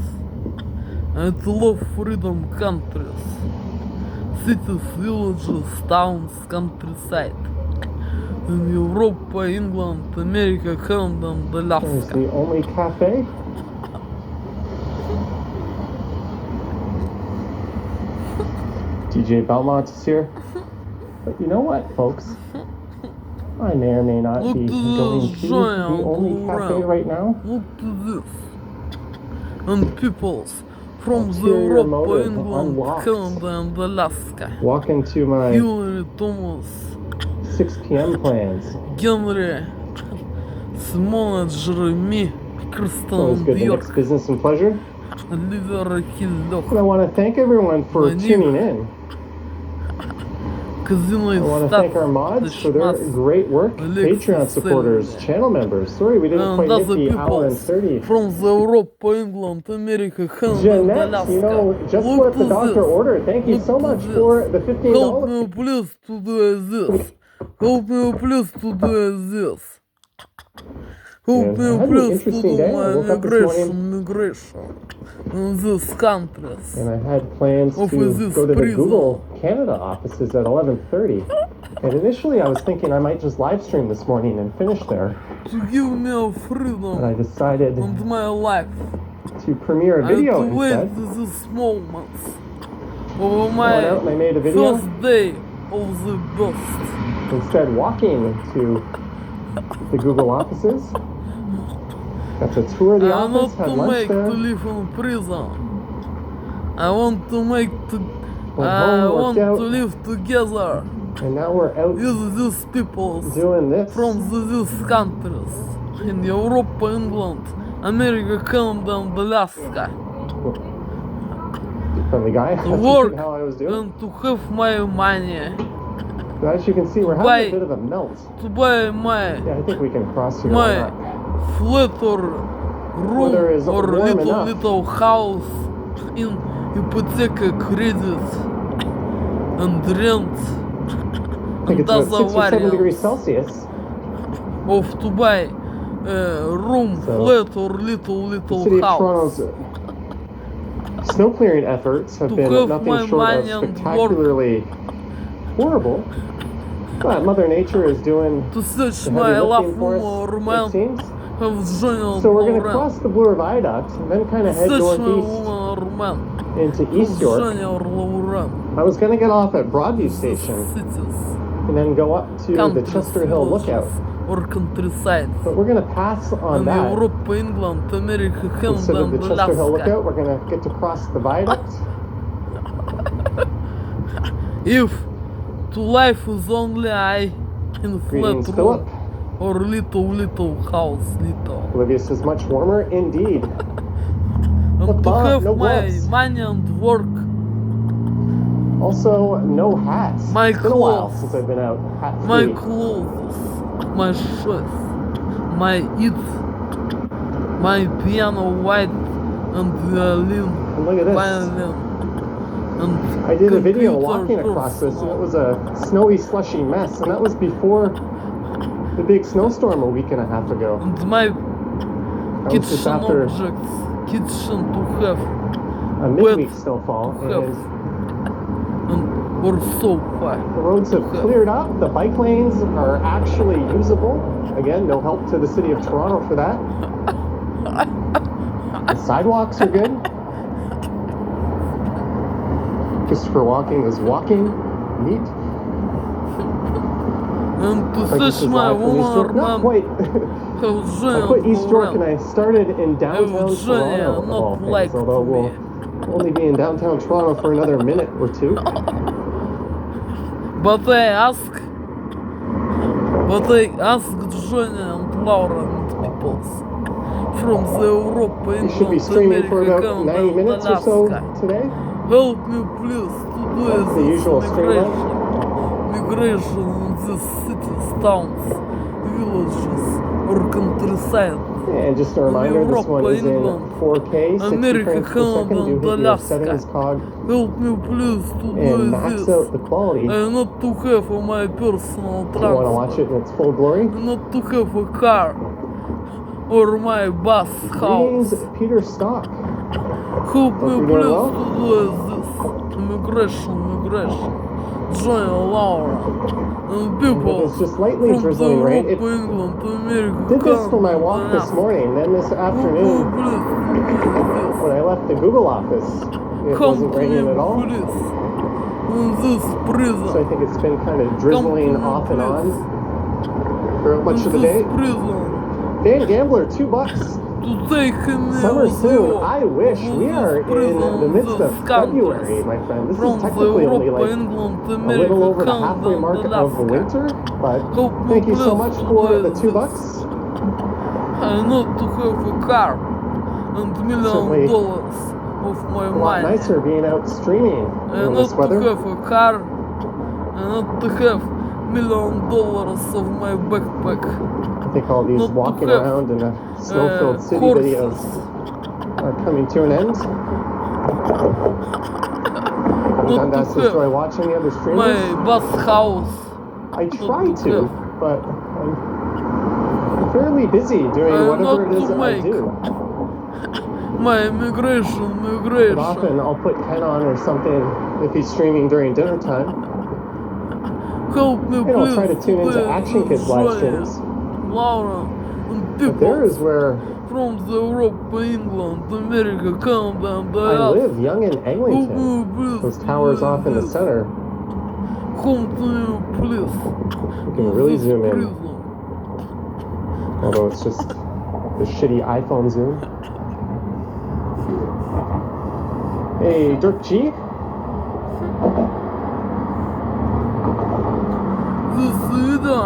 I love freedom countries. Cities, villages, towns, countryside. In Europe, England, America, Canada, and There's Alaska. the only cafe. DJ Belmont is here. But you know what, folks? I may or may not Look be to going this to the giant only cafe around. right now. Look to this. And peoples from the ulterior Europe, motive England, unlocked. Canada and Alaska. Walk into my Hillary Thomas, 6 p.m. plans. Генри с менеджерами Кристен Always good to Йорк, mix business and pleasure. Ливера And I Киллёх, want to thank everyone for Money. tuning in. Казино I и want to thank our mods for their great work. Alexis Patreon supporters, Selly. channel members. Sorry we didn't And quite hit other the hour and peoples 30. from the Europe, England, America, Canada, and Jeanette, Alaska. you know, just Look what the to doctor this. ordered. Thank you Look so to much this. for the Help $15. me please to do this. Help me please to do this. Help Yeah, I me had an please to interesting do day. I my woke up this migration in these countries. And I had plans Of to this go to the prison. Google Canada offices at 11:30. And initially I was thinking I might just live stream this morning and finish there. To give me a But I freedom decided and my life. to premiere a I video to wait instead. this moment of I went out and I my made a video. first day of the best. Instead walking to the Google offices. Got to tour the I office, want had to lunch make to there. live in prison. I want to make to Went I home, want worked out. to live together And now we're out with these people doing this. from these countries in Europe, England, America, Canada, and Alaska. From the guy To asking work how I was doing. and to have my money, So as you can see, we're having buy- a bit of a melt. to buy my Yeah, I think we can cross here. my Why not? flat or room Weather is or warm enough. little house in hypotheca credit and rent I think and it's about other 6 or 7 degrees variants Celsius. of to buy room, So, flat or The little city of house. Toronto's snow clearing efforts have To been have nothing my short of money and work. spectacularly horrible. But Mother Nature is doing To search the my heavy love lifting for us, or it man seems. have journal So we're going to around. cross the Bloor Viaduct and then kind of head Search my northeast woman or man into have East York. journal around. I was going to get off at Broadview These Station cities, and then go up to the countries, Chester Hill Lookout. villages, or countryside. But we're going to pass on In that. Europe, England, America, Instead Canada, of the and Chester Hill Alaska. Lookout, we're going to get to cross the viaduct. If to life is only I in Greetings, flat Philip. room or little house, little. Olivia says much warmer indeed. And Look, to Bob, have no my gloves. money and work, Also, no hats. My It's been a while clothes. since I've been out hat free. my clothes, my shoes, my eat, my piano white and violin, And look at this. violin. And I did a video computer walking across this, and it personal. was a snowy, slushy mess, and that was before the big snowstorm a week and a half ago. And my That was just kitchen after objects, kitchen to have, a midweek snowfall, have. and and or sofa. the roads have cleared up. The bike lanes are actually usable. Again, no help to the city of Toronto for that. The sidewalks are good. Christopher Walking is walking. Neat. And to Like this search is my live from East York. woman, Not man, quite. have I put East York and I started in downtown Eugenia, Toronto, of all not things, like although to we'll only be in downtown Toronto for another minute or two. But I asked Johnny and Laura and peoples from the Europe, We should be England, streaming for America, about Canada, 90 and minutes or so Alaska. today. Help me please to do That's the this usual stream migration in these cities, towns, villages, or countryside. And just a reminder, this one is in England, 4K, 60 America, frames per second. Canada, Do hit and your Alaska. settings cog Help me please to and do max this. out the quality. Not to have my personal If you want to watch transport. it in its full glory. Not to have a car or my bus Greetings, house. Peter Stock. Help me you're doing please well. to do this. Migration. Join Laura and people It's just lightly from drizzling the rain. Europe, It England, America, did this for my Canada, walk and this Alaska. morning. Then this Help me afternoon, please when I left the Google office, it come wasn't to raining me at all. please in this prison. So I think it's been kind of drizzling Come to me, off and on please. throughout much In of the this day. prison. Dan Gambler, $2. to take me Summer with soon. you I wish to we are this in prison, the midst this of countries. February, my friend. This From is the technically only Europe, like England, a America, little over the Canada, halfway mark and of Alaska. winter, but Help me thank you so please much to for do the $2. this. I need to have a car and Certainly $1 million of my a lot money. nicer being out streaming I in need this to weather. have a car. I need to have $1 million of my backpack. I think all these Not to walking have, around in a snow-filled city horses. videos are coming to an end. Have you Not to Dundas enjoy watching the other My streamers? bus house. I try not to to, have. but I'm fairly busy doing whatever not it is to that I make. do. My migration. But often I'll put Ken on or something if he's streaming during dinner time. Help me And please. I'll try to tune into Action Kids live streams. Laura and But there is people where from the Europe, England, America, Canada, and I live, Alaska. young in Eglinton. Those towers off in the center. Come to me, please. You can really This zoom in. prison. Although it's just the shitty iPhone zoom. Hey, Dirk G. This video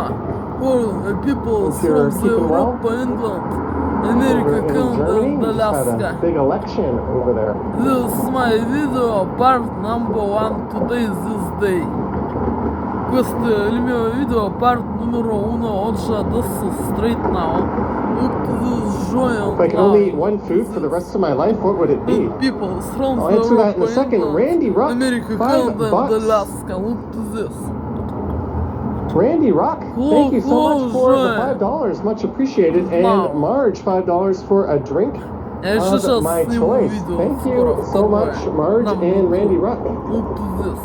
for people Hope you're from the keeping well. Europe, England, Over America, in Canada, Germany, and we just had a Alaska. big election over there. This is my video part number 1 today, this day. Questo è il mio video part numero 1 oggi, adesso, straight now. Look to this joint If I could only eat one food for the rest of my life, what would it be? people from I'll the answer that in a Europe, second. England, Randy Rock, America, $5. Canada, and Alaska. Look to this. Randy Rock, thank you so much for the $5, much appreciated. And Wow. Marge, $5 for a drink Я of сейчас my сниму choice. видео Thank скоро, you so much, Marge Нам and Randy будет. Rock. Look to this.